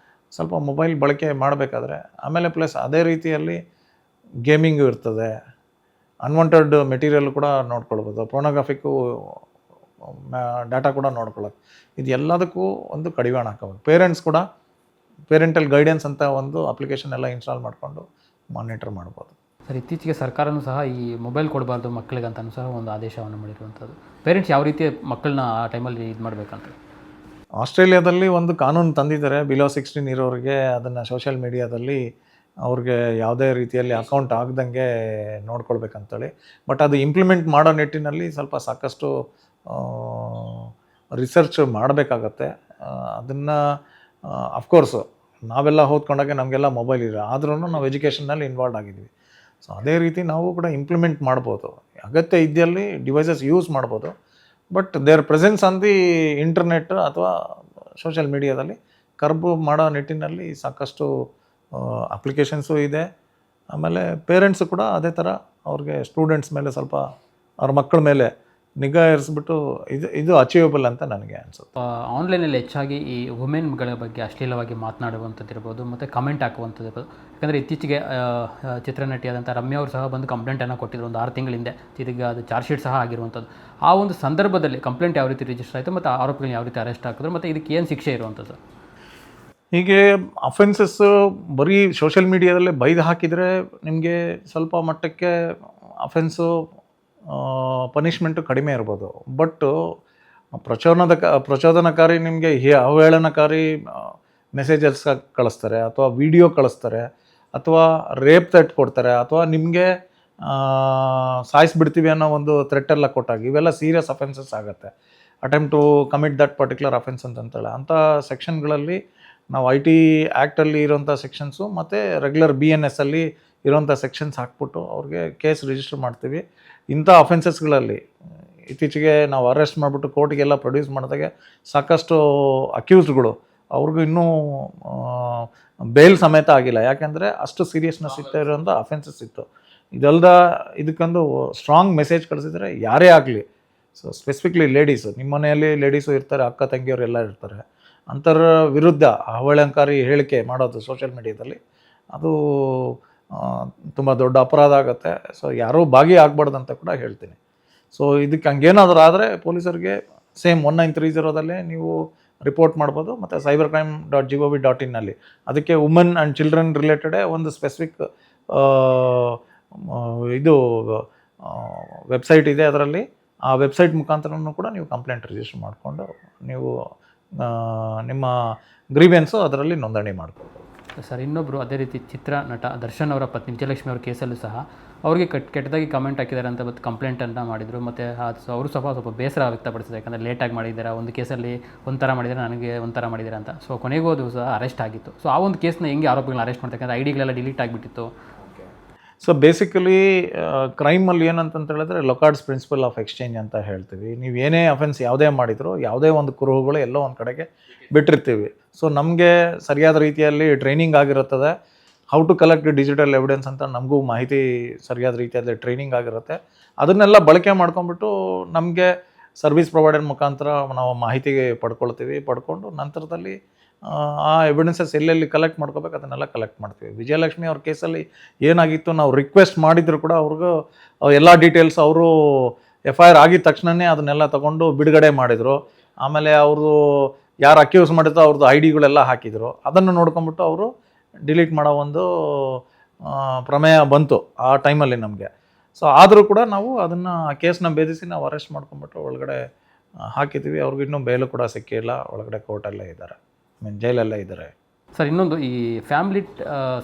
ಸ್ವಲ್ಪ ಮೊಬೈಲ್ ಬಳಕೆ ಮಾಡಬೇಕಾದ್ರೆ. ಆಮೇಲೆ ಪ್ಲಸ್ ಅದೇ ರೀತಿಯಲ್ಲಿ ಗೇಮಿಂಗು ಇರ್ತದೆ, ಅನ್ವಾಂಟೆಡ್ ಮೆಟೀರಿಯಲ್ ಕೂಡ ನೋಡ್ಕೊಳ್ಬೋದು, ಪೋರ್ನೋಗ್ರಾಫಿಕ್ಕು ಡಾಟಾ ಕೂಡ ನೋಡ್ಕೊಳ್ಳೋದು. ಇದು ಎಲ್ಲದಕ್ಕೂ ಒಂದು ಕಡಿವಾಣ ಹಾಕೋಬೇಕು. ಪೇರೆಂಟ್ಸ್ ಕೂಡ ಪೇರೆಂಟಲ್ ಗೈಡೆನ್ಸ್ ಅಂತ ಒಂದು ಅಪ್ಲಿಕೇಶನ್ ಎಲ್ಲ ಇನ್ಸ್ಟಾಲ್ ಮಾಡಿಕೊಂಡು ಮಾನಿಟರ್ ಮಾಡ್ಬೋದು. ಸರ್, ಇತ್ತೀಚೆಗೆ ಸರ್ಕಾರನೂ ಸಹ ಈ ಮೊಬೈಲ್ ಕೊಡಬಾರ್ದು ಮಕ್ಕಳಿಗೆ ಅಂತಲೂ ಸಹ ಒಂದು ಆದೇಶವನ್ನು ಮಾಡಿರುವಂಥದ್ದು. ಪೇರೆಂಟ್ಸ್ ಯಾವ ರೀತಿ ಮಕ್ಕಳನ್ನ ಆ ಟೈಮಲ್ಲಿ ಇದು ಮಾಡಬೇಕಂತ ಆಸ್ಟ್ರೇಲಿಯಾದಲ್ಲಿ ಒಂದು ಕಾನೂನು ತಂದಿದ್ದಾರೆ. ಬಿಲೋ 16 ಇರೋರಿಗೆ ಅದನ್ನು ಸೋಷಿಯಲ್ ಮೀಡಿಯಾದಲ್ಲಿ ಅವ್ರಿಗೆ ಯಾವುದೇ ರೀತಿಯಲ್ಲಿ ಅಕೌಂಟ್ ಆಗದಂಗೆ ನೋಡ್ಕೊಳ್ಬೇಕಂತೇಳಿ. ಬಟ್ ಅದು ಇಂಪ್ಲಿಮೆಂಟ್ ಮಾಡೋ ನಿಟ್ಟಿನಲ್ಲಿ ಸ್ವಲ್ಪ ಸಾಕಷ್ಟು ರಿಸರ್ಚ್ ಮಾಡಬೇಕಾಗತ್ತೆ. ಅದನ್ನು ಅಫ್ಕೋರ್ಸು ನಾವೆಲ್ಲ ಓದ್ಕೊಂಡಾಗೆ ನಮಗೆಲ್ಲ ಮೊಬೈಲ್ ಇದೆ, ಆದ್ರೂ ನಾವು ಎಜುಕೇಷನ್ನಲ್ಲಿ ಇನ್ವಾಲ್ವ್ ಆಗಿದ್ದೀವಿ. ಸೊ ಅದೇ ರೀತಿ ನಾವು ಕೂಡ ಇಂಪ್ಲಿಮೆಂಟ್ ಮಾಡ್ಬೋದು. ಅಗತ್ಯ ಇದ್ದಲ್ಲಿ ಡಿವೈಸಸ್ ಯೂಸ್ ಮಾಡ್ಬೋದು. But their presence on the internet ಅಥವಾ ಸೋಷಿಯಲ್ ಮೀಡಿಯಾದಲ್ಲಿ ಕರ್ಬ್ ಮಾಡೋ ನಿಟ್ಟಿನಲ್ಲಿ ಸಾಕಷ್ಟು ಅಪ್ಲಿಕೇಶನ್ಸು ಇದೆ. ಆಮೇಲೆ ಪೇರೆಂಟ್ಸು ಕೂಡ ಅದೇ ಥರ ಅವ್ರಿಗೆ ಸ್ಟೂಡೆಂಟ್ಸ್ ಮೇಲೆ ಸ್ವಲ್ಪ ಅವ್ರ ಮಕ್ಕಳ ಮೇಲೆ ನಿಗಾ ಇರಿಸ್ಬಿಟ್ಟು ಇದು ಅಚೀವಬಲ್ ಅಂತ ನನಗೆ ಅನಿಸುತ್ತೆ. ಆನ್ಲೈನಲ್ಲಿ ಹೆಚ್ಚಾಗಿ ಈ ವುಮೆನ್ಗಳ ಬಗ್ಗೆ ಅಶ್ಲೀಲವಾಗಿ ಮಾತನಾಡುವಂಥದ್ದು ಇರ್ಬೋದು, ಮತ್ತು ಕಮೆಂಟ್ ಹಾಕುವಂಥದ್ದು ಇರ್ಬೋದು. ಯಾಕಂದರೆ ಇತ್ತೀಚೆಗೆ ಚಿತ್ರನಟಿಯಾದಂಥ ರಮ್ಯಾ ಅವರು ಸಹ ಬಂದು ಕಂಪ್ಲೇಂಟನ್ನು ಕೊಟ್ಟಿದ್ರು ಒಂದು 6 ತಿಂಗಳಿಂದ. ಇದೀಗ ಅದು ಚಾರ್ಜ್ ಶೀಟ್ ಸಹ ಆಗಿರುವಂಥದ್ದು. ಆ ಒಂದು ಸಂದರ್ಭದಲ್ಲಿ ಕಂಪ್ಲೇಂಟ್ ಯಾವ ರೀತಿ ರಿಜಿಸ್ಟರ್ ಆಯಿತು ಮತ್ತು ಆರೋಪಿಗಳನ್ನ ಯಾವ ರೀತಿ ಅರೆಸ್ಟ್ ಹಾಕಿದ್ರು ಮತ್ತು ಇದಕ್ಕೆ ಏನು ಶಿಕ್ಷೆ ಇರುವಂಥದ್ದು? ಹೀಗೆ ಅಫೆನ್ಸಸ್ಸು ಬರೀ ಸೋಷಿಯಲ್ ಮೀಡಿಯಾದಲ್ಲೇ ಬೈದು ಹಾಕಿದರೆ ನಿಮಗೆ ಸ್ವಲ್ಪ ಮಟ್ಟಕ್ಕೆ ಅಫೆನ್ಸು ಪನಿಷ್ಮೆಂಟು ಕಡಿಮೆ ಇರ್ಬೋದು. ಬಟ್ಟು ಪ್ರಚೋದನಕಾರಿ ನಿಮಗೆ ಅವಹೇಳನಕಾರಿ ಮೆಸೇಜಸ್ ಕಳಿಸ್ತಾರೆ, ಅಥವಾ ವಿಡಿಯೋ ಕಳಿಸ್ತಾರೆ, ಅಥವಾ ರೇಪ್ ಥ್ರೆಟ್ ಕೊಡ್ತಾರೆ, ಅಥವಾ ನಿಮಗೆ ಸಾಯಿಸ್ಬಿಡ್ತೀವಿ ಅನ್ನೋ ಒಂದು ಥ್ರೆಟ್ ಎಲ್ಲ ಕೊಟ್ಟಾಗ ಇವೆಲ್ಲ ಸೀರಿಯಸ್ ಅಫೆನ್ಸಸ್ ಆಗುತ್ತೆ. Attempt to commit that particular offence ಅಂತಂತೇಳಿ ಅಂಥ ಸೆಕ್ಷನ್ಗಳಲ್ಲಿ ನಾವು ಐ ಟಿ ಆ್ಯಕ್ಟಲ್ಲಿ ಇರೋಂಥ ಸೆಕ್ಷನ್ಸು ಮತ್ತು ರೆಗ್ಯುಲರ್ BNS ಅಲ್ಲಿ ಇರೋಂಥ ಸೆಕ್ಷನ್ಸ್ ಹಾಕ್ಬಿಟ್ಟು ಅವ್ರಿಗೆ ಕೇಸ್ ರಿಜಿಸ್ಟರ್ ಮಾಡ್ತೀವಿ. ಇಂಥ ಅಫೆನ್ಸಸ್ಗಳಲ್ಲಿ ಇತ್ತೀಚೆಗೆ ನಾವು ಅರೆಸ್ಟ್ ಮಾಡಿಬಿಟ್ಟು ಕೋರ್ಟಿಗೆಲ್ಲ ಪ್ರೊಡ್ಯೂಸ್ ಮಾಡಿದಾಗೆ ಸಾಕಷ್ಟು ಅಕ್ಯೂಸ್ಡ್ಗಳು ಅವ್ರಿಗೂ ಇನ್ನೂ ಬೇಲ್ ಸಮೇತ ಆಗಿಲ್ಲ. ಯಾಕೆಂದರೆ ಅಷ್ಟು ಸೀರಿಯಸ್ನೆಸ್ ಇರೋಂಥ ಅಫೆನ್ಸಸ್ ಇತ್ತು. ಇದಲ್ದ ಇದಕ್ಕೊಂದು ಸ್ಟ್ರಾಂಗ್ ಮೆಸೇಜ್ ಕಳಿಸಿದರೆ ಯಾರೇ ಆಗಲಿ, ಸೊ ಸ್ಪೆಸಿಫಿಕ್ಲಿ ಲೇಡೀಸು, ನಿಮ್ಮ ಮನೆಯಲ್ಲಿ ಲೇಡೀಸು ಇರ್ತಾರೆ, ಅಕ್ಕ ತಂಗಿಯವರೆಲ್ಲ ಇರ್ತಾರೆ, ಅಂಥರ ವಿರುದ್ಧ ಅವಹೇಳನಕಾರಿ ಹೇಳಿಕೆ ಮಾಡೋದು ಸೋಷಿಯಲ್ ಮೀಡಿಯಾದಲ್ಲಿ ಅದು ತುಂಬ ದೊಡ್ಡ ಅಪರಾಧ ಆಗುತ್ತೆ. ಸೊ ಯಾರೂ ಭಾಗಿಯಾಗಬಾರ್ದು ಅಂತ ಕೂಡ ಹೇಳ್ತೀನಿ. ಸೊ ಇದಕ್ಕೆ ಹಂಗೇನಾದರೂ ಆದರೆ ಪೊಲೀಸರಿಗೆ ಸೇಮ್ 1930 ನೀವು ರಿಪೋರ್ಟ್ ಮಾಡ್ಬೋದು. ಮತ್ತು cybercrime.gov.in ಅದಕ್ಕೆ ವುಮೆನ್ ಆ್ಯಂಡ್ ಚಿಲ್ಡ್ರನ್ ರಿಲೇಟೆಡೇ ಒಂದು ಸ್ಪೆಸಿಫಿಕ್ ಇದು ವೆಬ್ಸೈಟ್ ಇದೆ. ಅದರಲ್ಲಿ ಆ ವೆಬ್ಸೈಟ್ ಮುಖಾಂತರನೂ ಕೂಡ ನೀವು ಕಂಪ್ಲೇಂಟ್ ರಿಜಿಸ್ಟರ್ ಮಾಡಿಕೊಂಡು ನೀವು ನಿಮ್ಮ ಗ್ರೀವೆನ್ಸು ಅದರಲ್ಲಿ ನೋಂದಣಿ ಮಾಡ್ಬೋದು. ಸರ್, ಇನ್ನೊಬ್ಬರು ಅದೇ ರೀತಿ ಚಿತ್ರ ನಟ ದರ್ಶನ್ ಅವರ ಪತ್ನಿ ವಿಜಯಲಕ್ಷ್ಮಿ ಅವರ ಕೇಸಲ್ಲೂ ಸಹ ಅವ್ರಿಗೆ ಕೆಟ್ಟದಾಗಿ ಕಮೆಂಟ್ ಹಾಕಿದ್ದಾರೆ ಅಂತ ಮತ್ತು ಕಂಪ್ಲೇಂಟನ್ನು ಮಾಡಿದರು. ಮತ್ತು ಅವರು ಸ್ವಲ್ಪ ಬೇಸರ ವ್ಯಕ್ತಪಡಿಸಿದ್ದಾರೆ. ಯಾಕಂದರೆ ಲೇಟಾಗಿ ಮಾಡಿದ್ದಾರೆ, ಒಂದು ಕೇಸಲ್ಲಿ ಒಂಥರ ಮಾಡಿದ್ದಾರೆ, ನನಗೆ ಒಂಥರ ಮಾಡಿದ್ದಾರೆ ಅಂತ. ಸೊ ಕೊನೆಗೂ ಅದು ಸಹ ಅರೆಸ್ಟ್ ಆಗಿತ್ತು. ಸೊ ಆ ಒಂದು ಕೇಸ್ನ ಹೆಂಗೆ ಆರೋಪಿಗಳನ್ನ ಅರೆಸ್ಟ್ ಮಾಡ್ತಾರೆ? ಯಾಕಂದರೆ ಐಡಿಗಳೆಲ್ಲ ಡಿಲೀಟ್ ಆಗಿಬಿಟ್ಟಿತ್ತು. ಸೊ ಬೇಸಿಕಲಿ ಕ್ರೈಮಲ್ಲಿ ಏನಂತ ಹೇಳಿದ್ರೆ ಲೊಕಾರ್ಡ್ಸ್ ಪ್ರಿನ್ಸಿಪಲ್ ಆಫ್ ಎಕ್ಸ್ಚೇಂಜ್ ಅಂತ ಹೇಳ್ತೀವಿ. ನೀವು ಏನೇ ಅಫೆನ್ಸ್ ಯಾವುದೇ ಮಾಡಿದ್ರು ಯಾವುದೇ ಒಂದು ಕುರುಹುಗಳು ಎಲ್ಲೋ ಒಂದು ಕಡೆಗೆ ಬಿಟ್ಟಿರ್ತೀವಿ. ಸೊ ನಮಗೆ ಸರಿಯಾದ ರೀತಿಯಲ್ಲಿ ಟ್ರೈನಿಂಗ್ ಆಗಿರುತ್ತದೆ. How to collect digital evidence ಅಂತ ನಮಗೂ ಮಾಹಿತಿ ಸರಿಯಾದ ರೀತಿಯಲ್ಲಿ ಟ್ರೈನಿಂಗ್ ಆಗಿರುತ್ತೆ. ಅದನ್ನೆಲ್ಲ ಬಳಕೆ ಮಾಡ್ಕೊಂಡ್ಬಿಟ್ಟು ನಮಗೆ ಸರ್ವಿಸ್ ಪ್ರೊವೈಡರ್ ಮುಖಾಂತರ ನಾವು ಮಾಹಿತಿ ಪಡ್ಕೊಂಡು ನಂತರದಲ್ಲಿ ಆ ಎವಿಡೆನ್ಸಸ್ ಎಲ್ಲೆಲ್ಲಿ ಕಲೆಕ್ಟ್ ಮಾಡ್ಕೋಬೇಕು ಅದನ್ನೆಲ್ಲ ಕಲೆಕ್ಟ್ ಮಾಡ್ತೀವಿ. ವಿಜಯಲಕ್ಷ್ಮಿ ಅವ್ರ ಕೇಸಲ್ಲಿ ಏನಾಗಿತ್ತು, ನಾವು ರಿಕ್ವೆಸ್ಟ್ ಮಾಡಿದ್ರು ಕೂಡ ಅವ್ರಿಗೂ ಎಲ್ಲ ಡೀಟೇಲ್ಸ್ ಅವರು FIR ಆಗಿದ ತಕ್ಷಣವೇ ಅದನ್ನೆಲ್ಲ ತೊಗೊಂಡು ಬಿಡುಗಡೆ ಮಾಡಿದರು. ಆಮೇಲೆ ಅವರು ಯಾರು ಅಕ್ಯೂಸ್ ಮಾಡಿದ್ರು ಅವ್ರದ್ದು IDಗಳೆಲ್ಲ ಹಾಕಿದರು. ಅದನ್ನು ನೋಡ್ಕೊಂಬಿಟ್ಟು ಅವರು ಡಿಲೀಟ್ ಮಾಡೋ ಒಂದು ಪ್ರಮೇಯ ಬಂತು ಆ ಟೈಮಲ್ಲಿ ನಮಗೆ. ಸೊ ಆದರೂ ಕೂಡ ನಾವು ಅದನ್ನು ಆ ಕೇಸನ್ನ ಭೇದಿಸಿ ನಾವು ಅರೆಸ್ಟ್ ಮಾಡ್ಕೊಂಬಿಟ್ಟು ಒಳಗಡೆ ಹಾಕಿದ್ದೀವಿ. ಅವ್ರಿಗೆ ಇನ್ನೂ ಬೇಲು ಕೂಡ ಸಿಕ್ಕಿಲ್ಲ, ಒಳಗಡೆ ಕೋರ್ಟಲ್ಲೇ ಇದ್ದಾರೆ, ಜೈಲಲ್ಲೇ ಇದ್ದಾರೆ. ಸರ್, ಇನ್ನೊಂದು ಈ ಫ್ಯಾಮಿಲಿ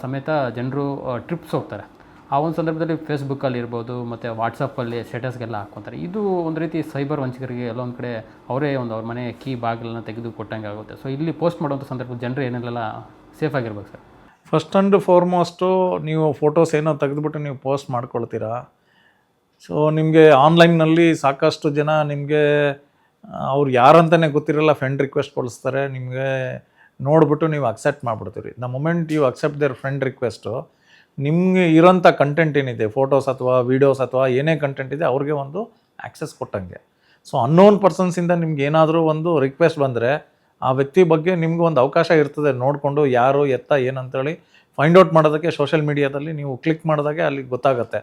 ಸಮೇತ ಜನರು ಟ್ರಿಪ್ಸ್ ಹೋಗ್ತಾರೆ. ಆ ಒಂದು ಸಂದರ್ಭದಲ್ಲಿ ಫೇಸ್ಬುಕ್ಕಲ್ಲಿ ಇರ್ಬೋದು ಮತ್ತು ವಾಟ್ಸಪ್ಪಲ್ಲಿ ಸ್ಟೇಟಸ್ಗೆಲ್ಲ ಹಾಕ್ಕೊತಾರೆ. ಇದು ಒಂದು ರೀತಿ ಸೈಬರ್ ವಂಚಕರಿಗೆ ಎಲ್ಲ ಒಂದು ಕಡೆ ಅವರೇ ಒಂದು ಅವ್ರ ಮನೆ ಕೀ ಬಾಗಿಲನ್ನು ತೆಗೆದು ಕೊಟ್ಟಂಗೆ ಆಗುತ್ತೆ. ಸೊ ಇಲ್ಲಿ ಪೋಸ್ಟ್ ಮಾಡುವಂಥ ಸಂದರ್ಭದಲ್ಲಿ ಜನರು ಏನೆಲ್ಲ ಸೇಫಾಗಿರ್ಬೇಕು ಸರ್? ಫಸ್ಟ್ ಆ್ಯಂಡ್ ಫಾರ್ಮೋಸ್ಟು ನೀವು ಫೋಟೋಸ್ ಏನೋ ತೆಗೆದುಬಿಟ್ಟು ನೀವು ಪೋಸ್ಟ್ ಮಾಡ್ಕೊಳ್ತೀರಾ. ಸೊ ನಿಮಗೆ ಆನ್ಲೈನ್ನಲ್ಲಿ ಸಾಕಷ್ಟು ಜನ ನಿಮಗೆ ಅವ್ರು ಯಾರಂತಲೇ ಗೊತ್ತಿರಲ್ಲ ಫ್ರೆಂಡ್ ರಿಕ್ವೆಸ್ಟ್ ಕಳಿಸ್ತಾರೆ. ನಿಮಗೆ ನೋಡಿಬಿಟ್ಟು ನೀವು ಅಕ್ಸೆಪ್ಟ್ ಮಾಡಿಬಿಡ್ತೀರಿ. The moment you accept their friend request, ನಿಮಗೆ ಇರೋಂಥ ಕಂಟೆಂಟ್ ಏನಿದೆ, ಫೋಟೋಸ್ ಅಥವಾ ವೀಡಿಯೋಸ್ ಅಥವಾ ಏನೇ ಕಂಟೆಂಟ್ ಇದೆ ಅವ್ರಿಗೆ ಒಂದು ಆ್ಯಕ್ಸೆಸ್ ಕೊಟ್ಟಂಗೆ. ಸೊ ಅನ್ನೋನ್ ಪರ್ಸನ್ಸಿಂದ ನಿಮ್ಗೆ ಏನಾದರೂ ಒಂದು ರಿಕ್ವೆಸ್ಟ್ ಬಂದರೆ ಆ ವ್ಯಕ್ತಿ ಬಗ್ಗೆ ನಿಮ್ಗೆ ಒಂದು ಅವಕಾಶ ಇರ್ತದೆ ನೋಡಿಕೊಂಡು ಯಾರು ಎತ್ತ ಏನಂತೇಳಿ ಫೈಂಡ್ ಔಟ್ ಮಾಡೋದಕ್ಕೆ ಸೋಷಿಯಲ್ ಮೀಡಿಯಾದಲ್ಲಿ ನೀವು ಕ್ಲಿಕ್ ಮಾಡಿದಾಗೆ ಅಲ್ಲಿ ಗೊತ್ತಾಗುತ್ತೆ.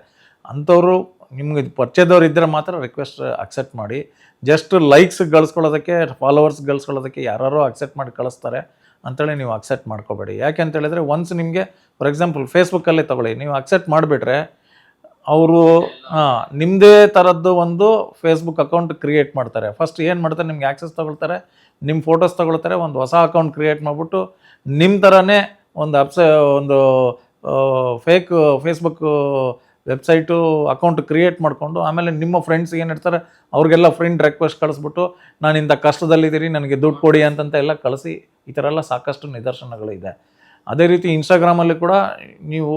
ಅಂಥವ್ರು ನಿಮ್ಗೆ ಪರಿಚಯದವ್ರು ಇದ್ದರೆ ಮಾತ್ರ ರಿಕ್ವೆಸ್ಟ್ ಅಕ್ಸೆಪ್ಟ್ ಮಾಡಿ. ಜಸ್ಟ್ ಲೈಕ್ಸ್ ಗಳಿಸ್ಕೊಳ್ಳೋದಕ್ಕೆ, ಫಾಲೋವರ್ಸ್ ಗಳಿಸ್ಕೊಳ್ಳೋದಕ್ಕೆ ಯಾರೋ ಅಕ್ಸೆಪ್ಟ್ ಮಾಡಿ ಕಳಿಸ್ತಾರೆ ಅಂತೇಳಿ ನೀವು ಅಕ್ಸೆಪ್ಟ್ ಮಾಡ್ಕೋಬೇಡಿ. ಯಾಕೆ ಅಂತ ಹೇಳಿದ್ರೆ ಒನ್ಸ್ ನಿಮಗೆ ಫಾರ್ ಎಕ್ಸಾಂಪಲ್ ಫೇಸ್ಬುಕ್ಕಲ್ಲೇ ತೊಗೊಳ್ಳಿ, ನೀವು ಅಕ್ಸೆಪ್ಟ್ ಮಾಡಿಬಿಟ್ರೆ ಅವರು ನಿಮ್ಮದೇ ಥರದ್ದು ಒಂದು ಫೇಸ್ಬುಕ್ ಅಕೌಂಟ್ ಕ್ರಿಯೇಟ್ ಮಾಡ್ತಾರೆ. ಫಸ್ಟ್ ಏನು ಮಾಡ್ತಾರೆ, ನಿಮ್ಗೆ ಆ್ಯಕ್ಸೆಸ್ ತೊಗೊಳ್ತಾರೆ, ನಿಮ್ಮ ಫೋಟೋಸ್ ತೊಗೊಳ್ತಾರೆ, ಒಂದು ಹೊಸ ಅಕೌಂಟ್ ಕ್ರಿಯೇಟ್ ಮಾಡಿಬಿಟ್ಟು ನಿಮ್ಮ ಥರನೇ ಒಂದು fake Facebook website account create ಮಾಡಿಕೊಂಡು ಆಮೇಲೆ ನಿಮ್ಮ ಫ್ರೆಂಡ್ಸ್ ಏನಿರ್ತಾರೆ ಅವ್ರಿಗೆಲ್ಲ ಫ್ರೆಂಡ್ ರಿಕ್ವೆಸ್ಟ್ ಕಳಿಸ್ಬಿಟ್ಟು ನಾನು ಇಂಥ ಕಷ್ಟದಲ್ಲಿದ್ದೀರಿ ನನಗೆ ದುಡ್ಡು ಕೊಡಿ ಅಂತಂತ ಎಲ್ಲ ಕಳಿಸಿ ಈ ಥರ ಎಲ್ಲ ಸಾಕಷ್ಟು ನಿದರ್ಶನಗಳಿದೆ. ಅದೇ ರೀತಿ ಇನ್ಸ್ಟಾಗ್ರಾಮಲ್ಲಿ ಕೂಡ ನೀವು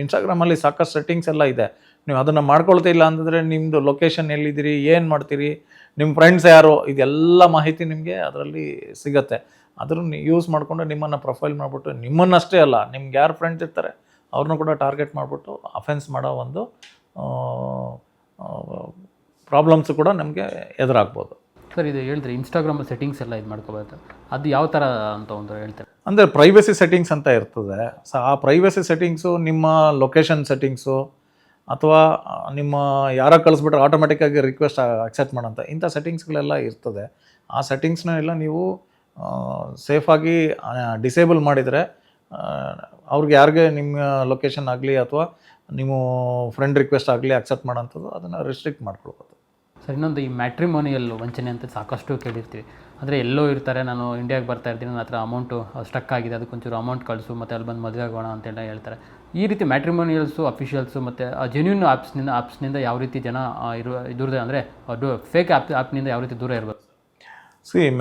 ಇನ್ಸ್ಟಾಗ್ರಾಮಲ್ಲಿ ಸಾಕಷ್ಟು ಸೆಟ್ಟಿಂಗ್ಸ್ ಎಲ್ಲ ಇದೆ. ನೀವು ಅದನ್ನು ಮಾಡ್ಕೊಳ್ತಾ ಇಲ್ಲ ಅಂತಂದರೆ ನಿಮ್ಮದು ಲೊಕೇಶನ್ ಎಲ್ಲಿದ್ದೀರಿ, ಏನು ಮಾಡ್ತೀರಿ, ನಿಮ್ಮ ಫ್ರೆಂಡ್ಸ್ ಯಾರು, ಇದೆಲ್ಲ ಮಾಹಿತಿ ನಿಮಗೆ ಅದರಲ್ಲಿ ಸಿಗುತ್ತೆ. ಅದನ್ನು ಯೂಸ್ ಮಾಡಿಕೊಂಡು ನಿಮ್ಮನ್ನು ಪ್ರೊಫೈಲ್ ಮಾಡಿಬಿಟ್ಟು ನಿಮ್ಮನ್ನಷ್ಟೇ ಅಲ್ಲ ನಿಮ್ಗೆ ಯಾರು ಫ್ರೆಂಡ್ಸ್ ಇರ್ತಾರೆ ಅವ್ರನ್ನೂ ಕೂಡ ಟಾರ್ಗೆಟ್ ಮಾಡಿಬಿಟ್ಟು ಅಫೆನ್ಸ್ ಮಾಡೋ ಒಂದು ಪ್ರಾಬ್ಲಮ್ಸ್ ಕೂಡ ನಮಗೆ ಎದುರಾಗ್ಬೋದು. ಸರ್, ಇದು ಹೇಳಿದ್ರೆ ಇನ್ಸ್ಟಾಗ್ರಾಮಲ್ಲಿ ಸೆಟ್ಟಿಂಗ್ಸ್ ಎಲ್ಲ ಇದು ಮಾಡ್ಕೋಬೋದು, ಅದು ಯಾವ ಥರ ಅಂತ ಒಂದು ಹೇಳ್ತಾರೆ? ಅಂದರೆ ಪ್ರೈವಸಿ ಸೆಟ್ಟಿಂಗ್ಸ್ ಅಂತ ಇರ್ತದೆ. ಸೊ ಆ ಪ್ರೈವಸಿ ಸೆಟ್ಟಿಂಗ್ಸು ನಿಮ್ಮ ಲೊಕೇಶನ್ ಸೆಟ್ಟಿಂಗ್ಸು ಅಥವಾ ನಿಮ್ಮ ಯಾರೋ ಕಳಿಸ್ಬಿಟ್ರೆ ಆಟೋಮೆಟಿಕ್ಕಾಗಿ ರಿಕ್ವೆಸ್ಟ್ ಅಕ್ಸೆಪ್ಟ್ ಮಾಡೋಂಥ ಇಂಥ ಸೆಟ್ಟಿಂಗ್ಸ್ಗಳೆಲ್ಲ ಇರ್ತದೆ. ಆ ಸೆಟ್ಟಿಂಗ್ಸ್ನ ಎಲ್ಲ ನೀವು ಸೇಫಾಗಿ ಡಿಸೇಬಲ್ ಮಾಡಿದರೆ ಅವ್ರಿಗೆ ಯಾರಿಗೆ ನಿಮ್ಮ ಲೊಕೇಶನ್ ಆಗಲಿ ಅಥವಾ ನೀವು ಫ್ರೆಂಡ್ ರಿಕ್ವೆಸ್ಟ್ ಆಗಲಿ ಅಕ್ಸೆಪ್ಟ್ ಮಾಡೋಂಥದ್ದು ಅದನ್ನು ರಿಸ್ಟ್ರಿಕ್ಟ್ ಮಾಡ್ಕೊಳ್ಬೋದು. ಸರ್, ಇನ್ನೊಂದು ಈ ಮ್ಯಾಟ್ರಿಮೋನಿಯಲ್ ವಂಚನೆ ಅಂತ ಸಾಕಷ್ಟು ಕೇಳಿರ್ತೀವಿ. ಅಂದರೆ ಎಲ್ಲೋ ಇರ್ತಾರೆ, ನಾನು ಇಂಡಿಯಾಗೆ ಬರ್ತಾ ಇರ್ತೀನಿ, ನನ್ನ ಹತ್ರ ಅಮೌಂಟು ಸ್ಟಕ್ ಆಗಿದೆ, ಅದಕ್ಕೊಂಚೂರು ಅಮೌಂಟ್ ಕಳಿಸು ಮತ್ತು ಅಲ್ಲಿ ಬಂದು ಮದುವೆ ಆಗೋಣ ಅಂತೆಲ್ಲ ಹೇಳ್ತಾರೆ. ಈ ರೀತಿ ಮ್ಯಾಟ್ರಿಮೋನಿಯಲ್ಸು ಅಫಿಷಿಯಲ್ಸು ಮತ್ತು ಜೆನ್ಯೂನ್ ಆ್ಯಪ್ಸ್ನಿಂದ ಯಾವ ರೀತಿ ಜನ ದೂರ ಅಂದರೆ ಫೇಕ್ ಆ್ಯಪ್ನಿಂದ ಯಾವ ರೀತಿ ದೂರ ಇರಬೇಕು?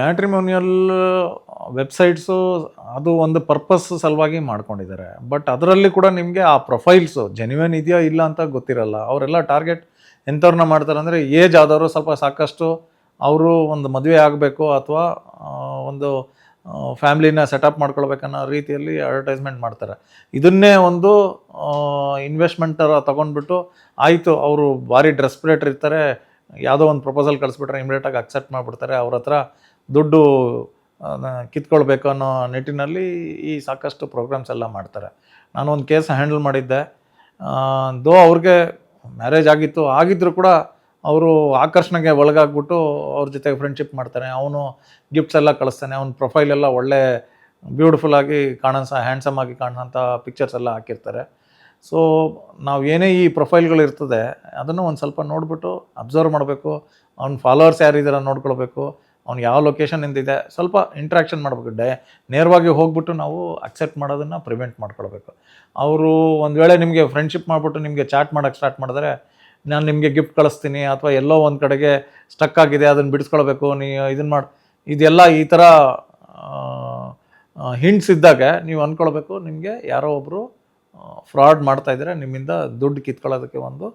ಮ್ಯಾಟ್ರಿಮೋನಿಯಲ್ ವೆಬ್ಸೈಟ್ಸು ಅದು ಒಂದು ಪರ್ಪಸ್ ಸಲುವಾಗಿ ಮಾಡ್ಕೊಂಡಿದ್ದಾರೆ. ಬಟ್ ಅದರಲ್ಲಿ ಕೂಡ ನಿಮಗೆ ಆ ಪ್ರೊಫೈಲ್ಸು ಜೆನ್ಯೂನ್ ಇದೆಯಾ ಇಲ್ಲ ಅಂತ ಗೊತ್ತಿರಲ್ಲ. ಅವರೆಲ್ಲ ಟಾರ್ಗೆಟ್ ಎಂಥವ್ರನ್ನ ಮಾಡ್ತಾರೆ ಅಂದರೆ ಏಜ್ ಆದವರು, ಸ್ವಲ್ಪ ಸಾಕಷ್ಟು ಅವರು ಒಂದು ಮದುವೆ ಆಗಬೇಕು ಅಥವಾ ಒಂದು ಫ್ಯಾಮ್ಲಿನ ಸೆಟಪ್ ಮಾಡ್ಕೊಳ್ಬೇಕನ್ನೋ ರೀತಿಯಲ್ಲಿ ಅಡ್ವರ್ಟೈಸ್ಮೆಂಟ್ ಮಾಡ್ತಾರೆ. ಇದನ್ನೇ ಒಂದು ಇನ್ವೆಸ್ಟ್ಮೆಂಟ್ ಥರ ತೊಗೊಂಡ್ಬಿಟ್ಟು, ಆಯಿತು ಅವರು ಭಾರಿ ಡೆಸ್ಪರೇಟ್ ಇರ್ತಾರೆ, ಯಾವುದೋ ಒಂದು ಪ್ರಪೋಸಲ್ ಕಳಿಸ್ಬಿಟ್ರೆ ಇಮಿಡಿಯೇಟಾಗಿ ಅಕ್ಸೆಪ್ಟ್ ಮಾಡಿಬಿಡ್ತಾರೆ, ಅವ್ರ ಹತ್ರ ದುಡ್ಡು ಕಿತ್ಕೊಳ್ಬೇಕು ಅನ್ನೋ ನಿಟ್ಟಿನಲ್ಲಿ ಈ ಸಾಕಷ್ಟು ಪ್ರೋಗ್ರಾಮ್ಸ್ ಎಲ್ಲ ಮಾಡ್ತಾರೆ. ನಾನು ಒಂದು ಕೇಸ್ ಹ್ಯಾಂಡಲ್ ಮಾಡಿದ್ದೆ. ಅವ್ರಿಗೆ ಮ್ಯಾರೇಜ್ ಆಗಿದ್ದರೂ ಕೂಡ ಅವರು ಆಕರ್ಷಣೆಗೆ ಒಳಗಾಗ್ಬಿಟ್ಟು ಅವ್ರ ಜೊತೆಗೆ ಫ್ರೆಂಡ್ಶಿಪ್ ಮಾಡ್ತಾನೆ, ಅವನು ಗಿಫ್ಟ್ಸ್ ಎಲ್ಲ ಕಳಿಸ್ತಾನೆ, ಅವ್ನ ಪ್ರೊಫೈಲ್ ಎಲ್ಲ ಒಳ್ಳೆ ಬ್ಯೂಟಿಫುಲ್ಲಾಗಿ ಹ್ಯಾಂಡ್ಸಮ್ ಆಗಿ ಕಾಣೋಂಥ ಪಿಕ್ಚರ್ಸ್ ಎಲ್ಲ ಹಾಕಿರ್ತಾರೆ. ಸೊ ನಾವು ಏನೇ ಈ ಪ್ರೊಫೈಲ್ಗಳು ಇರ್ತದೆ ಅದನ್ನು ಒಂದು ಸ್ವಲ್ಪ ನೋಡಿಬಿಟ್ಟು ಅಬ್ಸರ್ವ್ ಮಾಡಬೇಕು. ಅವ್ನ ಫಾಲೋವರ್ಸ್ ಯಾರಿದ್ದಾರೆ ನೋಡ್ಕೊಳ್ಬೇಕು, ಅವ್ನು ಯಾವ ಲೊಕೇಶನಿಂದ ಇದೆ, ಸ್ವಲ್ಪ ಇಂಟ್ರ್ಯಾಕ್ಷನ್ ಮಾಡಬೇಕು. ನೇರವಾಗಿ ಹೋಗ್ಬಿಟ್ಟು ನಾವು ಅಕ್ಸೆಪ್ಟ್ ಮಾಡೋದನ್ನು ಪ್ರಿವೆಂಟ್ ಮಾಡ್ಕೊಳ್ಬೇಕು. ಅವರು ಒಂದು ವೇಳೆ ನಿಮಗೆ ಫ್ರೆಂಡ್ಶಿಪ್ ಮಾಡಿಬಿಟ್ಟು ನಿಮಗೆ ಚಾಟ್ ಮಾಡೋಕ್ಕೆ ಸ್ಟಾರ್ಟ್ ಮಾಡಿದ್ರೆ, ನಾನು ನಿಮಗೆ ಗಿಫ್ಟ್ ಕಳಿಸ್ತೀನಿ ಅಥವಾ ಎಲ್ಲೋ ಒಂದು ಕಡೆಗೆ ಸ್ಟಕ್ ಆಗಿದೆ ಅದನ್ನು ಬಿಡಿಸ್ಕೊಳ್ಬೇಕು, ಇದನ್ನು ಇದೆಲ್ಲ ಈ ಥರ ಹಿಂಟ್ಸ್ ಇದ್ದಾಗ ನೀವು ಅಂದ್ಕೊಳ್ಬೇಕು ನಿಮಗೆ ಯಾರೋ ಒಬ್ಬರು ಫ್ರಾಡ್ ಮಾಡ್ತಾಯಿದ್ದಾರೆ, ನಿಮ್ಮಿಂದ ದುಡ್ಡು ಕಿತ್ಕೊಳ್ಳೋದಕ್ಕೆ ಒಂದು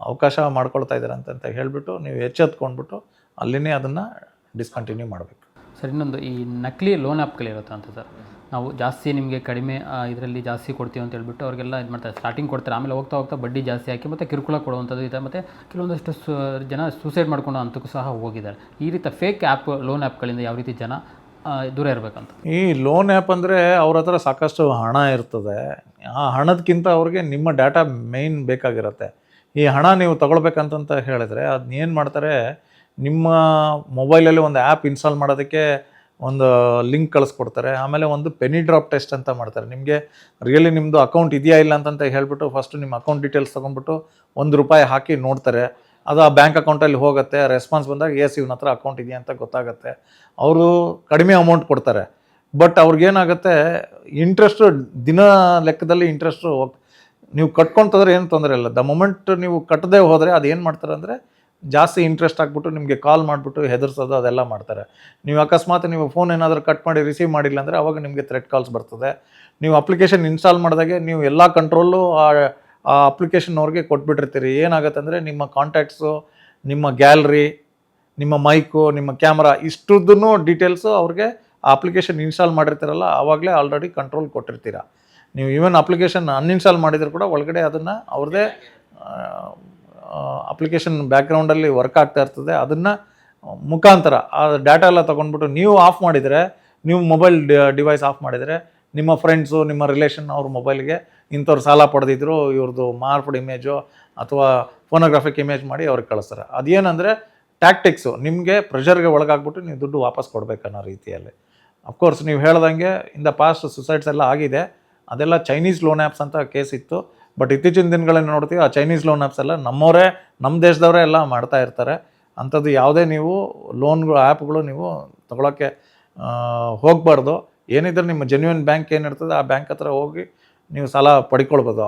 ಅವಕಾಶ ಮಾಡ್ಕೊಳ್ತಾ ಇದ್ದಾರೆ ಅಂತ ಹೇಳಿಬಿಟ್ಟು ನೀವು ಎಚ್ಚೆತ್ಕೊಂಡ್ಬಿಟ್ಟು ಅಲ್ಲಿನೇ ಅದನ್ನು ಡಿಸ್ಕಂಟಿನ್ಯೂ ಮಾಡಬೇಕು. ಸರ್, ಇನ್ನೊಂದು ಈ ನಕಲಿ ಲೋನ್ ಆ್ಯಪ್ಗಳಿರುತ್ತೆ ಅಂತ ಸರ್, ನಾವು ಜಾಸ್ತಿ ನಿಮಗೆ ಕಡಿಮೆ ಇದರಲ್ಲಿ ಜಾಸ್ತಿ ಕೊಡ್ತೀವಿ ಅಂತ ಹೇಳ್ಬಿಟ್ಟು ಅವ್ರಿಗೆಲ್ಲ ಇದು ಮಾಡ್ತಾರೆ, ಸ್ಟಾರ್ಟಿಂಗ್ ಕೊಡ್ತಾರೆ, ಆಮೇಲೆ ಹೋಗ್ತಾ ಹೋಗ್ತಾ ಬಡ್ಡಿ ಜಾಸ್ತಿ ಹಾಕಿ ಮತ್ತು ಕಿರುಕುಳ ಕೊಡುವಂಥದ್ದು ಇದೆ. ಮತ್ತು ಕೆಲವೊಂದಷ್ಟು ಜನ ಸೂಸೈಡ್ ಮಾಡ್ಕೊಂಡು ಅಂತಕ್ಕೂ ಸಹ ಹೋಗಿದ್ದಾರೆ. ಈ ರೀತಿ ಫೇಕ್ ಲೋನ್ ಆ್ಯಪ್ಗಳಿಂದ ಯಾವ ರೀತಿ ಜನ ದೂರ ಇರಬೇಕಂತ? ಈ ಲೋನ್ ಆ್ಯಪ್ ಅಂದರೆ ಅವ್ರ ಹತ್ರ ಸಾಕಷ್ಟು ಹಣ ಇರ್ತದೆ. ಆ ಹಣದಕ್ಕಿಂತ ಅವ್ರಿಗೆ ನಿಮ್ಮ ಡಾಟಾ ಮೇಯ್ನ್ ಬೇಕಾಗಿರುತ್ತೆ. ಈ ಹಣ ನೀವು ತೊಗೊಳ್ಬೇಕಂತ ಹೇಳಿದ್ರೆ ಅದನ್ನೇನು ಮಾಡ್ತಾರೆ, ನಿಮ್ಮ ಮೊಬೈಲಲ್ಲಿ ಒಂದು ಆ್ಯಪ್ ಇನ್ಸ್ಟಾಲ್ ಮಾಡೋದಕ್ಕೆ ಒಂದು ಲಿಂಕ್ ಕಳಿಸ್ಕೊಡ್ತಾರೆ. ಆಮೇಲೆ ಒಂದು ಪೆನಿ ಡ್ರಾಪ್ ಟೆಸ್ಟ್ ಅಂತ ಮಾಡ್ತಾರೆ. ನಿಮಗೆ ರಿಯಲಿ ನಿಮ್ಮದು ಅಕೌಂಟ್ ಇದೆಯಾ ಇಲ್ಲ ಅಂತ ಹೇಳ್ಬಿಟ್ಟು ಫಸ್ಟು ನಿಮ್ಮ ಅಕೌಂಟ್ ಡೀಟೇಲ್ಸ್ ತೊಗೊಂಡ್ಬಿಟ್ಟು ₹1 ಹಾಕಿ ನೋಡ್ತಾರೆ. ಅದು ಆ ಬ್ಯಾಂಕ್ ಅಕೌಂಟಲ್ಲಿ ಹೋಗುತ್ತೆ. ರೆಸ್ಪಾನ್ಸ್ ಬಂದಾಗ ಇವನ ಹತ್ರ ಅಕೌಂಟ್ ಇದೆಯಾ ಅಂತ ಗೊತ್ತಾಗುತ್ತೆ. ಅವರು ಕಡಿಮೆ ಅಮೌಂಟ್ ಕೊಡ್ತಾರೆ. ಬಟ್ ಅವ್ರಿಗೇನಾಗುತ್ತೆ, ಇಂಟ್ರೆಸ್ಟು ದಿನ ಲೆಕ್ಕದಲ್ಲಿ ಇಂಟ್ರೆಸ್ಟು ನೀವು ಕಟ್ಕೊಳ್ತಂದ್ರೆ ಏನು ತೊಂದರೆ ಇಲ್ಲ. ದ ಮೊಮೆಂಟ್ ನೀವು ಕಟ್ಟದೇ ಹೋದರೆ ಅದೇನು ಮಾಡ್ತಾರೆ ಅಂದರೆ ಜಾಸ್ತಿ ಇಂಟ್ರೆಸ್ಟ್ ಹಾಕ್ಬಿಟ್ಟು ನಿಮಗೆ ಕಾಲ್ ಮಾಡಿಬಿಟ್ಟು ಹೆದರ್ಸೋದು ಅದೆಲ್ಲ ಮಾಡ್ತಾರೆ. ನೀವು ಅಕಸ್ಮಾತ್ ನೀವು ಫೋನ್ ಏನಾದರೂ ಕಟ್ ಮಾಡಿ ರಿಸೀವ್ ಮಾಡಿಲ್ಲ ಅಂದರೆ ಅವಾಗ ನಿಮಗೆ ಥ್ರೆಟ್ ಕಾಲ್ಸ್ ಬರ್ತದೆ. ನೀವು ಅಪ್ಲಿಕೇಶನ್ ಇನ್ಸ್ಟಾಲ್ ಮಾಡಿದಾಗೆ ನೀವು ಎಲ್ಲ ಕಂಟ್ರೋಲು ಆ ಅಪ್ಲಿಕೇಶನ್ನವ್ರಿಗೆ ಕೊಟ್ಬಿಟ್ಟಿರ್ತೀರಿ. ಏನಾಗುತ್ತೆ ಅಂದರೆ ನಿಮ್ಮ ಕಾಂಟ್ಯಾಕ್ಟ್ಸು, ನಿಮ್ಮ ಗ್ಯಾಲರಿ, ನಿಮ್ಮ ಮೈಕು, ನಿಮ್ಮ ಕ್ಯಾಮ್ರಾ ಇಷ್ಟುದನ್ನು ಡೀಟೇಲ್ಸು ಅವ್ರಿಗೆ ಆ ಅಪ್ಲಿಕೇಶನ್ ಇನ್ಸ್ಟಾಲ್ ಮಾಡಿರ್ತೀರಲ್ಲ ಆವಾಗಲೇ ಆಲ್ರೆಡಿ ಕಂಟ್ರೋಲ್ ಕೊಟ್ಟಿರ್ತೀರ. ನೀವು ಈವನ್ ಅಪ್ಲಿಕೇಶನ್ ಅನ್ಇನ್ಸ್ಟಾಲ್ ಮಾಡಿದರೂ ಕೂಡ ಒಳಗಡೆ ಅದನ್ನು ಅವ್ರದ್ದೇ ಅಪ್ಲಿಕೇಶನ್ ಬ್ಯಾಕ್ಗ್ರೌಂಡಲ್ಲಿ ವರ್ಕ್ ಆಗ್ತಾ ಇರ್ತದೆ. ಅದನ್ನು ಮುಖಾಂತರ ಆ ಡಾಟಾ ಎಲ್ಲ ತೊಗೊಂಡ್ಬಿಟ್ಟು ನೀವು ಆಫ್ ಮಾಡಿದರೆ, ನೀವು ಮೊಬೈಲ್ ಡಿವೈಸ್ ಆಫ್ ಮಾಡಿದರೆ ನಿಮ್ಮ ಫ್ರೆಂಡ್ಸು, ನಿಮ್ಮ ರಿಲೇಷನ್ ಅವ್ರ ಮೊಬೈಲ್ಗೆ ಇಂಥವ್ರು ಸಾಲ ಪಡೆದಿದ್ರು, ಇವ್ರದ್ದು ಮಾರ್ಫ್ಡ್ ಇಮೇಜು ಅಥವಾ ಫೋನೋಗ್ರಾಫಿಕ್ ಇಮೇಜ್ ಮಾಡಿ ಅವ್ರಿಗೆ ಕಳಿಸ್ತಾರೆ. ಅದೇನಂದರೆ ಟ್ಯಾಕ್ಟಿಕ್ಸು, ನಿಮಗೆ ಪ್ರೆಷರ್ಗೆ ಒಳಗಾಗ್ಬಿಟ್ಟು ನೀವು ದುಡ್ಡು ವಾಪಸ್ ಕೊಡಬೇಕನ್ನೋ ರೀತಿಯಲ್ಲಿ. ಅಫ್ಕೋರ್ಸ್ ನೀವು ಹೇಳ್ದಂಗೆ ಇನ್ ದ ಪಾಸ್ಟ್ ಸುಸೈಡ್ಸ್ ಎಲ್ಲ ಆಗಿದೆ. ಅದೆಲ್ಲ ಚೈನೀಸ್ ಲೋನ್ ಆ್ಯಪ್ಸ್ ಅಂತ ಕೇಸ್ ಇತ್ತು. ಬಟ್ ಇತ್ತೀಚಿನ ದಿನಗಳಲ್ಲಿ ನೋಡ್ತೀವಿ ಆ ಚೈನೀಸ್ ಲೋನ್ ಆ್ಯಪ್ಸ್ ಎಲ್ಲ ನಮ್ಮವರೇ, ನಮ್ಮ ದೇಶದವರೇ ಎಲ್ಲ ಮಾಡ್ತಾ ಇರ್ತಾರೆ. ಅಂಥದ್ದು ಯಾವುದೇ ನೀವು ಲೋನ್ಗಳು ಆ್ಯಪ್ಗಳು ನೀವು ತೊಗೊಳಕ್ಕೆ ಹೋಗಬಾರ್ದು. ಏನಿದ್ರೆ ನಿಮ್ಮ ಜೆನ್ಯೂನ್ ಬ್ಯಾಂಕ್ ಏನಿರ್ತದೆ ಆ ಬ್ಯಾಂಕ್ ಹತ್ರ ಹೋಗಿ ನೀವು ಸಾಲ ಪಡ್ಕೊಳ್ಬೋದು.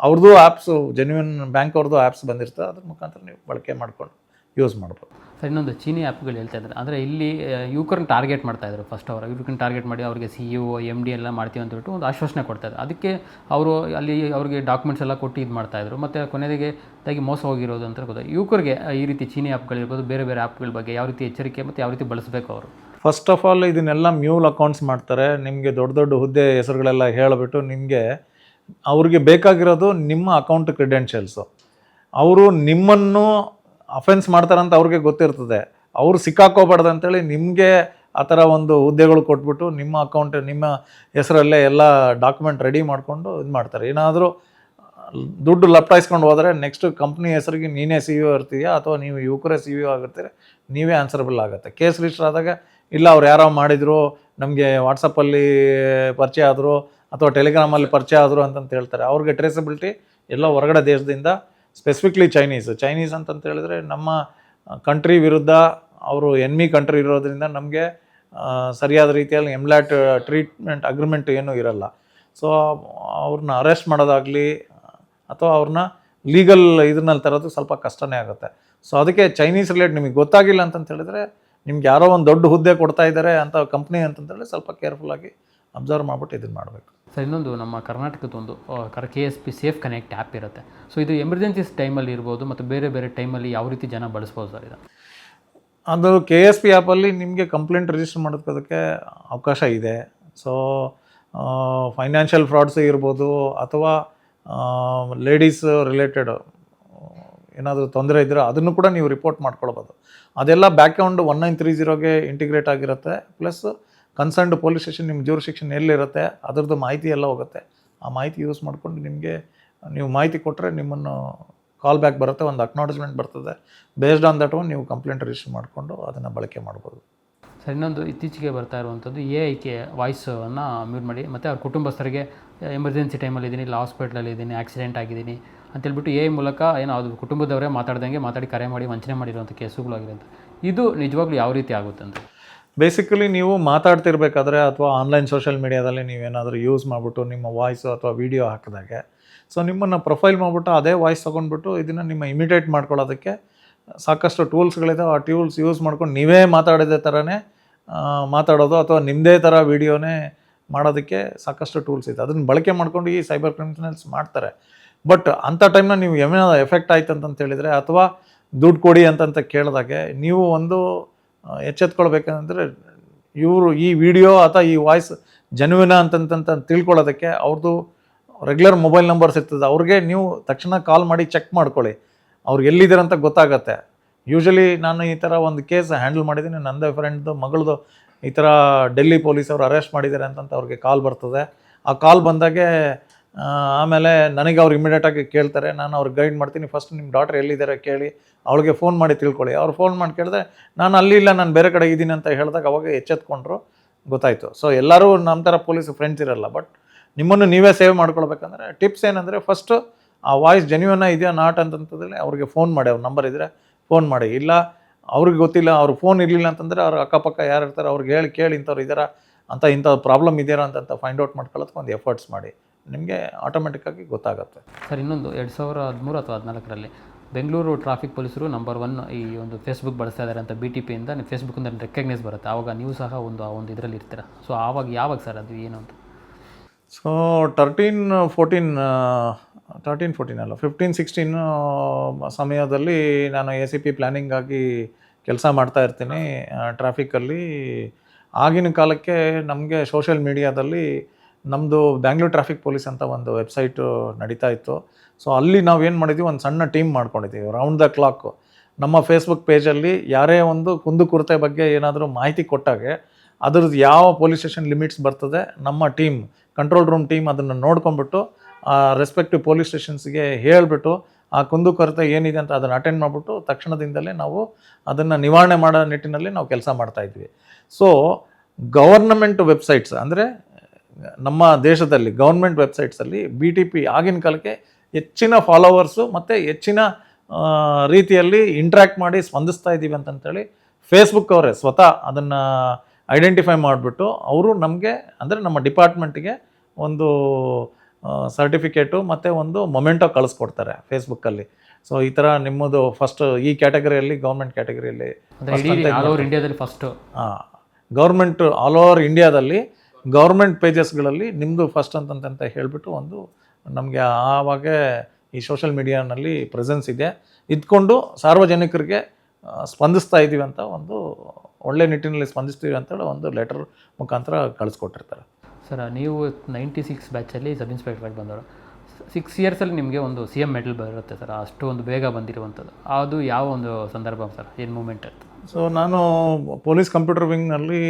ಅವ್ರದ್ದು ಆ್ಯಪ್ಸು, ಜೆನ್ಯೂನ್ ಬ್ಯಾಂಕ್ ಅವ್ರದ್ದು ಆ್ಯಪ್ಸ್ ಬಂದಿರ್ತದೆ, ಅದ್ರ ಮುಖಾಂತರ ನೀವು ಬಳಕೆ ಮಾಡ್ಕೊಂಡು ಯೂಸ್ ಮಾಡ್ಬೋದು. ಸರ್, ಇನ್ನೊಂದು ಚೀನಿ ಆ್ಯಪ್ಗಳು ಹೇಳ್ತಾ ಇದ್ದಾರೆ. ಅಂದರೆ ಇಲ್ಲಿ ಯುವಕರನ್ನ ಟಾರ್ಗೆಟ್ ಮಾಡ್ತಾಯಿದ್ರು. ಫಸ್ಟ್ ಯುವಕರನ್ನ ಟಾರ್ಗೆಟ್ ಮಾಡಿ ಅವರಿಗೆ CEO MD ಎಲ್ಲ ಮಾಡ್ತೀವಿ ಅಂತ ಹೇಳ್ಬಿಟ್ಟು ಒಂದು ಆಶ್ವಾಸನೆ ಕೊಡ್ತಾಯಿದ್ರು. ಅದಕ್ಕೆ ಅವರು ಅಲ್ಲಿ ಅವ್ರಿಗೆ ಡಾಕ್ಯುಮೆಂಟ್ಸ್ ಎಲ್ಲ ಕೊಟ್ಟು ಇದು ಮಾಡ್ತಾಯಿದ್ರು. ಮತ್ತು ಕೊನೆಗೆ ಮೋಸ ಹೋಗಿರೋದು ಅಂತ ಗೊತ್ತಾಗ. ಯುವಕರಿಗೆ ಈ ರೀತಿ ಚೀನಿ ಆ್ಯಪ್ಗಳಿರ್ಬೋದು, ಬೇರೆ ಬೇರೆ ಆ್ಯಪ್ಗಳ ಬಗ್ಗೆ ಯಾವ ರೀತಿ ಎಚ್ಚರಿಕೆ ಮತ್ತು ಯಾವ ರೀತಿ ಬಳಸಬೇಕು ಅವರು? ಫಸ್ಟ್ ಆಫ್ ಆಲ್ ಇದನ್ನೆಲ್ಲ ಮ್ಯೂಲ್ ಅಕೌಂಟ್ಸ್ ಮಾಡ್ತಾರೆ. ನಿಮಗೆ ದೊಡ್ಡ ದೊಡ್ಡ ಹುದ್ದೆ ಹೆಸರುಗಳೆಲ್ಲ ಹೇಳಿಬಿಟ್ಟು ಅವ್ರಿಗೆ ಬೇಕಾಗಿರೋದು ನಿಮ್ಮ ಅಕೌಂಟ್ ಕ್ರೆಡೆನ್ಷಿಯಲ್ಸು. ಅವರು ನಿಮ್ಮನ್ನು ಅಫೆನ್ಸ್ ಮಾಡ್ತಾರಂತ ಅವ್ರಿಗೆ ಗೊತ್ತಿರ್ತದೆ. ಅವರು ಸಿಕ್ಕಾಕೋಬಾರ್ದು ಅಂತೇಳಿ ನಿಮಗೆ ಆ ಥರ ಒಂದು ಹುದ್ದೆಗಳು ಕೊಟ್ಬಿಟ್ಟು ನಿಮ್ಮ ಅಕೌಂಟ್, ನಿಮ್ಮ ಹೆಸರಲ್ಲೇ ಎಲ್ಲ ಡಾಕ್ಯುಮೆಂಟ್ ರೆಡಿ ಮಾಡಿಕೊಂಡು ಇದು ಮಾಡ್ತಾರೆ. ಏನಾದರೂ ದುಡ್ಡು ಲಪ್ಟಾಯಿಸ್ಕೊಂಡು ಹೋದರೆ ನೆಕ್ಸ್ಟ್ ಕಂಪ್ನಿ ಹೆಸರಿಗೆ ನೀನೇ CEO ಇರ್ತೀಯಾ ಅಥವಾ ನೀವು ಯುವಕರೇ CEO ಆಗಿರ್ತೀರ, ನೀವೇ ಆನ್ಸರಬಲ್ ಆಗುತ್ತೆ. ಕೇಸ್ ರಿಜಿಸ್ಟರ್ ಆದಾಗ ಇಲ್ಲ ಅವ್ರು ಯಾರೋ ಮಾಡಿದರು, ನಮಗೆ ವಾಟ್ಸಪ್ಪಲ್ಲಿ ಪರಿಚಯ ಆದರು ಅಥವಾ ಟೆಲಿಗ್ರಾಮಲ್ಲಿ ಪರಿಚಯ ಆದರು ಅಂತಂತ ಹೇಳ್ತಾರೆ. ಅವ್ರಿಗೆ ಟ್ರೇಸಬಿಲಿಟಿ ಎಲ್ಲೋ ಹೊರಗಡೆ ದೇಶದಿಂದ, ಸ್ಪೆಸಿಫಿಕ್ಲಿ ಚೈನೀಸ್ ಅಂತಂತ ಹೇಳಿದ್ರೆ ನಮ್ಮ ಕಂಟ್ರಿ ವಿರುದ್ಧ ಅವರು ಎನ್ಮಿ ಕಂಟ್ರಿ ಇರೋದ್ರಿಂದ ನಮಗೆ ಸರಿಯಾದ ರೀತಿಯಲ್ಲಿ ಎಂಲಾಟ್ ಟ್ರೀಟ್ಮೆಂಟ್ ಅಗ್ರಿಮೆಂಟ್ ಏನೂ ಇರಲ್ಲ. ಸೊ ಅವ್ರನ್ನ ಅರೆಸ್ಟ್ ಮಾಡೋದಾಗಲಿ ಅಥವಾ ಅವ್ರನ್ನ ಲೀಗಲ್ ಇದನ್ನಲ್ಲಿ ತರೋದು ಸ್ವಲ್ಪ ಕಷ್ಟನೇ ಆಗುತ್ತೆ. ಸೊ ಅದಕ್ಕೆ ಚೈನೀಸ್ ರಿಲೇಟ್ ನಿಮಗೆ ಗೊತ್ತಾಗಿಲ್ಲ ಅಂತಂತ ಹೇಳಿದ್ರೆ ನಿಮ್ಗೆ ಯಾರೋ ಒಂದು ದೊಡ್ಡ ಹುದ್ದೆ ಕೊಡ್ತಾ ಇದ್ದಾರೆ ಅಂತ ಕಂಪ್ನಿ ಅಂತಂದೇಳಿ ಸ್ವಲ್ಪ ಕೇರ್ಫುಲ್ಲಾಗಿ ಅಬ್ಸರ್ವ್ ಮಾಡ್ಬಿಟ್ಟು ಇದನ್ನು ಮಾಡಬೇಕು. ಸರ್ ಇನ್ನೊಂದು ನಮ್ಮ ಕರ್ನಾಟಕದೊಂದು KSP ಸೇಫ್ ಕನೆಕ್ಟ್ ಆ್ಯಪ್ ಇರುತ್ತೆ. ಸೊ ಇದು ಎಮರ್ಜೆನ್ಸೀಸ್ ಟೈಮಲ್ಲಿ ಇರ್ಬೋದು ಮತ್ತು ಬೇರೆ ಬೇರೆ ಟೈಮಲ್ಲಿ ಯಾವ ರೀತಿ ಜನ ಬಳಸ್ಬೋದು ಸರ್ ಇದು? ಅದು KSP ಆ್ಯಪಲ್ಲಿ ನಿಮಗೆ ಕಂಪ್ಲೇಂಟ್ ರಿಜಿಸ್ಟರ್ ಮಾಡೋದಕ್ಕೆ ಅವಕಾಶ ಇದೆ. ಸೊ ಫೈನಾನ್ಷಿಯಲ್ ಫ್ರಾಡ್ಸ್ ಇರ್ಬೋದು ಅಥವಾ ಲೇಡೀಸ್ ರಿಲೇಟೆಡ್ ಏನಾದರೂ ತೊಂದರೆ ಇದ್ದರೆ ಅದನ್ನು ಕೂಡ ನೀವು ರಿಪೋರ್ಟ್ ಮಾಡ್ಕೊಳ್ಬೋದು. ಅದೆಲ್ಲ ಬ್ಯಾಕ್ಗ್ರೌಂಡ್ 1930ಗೆ ಇಂಟಿಗ್ರೇಟ್ ಆಗಿರುತ್ತೆ. ಪ್ಲಸ್ ಕನ್ಸರ್ನ್ಡ್ ಪೊಲೀಸ್ ಸ್ಟೇಷನ್ ನಿಮ್ಮ ಜ್ಯೂರಿಸ್ಡಿಕ್ಷನ್ ಎಲ್ಲಿರುತ್ತೆ ಅದರದ್ದು ಮಾಹಿತಿ ಎಲ್ಲ ಹೋಗುತ್ತೆ. ಆ ಮಾಹಿತಿ ಯೂಸ್ ಮಾಡಿಕೊಂಡು ನಿಮಗೆ ನೀವು ಮಾಹಿತಿ ಕೊಟ್ಟರೆ ನಿಮ್ಮನ್ನು ಕಾಲ್ ಬ್ಯಾಕ್ ಬರುತ್ತೆ, ಒಂದು ಅಕ್ನಾಲಜ್ಮೆಂಟ್ ಬರ್ತದೆ. ಬೇಸ್ಡ್ ಆನ್ ದಟ್ ಒನ್ ನೀವು ಕಂಪ್ಲೇಂಟ್ ರಿಜಿಸ್ಟರ್ ಮಾಡಿಕೊಂಡು ಅದನ್ನು ಬಳಕೆ ಮಾಡ್ಬೋದು. ಸರ್ ಇನ್ನೊಂದು ಇತ್ತೀಚೆಗೆ ಬರ್ತಾ ಇರುವಂಥದ್ದು AI ವಾಯ್ಸನ್ನು ಮ್ಯೂಟ್ ಮಾಡಿ ಮತ್ತು ಅವ್ರ ಕುಟುಂಬಸ್ಥರಿಗೆ ಎಮರ್ಜೆನ್ಸಿ ಟೈಮಲ್ಲಿ ಇದ್ದೀನಿ, ಇಲ್ಲ ಹಾಸ್ಪಿಟ್ಲಲ್ಲಿ ಇದ್ದೀನಿ, ಆಕ್ಸಿಡೆಂಟ್ ಆಗಿದ್ದೀನಿ ಅಂತೇಳ್ಬಿಟ್ಟು AI ಮೂಲಕ ಏನೋ ಅದು ಕುಟುಂಬದವರೇ ಮಾತಾಡಿ ಕರೆ ಮಾಡಿ ವಂಚನೆ ಮಾಡಿರುವಂಥ ಕೇಸುಗಳಾಗಿರುತ್ತೆ. ಇದು ನಿಜವಾಗ್ಲೂ ಯಾವ ರೀತಿ ಆಗುತ್ತೆ ಅಂದರೆ, ಬೇಸಿಕಲಿ ನೀವು ಮಾತಾಡ್ತಿರ್ಬೇಕಾದ್ರೆ ಅಥವಾ ಆನ್ಲೈನ್ ಸೋಷಿಯಲ್ ಮೀಡಿಯಾದಲ್ಲಿ ನೀವೇನಾದರೂ ಯೂಸ್ ಮಾಡಿಬಿಟ್ಟು ನಿಮ್ಮ ವಾಯ್ಸು ಅಥವಾ ವೀಡಿಯೋ ಹಾಕಿದಾಗೆ ಸೊ ನಿಮ್ಮನ್ನು ಪ್ರೊಫೈಲ್ ಮಾಡಿಬಿಟ್ಟು ಅದೇ ವಾಯ್ಸ್ ತೊಗೊಂಡ್ಬಿಟ್ಟು ಇದನ್ನು ನಿಮ್ಮ ಇಮಿಟೇಟ್ ಮಾಡ್ಕೊಳ್ಳೋದಕ್ಕೆ ಸಾಕಷ್ಟು ಟೂಲ್ಸ್ಗಳಿದೆ. ಆ ಟೂಲ್ಸ್ ಯೂಸ್ ಮಾಡ್ಕೊಂಡು ನೀವೇ ಮಾತಾಡಿದ ಥರನೇ ಮಾತಾಡೋದು ಅಥವಾ ನಿಮ್ಮದೇ ಥರ ವೀಡಿಯೋನೇ ಮಾಡೋದಕ್ಕೆ ಸಾಕಷ್ಟು ಟೂಲ್ಸ್ ಇದೆ. ಅದನ್ನು ಬಳಕೆ ಮಾಡ್ಕೊಂಡು ಈ ಸೈಬರ್ ಕ್ರಿಮಿನಲ್ಸ್ ಮಾಡ್ತಾರೆ. ಬಟ್ ಅಂಥ ಟೈಮ್ನ ನೀವು ಏನಾದ್ರು ಎಫೆಕ್ಟ್ ಆಯ್ತು ಅಂತ ಹೇಳಿದರೆ ಅಥವಾ ದುಡ್ಡು ಕೊಡಿ ಅಂತಂತ ಕೇಳಿದಾಗೆ ನೀವು ಒಂದು ಎಚ್ಚೆತ್ಕೊಳ್ಬೇಕಂದ್ರೆ ಇವರು ಈ ವಿಡಿಯೋ ಅಥವಾ ಈ ವಾಯ್ಸ್ ಜೆನ್ಯೂನ ಅಂತಂತ ತಿಳ್ಕೊಳ್ಳೋದಕ್ಕೆ ಅವ್ರದ್ದು ರೆಗ್ಯುಲರ್ ಮೊಬೈಲ್ ನಂಬರ್ಸ್ ಇರ್ತದೆ. ಅವ್ರಿಗೆ ನೀವು ತಕ್ಷಣ ಕಾಲ್ ಮಾಡಿ ಚೆಕ್ ಮಾಡ್ಕೊಳ್ಳಿ, ಅವ್ರು ಎಲ್ಲಿದ್ದಾರೆ ಅಂತ ಗೊತ್ತಾಗತ್ತೆ. ಯೂಶಲಿ ನಾನು ಈ ಥರ ಒಂದು ಕೇಸ್ ಹ್ಯಾಂಡಲ್ ಮಾಡಿದ್ದೀನಿ. ನಂದೇ ಫ್ರೆಂಡ್ದು ಮಗಳದು ಈ ಥರ ಡೆಲ್ಲಿ ಪೊಲೀಸವರು ಅರೆಸ್ಟ್ ಮಾಡಿದ್ದಾರೆ ಅಂತಂತ ಅವ್ರಿಗೆ ಕಾಲ್ ಬರ್ತದೆ. ಆ ಕಾಲ್ ಬಂದಾಗೆ ಆಮೇಲೆ ನನಗೆ ಅವ್ರು ಇಮಿಡಿಯೇಟಾಗಿ ಕೇಳ್ತಾರೆ. ನಾನು ಅವ್ರಿಗೆ ಗೈಡ್ ಮಾಡ್ತೀನಿ, ಫಸ್ಟ್ ನಿಮ್ಮ ಡಾಟರ್ ಎಲ್ಲಿದ್ದಾರೆ ಕೇಳಿ, ಅವಳಿಗೆ ಫೋನ್ ಮಾಡಿ ತಿಳ್ಕೊಳ್ಳಿ. ಅವ್ರು ಫೋನ್ ಮಾಡಿ ಕೇಳಿದ್ರೆ ನಾನು ಅಲ್ಲಿ ಇಲ್ಲ, ನಾನು ಬೇರೆ ಕಡೆ ಇದ್ದೀನಿ ಅಂತ ಹೇಳಿದಾಗ ಅವಾಗ ಎಚ್ಚೆತ್ಕೊಂಡ್ರು, ಗೊತ್ತಾಯಿತು. ಸೊ ಎಲ್ಲರೂ ನಮ್ಮ ಥರ ಪೊಲೀಸ್ ಫ್ರೆಂಡ್ಸ್ ಇರಲ್ಲ. ಬಟ್ ನಿಮ್ಮನ್ನು ನೀವೇ ಸೇವ್ ಮಾಡ್ಕೊಳ್ಬೇಕಂದ್ರೆ ಟಿಪ್ಸ್ ಏನಂದರೆ, ಫಸ್ಟು ಆ ವಾಯ್ಸ್ ಜೆನ್ಯೂನ ಇದೆಯಾ ನಾಟ್ ಅಂತಂತಂದರೆ ಅವ್ರಿಗೆ ಫೋನ್ ಮಾಡಿ, ಅವ್ರ ನಂಬರ್ ಇದ್ದರೆ ಫೋನ್ ಮಾಡಿ. ಇಲ್ಲ ಅವ್ರಿಗೆ ಗೊತ್ತಿಲ್ಲ, ಅವ್ರ ಫೋನ್ ಇರಲಿಲ್ಲ ಅಂತಂದರೆ ಅವ್ರ ಅಕ್ಕಪಕ್ಕ ಯಾರು ಇರ್ತಾರೆ ಅವ್ರಿಗೆ ಕೇಳಿ ಇಂಥವ್ರು ಇದ್ದಾರಾ ಅಂತ, ಇಂಥ ಪ್ರಾಬ್ಲಮ್ ಇದೆಯಾ ಅಂತ ಫೈಂಡ್ ಔಟ್ ಮಾಡ್ಕೊಳ್ಳೋದಕ್ಕೆ ಒಂದು ಎಫರ್ಟ್ಸ್ ಮಾಡಿ, ನಿಮಗೆ ಆಟೋಮೆಟಿಕ್ಕಾಗಿ ಗೊತ್ತಾಗುತ್ತೆ. ಸರ್ ಇನ್ನೊಂದು 2013 ಅಥವಾ 2014ರಲ್ಲಿ ಬೆಂಗಳೂರು ಟ್ರಾಫಿಕ್ ಪೊಲೀಸರು ನಂಬರ್ 1 ಈ ಒಂದು ಫೇಸ್ಬುಕ್ ಬಳಸ್ತಾ ಇದ್ದಾರೆ ಅಂತ BTPಯಿಂದ ಫೇಸ್ಬುಕ್ಕಿಂದ ರೆಕಗ್ನೈಸ್ ಬರುತ್ತೆ. ಆವಾಗ ನೀವು ಸಹ ಒಂದು ಇದರಲ್ಲಿ ಇರ್ತೀರ. ಸೊ ಯಾವಾಗ ಸರ್ ಅದು ಏನು ಅಂತ? ಸೊ 15-16 ಸಮಯದಲ್ಲಿ ನಾನು ACP ಪ್ಲ್ಯಾನಿಂಗಾಗಿ ಕೆಲಸ ಮಾಡ್ತಾ ಇರ್ತೀನಿ ಟ್ರಾಫಿಕಲ್ಲಿ. ಆಗಿನ ಕಾಲಕ್ಕೆ ನಮಗೆ ಸೋಷಿಯಲ್ ಮೀಡಿಯಾದಲ್ಲಿ ನಮ್ಮದು ಬ್ಯಾಂಗ್ಳೂರ್ ಟ್ರಾಫಿಕ್ ಪೊಲೀಸ್ ಅಂತ ಒಂದು ವೆಬ್ಸೈಟು ನಡೀತಾ ಇತ್ತು. ಸೊ ಅಲ್ಲಿ ನಾವೇನು ಮಾಡಿದ್ವಿ, ಒಂದು ಸಣ್ಣ ಟೀಮ್ ಮಾಡ್ಕೊಂಡಿದ್ದೀವಿ. ರೌಂಡ್ ದ ಕ್ಲಾಕ್ ನಮ್ಮ ಫೇಸ್ಬುಕ್ ಪೇಜಲ್ಲಿ ಯಾರೇ ಒಂದು ಕುಂದುಕೊರತೆ ಬಗ್ಗೆ ಏನಾದರೂ ಮಾಹಿತಿ ಕೊಟ್ಟಾಗೆ ಅದ್ರದ್ದು ಯಾವ ಪೊಲೀಸ್ ಸ್ಟೇಷನ್ ಲಿಮಿಟ್ಸ್ ಬರ್ತದೆ, ನಮ್ಮ ಟೀಮ್ ಕಂಟ್ರೋಲ್ ರೂಮ್ ಟೀಮ್ ಅದನ್ನು ನೋಡ್ಕೊಂಡ್ಬಿಟ್ಟು ರೆಸ್ಪೆಕ್ಟಿವ್ ಪೊಲೀಸ್ ಸ್ಟೇಷನ್ಸ್ಗೆ ಹೇಳಿಬಿಟ್ಟು ಆ ಕುಂದುಕೊರತೆ ಏನಿದೆ ಅಂತ ಅದನ್ನು ಅಟೆಂಡ್ ಮಾಡಿಬಿಟ್ಟು ತಕ್ಷಣದಿಂದಲೇ ನಾವು ಅದನ್ನು ನಿವಾರಣೆ ಮಾಡೋ ನಿಟ್ಟಿನಲ್ಲಿ ನಾವು ಕೆಲಸ ಮಾಡ್ತಾಯಿದ್ವಿ. ಸೊ ಗವರ್ನಮೆಂಟ್ ವೆಬ್ಸೈಟ್ಸ್ ಅಂದರೆ ನಮ್ಮ ದೇಶದಲ್ಲಿ ಗೌರ್ಮೆಂಟ್ ವೆಬ್ಸೈಟ್ಸಲ್ಲಿ BTP ಆಗಿನ ಕಾಲಕ್ಕೆ ಹೆಚ್ಚಿನ ಫಾಲೋವರ್ಸು ಮತ್ತು ಹೆಚ್ಚಿನ ರೀತಿಯಲ್ಲಿ ಇಂಟ್ರ್ಯಾಕ್ಟ್ ಮಾಡಿ ಸ್ಪಂದಿಸ್ತಾ ಇದ್ದೀವಿ ಅಂತಂತೇಳಿ ಫೇಸ್ಬುಕ್ ಅವರೇ ಸ್ವತಃ ಅದನ್ನು ಐಡೆಂಟಿಫೈ ಮಾಡಿಬಿಟ್ಟು ಅವರು ನಮಗೆ ಅಂದರೆ ನಮ್ಮ ಡಿಪಾರ್ಟ್ಮೆಂಟ್ಗೆ ಒಂದು ಸರ್ಟಿಫಿಕೇಟು ಮತ್ತು ಒಂದು ಮೊಮೆಂಟೋ ಕಳಿಸ್ಕೊಡ್ತಾರೆ ಫೇಸ್ಬುಕ್ಕಲ್ಲಿ. ಸೊ ಈ ಥರ ನಿಮ್ಮದು ಫಸ್ಟ್ ಈ ಕ್ಯಾಟಗರಿಯಲ್ಲಿ ಗೌರ್ಮೆಂಟ್ ಕ್ಯಾಟಗರಿಯಲ್ಲಿ ಆಲ್ ಓವರ್ ಇಂಡಿಯಾದಲ್ಲಿ ಫಸ್ಟು ಗೌರ್ಮೆಂಟ್ ಆಲ್ ಓವರ್ ಇಂಡಿಯಾದಲ್ಲಿ ಗೌರ್ಮೆಂಟ್ ಪೇಜಸ್ಗಳಲ್ಲಿ ನಿಮ್ಮದು ಫಸ್ಟ್ ಅಂತಂತ ಹೇಳಿಬಿಟ್ಟು ಒಂದು ನಮಗೆ ಆವಾಗ ಈ ಸೋಷಿಯಲ್ ಮೀಡಿಯಾನಲ್ಲಿ ಪ್ರೆಸೆನ್ಸ್ ಇದೆ, ಇದ್ಕೊಂಡು ಸಾರ್ವಜನಿಕರಿಗೆ ಸ್ಪಂದಿಸ್ತಾ ಇದ್ದೀವಿ ಅಂತ ಒಂದು ಒಳ್ಳೆ ನಿಟ್ಟಿನಲ್ಲಿ ಸ್ಪಂದಿಸ್ತೀವಿ ಅಂತೇಳಿ ಒಂದು ಲೆಟರ್ ಮುಖಾಂತರ ಕಳಿಸ್ಕೊಟ್ಟಿರ್ತಾರೆ. ಸರ್ ನೀವು 96 ಬ್ಯಾಚಲ್ಲಿ ಸಬ್ ಇನ್ಸ್ಪೆಕ್ಟರಾಗಿ ಬಂದವರು. 6 ಇಯರ್ಸಲ್ಲಿ ನಿಮಗೆ ಒಂದು CM ಮೆಡಲ್ ಬರುತ್ತೆ ಸರ್, ಅಷ್ಟು ಒಂದು ಬೇಗ ಬಂದಿರುವಂಥದ್ದು. ಅದು ಯಾವ ಒಂದು ಸಂದರ್ಭ ಸರ್, ಏನು ಮೂಮೆಂಟ್ ಅಂತ? ಸೊ ನಾನು ಪೊಲೀಸ್ ಕಂಪ್ಯೂಟರ್ ವಿಂಗ್ನಲ್ಲಿ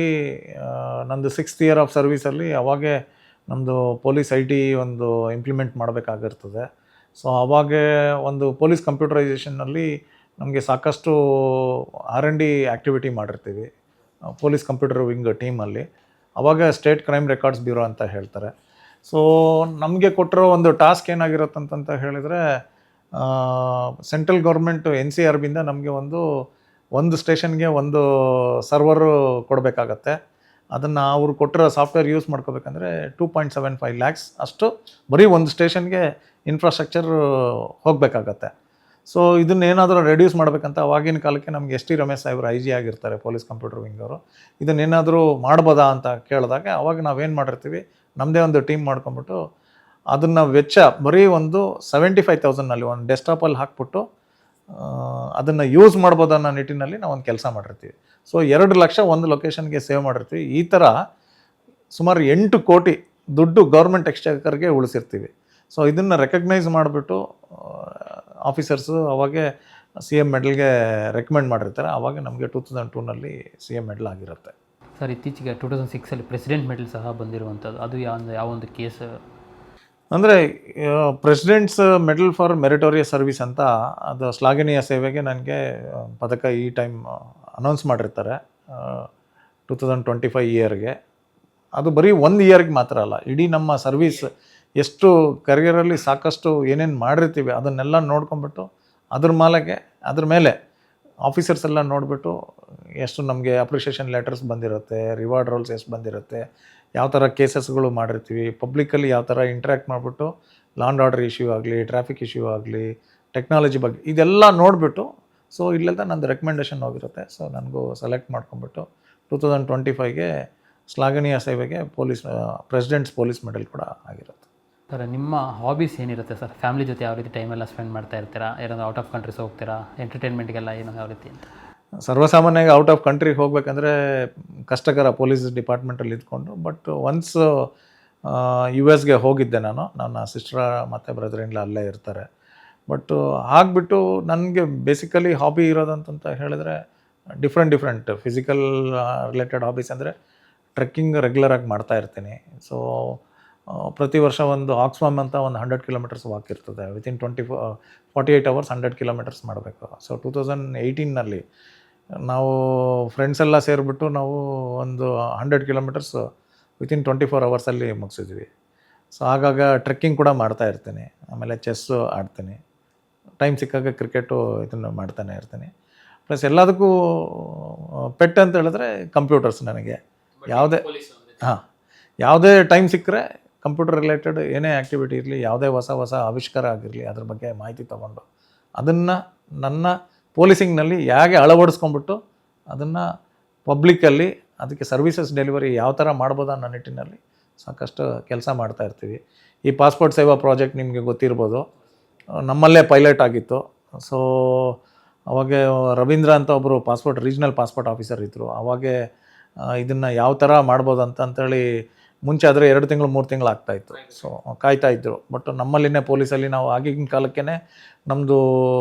ನಂದು 6th ಇಯರ್ ಆಫ್ ಸರ್ವೀಸಲ್ಲಿ ಅವಾಗೇ ನಮ್ಮದು ಪೊಲೀಸ್ IT ಒಂದು ಇಂಪ್ಲಿಮೆಂಟ್ ಮಾಡಬೇಕಾಗಿರ್ತದೆ. ಸೊ ಅವಾಗೇ ಒಂದು ಪೊಲೀಸ್ ಕಂಪ್ಯೂಟರೈಸೇಷನ್ನಲ್ಲಿ ನಮಗೆ ಸಾಕಷ್ಟು R&D ಆ್ಯಕ್ಟಿವಿಟಿ ಮಾಡಿರ್ತೀವಿ ಪೊಲೀಸ್ ಕಂಪ್ಯೂಟರ್ ವಿಂಗ್ ಟೀಮಲ್ಲಿ. ಅವಾಗ ಸ್ಟೇಟ್ ಕ್ರೈಮ್ ರೆಕಾರ್ಡ್ಸ್ ಬ್ಯೂರೋ ಅಂತ ಹೇಳ್ತಾರೆ. ಸೊ ನಮಗೆ ಕೊಟ್ಟಿರೋ ಒಂದು ಟಾಸ್ಕ್ ಏನಾಗಿರುತ್ತಂತ ಹೇಳಿದರೆ, ಸೆಂಟ್ರಲ್ ಗೌರ್ಮೆಂಟ್ NCRBಯಿಂದ ನಮಗೆ ಒಂದು ಸ್ಟೇಷನ್ಗೆ ಒಂದು ಸರ್ವರು ಕೊಡಬೇಕಾಗತ್ತೆ. ಅದನ್ನು ಅವರು ಕೊಟ್ಟಿರೋ ಸಾಫ್ಟ್ವೇರ್ ಯೂಸ್ ಮಾಡ್ಕೋಬೇಕಂದ್ರೆ 2.75 lakhs ಅಷ್ಟು ಬರೀ ಒಂದು ಸ್ಟೇಷನ್ಗೆ ಇನ್ಫ್ರಾಸ್ಟ್ರಕ್ಚರ್ ಹೋಗಬೇಕಾಗತ್ತೆ. ಸೊ ಇದನ್ನೇನಾದರೂ ರೆಡ್ಯೂಸ್ ಮಾಡಬೇಕಂತ ಅವಾಗಿನ ಕಾಲಕ್ಕೆ ನಮ್ಗೆ ಎಸ್ ಟಿ ರಮೇಶ್ ಸಾಹೇಬ್ರು IG ಆಗಿರ್ತಾರೆ ಪೊಲೀಸ್ ಕಂಪ್ಯೂಟರ್ ವಿಂಗ್ ಅವರು. ಇದನ್ನೇನಾದರೂ ಮಾಡ್ಬೋದಾ ಅಂತ ಕೇಳಿದಾಗ ಅವಾಗ ನಾವೇನು ಮಾಡಿರ್ತೀವಿ, ನಮ್ಮದೇ ಒಂದು ಟೀಮ್ ಮಾಡ್ಕೊಂಬಿಟ್ಟು ಅದನ್ನು ವೆಚ್ಚ ಬರೀ ಒಂದು 75,000ನಲ್ಲಿ ಒಂದು ಡೆಸ್ಕ್ಟಾಪಲ್ಲಿ ಹಾಕ್ಬಿಟ್ಟು ಅದನ್ನು ಯೂಸ್ ಮಾಡ್ಬೋದು ಅನ್ನೋ ನಿಟ್ಟಿನಲ್ಲಿ ನಾವು ಒಂದು ಕೆಲಸ ಮಾಡಿರ್ತೀವಿ. ಸೊ 2 ಲಕ್ಷ ಒಂದು ಲೊಕೇಶನ್ಗೆ ಸೇವ್ ಮಾಡಿರ್ತೀವಿ. ಈ ಥರ ಸುಮಾರು 8 ಕೋಟಿ ದುಡ್ಡು ಗೌರ್ಮೆಂಟ್ ಎಕ್ಸ್ಚೇಕರ್ಗೆ ಉಳಿಸಿರ್ತೀವಿ. ಸೊ ಇದನ್ನು ರೆಕಗ್ನೈಸ್ ಮಾಡಿಬಿಟ್ಟು ಆಫೀಸರ್ಸು ಅವಾಗೆ CM ಮೆಡಲ್ಗೆ ರೆಕಮೆಂಡ್ ಮಾಡಿರ್ತಾರೆ. ಆವಾಗ ನಮಗೆ 2002ನಲ್ಲಿ CM ಮೆಡಲ್ ಆಗಿರುತ್ತೆ. ಸರ್ ಇತ್ತೀಚೆಗೆ 2006ಅಲ್ಲಿ ಪ್ರೆಸಿಡೆಂಟ್ ಮೆಡಲ್ ಸಹ ಬಂದಿರುವಂಥದ್ದು, ಅದು ಯಾವ ಒಂದು ಕೇಸ್? ಅಂದರೆ presidents medal for meritorious service ಅಂತ, ಅದು ಶ್ಲಾಘನೀಯ ಸೇವೆಗೆ ನನಗೆ ಪದಕ ಈ ಟೈಮ್ ಅನೌನ್ಸ್ ಮಾಡಿರ್ತಾರೆ 2025 ಇಯರ್ಗೆ. ಅದು ಬರೀ 1 ಇಯರ್ಗೆ ಮಾತ್ರ ಅಲ್ಲ, ಇಡೀ ನಮ್ಮ ಸರ್ವೀಸ್ ಎಷ್ಟು ಕರಿಯರಲ್ಲಿ ಸಾಕಷ್ಟು ಏನೇನು ಮಾಡಿರ್ತೀವಿ ಅದನ್ನೆಲ್ಲ ನೋಡ್ಕೊಂಬಿಟ್ಟು ಅದ್ರ ಮೇಲೆ ಆಫೀಸರ್ಸ್ ಎಲ್ಲ ನೋಡಿಬಿಟ್ಟು ಎಷ್ಟು ನಮಗೆ ಅಪ್ರಿಷಿಯೇಷನ್ ಲೆಟರ್ಸ್ ಬಂದಿರುತ್ತೆ, ರಿವಾರ್ಡ್ ರೋಲ್ಸ್ ಎಷ್ಟು ಬಂದಿರುತ್ತೆ, ಯಾವ ಥರ ಕೇಸಸ್ಗಳು ಮಾಡಿರ್ತೀವಿ, ಪಬ್ಲಿಕ್ಕಲ್ಲಿ ಯಾವ ಥರ ಇಂಟ್ರ್ಯಾಕ್ಟ್ ಮಾಡಿಬಿಟ್ಟು ಲಾ ಆ್ಯಂಡ್ ಆರ್ಡರ್ ಇಶ್ಯೂ ಆಗಲಿ, ಟ್ರಾಫಿಕ್ ಇಶ್ಯೂ ಆಗಲಿ, ಟೆಕ್ನಾಲಜಿ ಬಗ್ಗೆ ಇದೆಲ್ಲ ನೋಡಿಬಿಟ್ಟು ಸೊ ಇಲ್ಲೆಲ್ಲ ನಂದು ರೆಕಮೆಂಡೇಷನ್ ಹೋಗಿರುತ್ತೆ. ಸೊ ನನಗೂ ಸೆಲೆಕ್ಟ್ ಮಾಡ್ಕೊಂಬಿಟ್ಟು 2025ಗೆ ಶ್ಲಾಘನೀಯ ಸೇವೆಗೆ ಪ್ರೆಸಿಡೆಂಟ್ಸ್ ಪೊಲೀಸ್ ಮೆಡಲ್ ಕೂಡ ಆಗಿರುತ್ತೆ. ಸರ್ ನಿಮ್ಮ ಹಾಬೀಸ್ ಏನಿರುತ್ತೆ ಸರ್? ಫ್ಯಾಮಿಲಿ ಜೊತೆ ಯಾವ ರೀತಿ ಟೈಮೆಲ್ಲ ಸ್ಪೆಂಡ್ ಮಾಡ್ತಾ ಇರ್ತೀರಾ? ಏನಾದರೂ ಔಟ್ ಆಫ್ ಕಂಟ್ರೀಸ್ ಹೋಗ್ತೀರಾ? ಎಂಟರ್ಟೈನ್ಮೆಂಟ್ಗೆಲ್ಲ ಏನು ಯಾವ ರೀತಿ ಅಂತ? ಸರ್ವಸಾಮಾನ್ಯವಾಗಿ ಔಟ್ ಆಫ್ ಕಂಟ್ರಿಗೆ ಹೋಗ್ಬೇಕಂದ್ರೆ ಕಷ್ಟಕರ ಪೊಲೀಸ್ ಡಿಪಾರ್ಟ್ಮೆಂಟಲ್ಲಿ ಇದ್ಕೊಂಡು. ಬಟ್ ಒನ್ಸ್ US ಹೋಗಿದ್ದೆ ನಾನು. ನನ್ನ ಸಿಸ್ಟರ್ ಮತ್ತು ಬ್ರದರ್ ಇನ್ ಲಾ ಅಲ್ಲೇ ಇರ್ತಾರೆ. ಬಟ್ ಆಗಿಬಿಟ್ಟು ನನಗೆ ಬೇಸಿಕಲಿ ಹಾಬಿ ಇರೋದಂತ ಹೇಳಿದ್ರೆ ಡಿಫ್ರೆಂಟ್ ಫಿಸಿಕಲ್ ರಿಲೇಟೆಡ್ ಹಾಬೀಸ್ ಅಂದರೆ ಟ್ರೆಕ್ಕಿಂಗ್ ರೆಗ್ಯುಲರಾಗಿ ಮಾಡ್ತಾ ಇರ್ತೀನಿ. ಸೊ ಪ್ರತಿ ವರ್ಷ ಒಂದು ಆಕ್ಸ್ಫಾಮ್ ಅಂತ ಒಂದು 100 ಕಿಲೋಮೀಟರ್ಸ್ ವಾಕ್ ಇರ್ತದೆ. ವಿತಿನ್ 48 ಅವರ್ಸ್ 100 ಕಿಲೋಮೀಟರ್ಸ್ ಮಾಡಬೇಕು. ಸೊ 2018ನಲ್ಲಿ ನಾವು ಫ್ರೆಂಡ್ಸ್ ಎಲ್ಲ ಸೇರಿಬಿಟ್ಟು ನಾವು ಒಂದು 100 ಕಿಲೋಮೀಟರ್ಸ್ ವಿತಿನ್ 24 ಅವರ್ಸಲ್ಲಿ ಮುಗಿಸಿದ್ವಿ. ಸೊ ಆಗಾಗ ಟ್ರೆಕ್ಕಿಂಗ್ ಕೂಡ ಮಾಡ್ತಾ ಇರ್ತೀನಿ. ಆಮೇಲೆ ಚೆಸ್ಸು ಆಡ್ತೀನಿ. ಟೈಮ್ ಸಿಕ್ಕಾಗ ಕ್ರಿಕೆಟು ಇದನ್ನು ಮಾಡ್ತಾನೆ ಇರ್ತೀನಿ. ಪ್ಲಸ್ ಎಲ್ಲದಕ್ಕೂ ಪೆಟ್ ಅಂತ ಹೇಳಿದ್ರೆ ಕಂಪ್ಯೂಟರ್ಸ್. ನನಗೆ ಯಾವುದೇ ಟೈಮ್ ಸಿಕ್ಕರೆ ಕಂಪ್ಯೂಟರ್ ರಿಲೇಟೆಡ್ ಏನೇ ಆ್ಯಕ್ಟಿವಿಟಿ ಇರಲಿ, ಯಾವುದೇ ಹೊಸ ಆವಿಷ್ಕಾರ ಆಗಿರಲಿ, ಅದ್ರ ಬಗ್ಗೆ ಮಾಹಿತಿ ತೊಗೊಂಡು ಅದನ್ನು ನನ್ನ ಪೊಲೀಸಿಂಗ್ನಲ್ಲಿ ಹೇಗೆ ಅಳವಡಿಸ್ಕೊಂಡ್ಬಿಟ್ಟು ಅದನ್ನು ಪಬ್ಲಿಕ್ಕಲ್ಲಿ ಅದಕ್ಕೆ ಸರ್ವಿಸಸ್ ಡೆಲಿವರಿ ಯಾವ ಥರ ಮಾಡ್ಬೋದು ಅನ್ನೋ ನಿಟ್ಟಿನಲ್ಲಿ ಸಾಕಷ್ಟು ಕೆಲಸ ಮಾಡ್ತಾ ಇರ್ತೀವಿ. ಈ ಪಾಸ್ಪೋರ್ಟ್ ಸೇವಾ ಪ್ರಾಜೆಕ್ಟ್ ನಿಮಗೆ ಗೊತ್ತಿರ್ಬೋದು, ನಮ್ಮಲ್ಲೇ ಪೈಲಟ್ ಆಗಿತ್ತು. ಸೊ ಅವಾಗ ರವೀಂದ್ರ ಅಂತ ಒಬ್ಬರು ರೀಜ್ನಲ್ ಪಾಸ್ಪೋರ್ಟ್ ಆಫೀಸರ್ ಇದ್ದರು. ಅವಾಗೆ ಇದನ್ನು ಯಾವ ಥರ ಮಾಡ್ಬೋದು ಅಂತೇಳಿ ಮುಂಚೆ ಆದರೆ 2 ತಿಂಗಳು 3 ತಿಂಗಳು ಆಗ್ತಾಯಿತ್ತು. ಸೊ ಕಾಯ್ತಾ ಇದ್ದರು. ಬಟ್ ನಮ್ಮಲ್ಲಿನೇ ಪೊಲೀಸಲ್ಲಿ ನಾವು ಆಗಿನ ಕಾಲಕ್ಕೇ ನಮ್ಮದು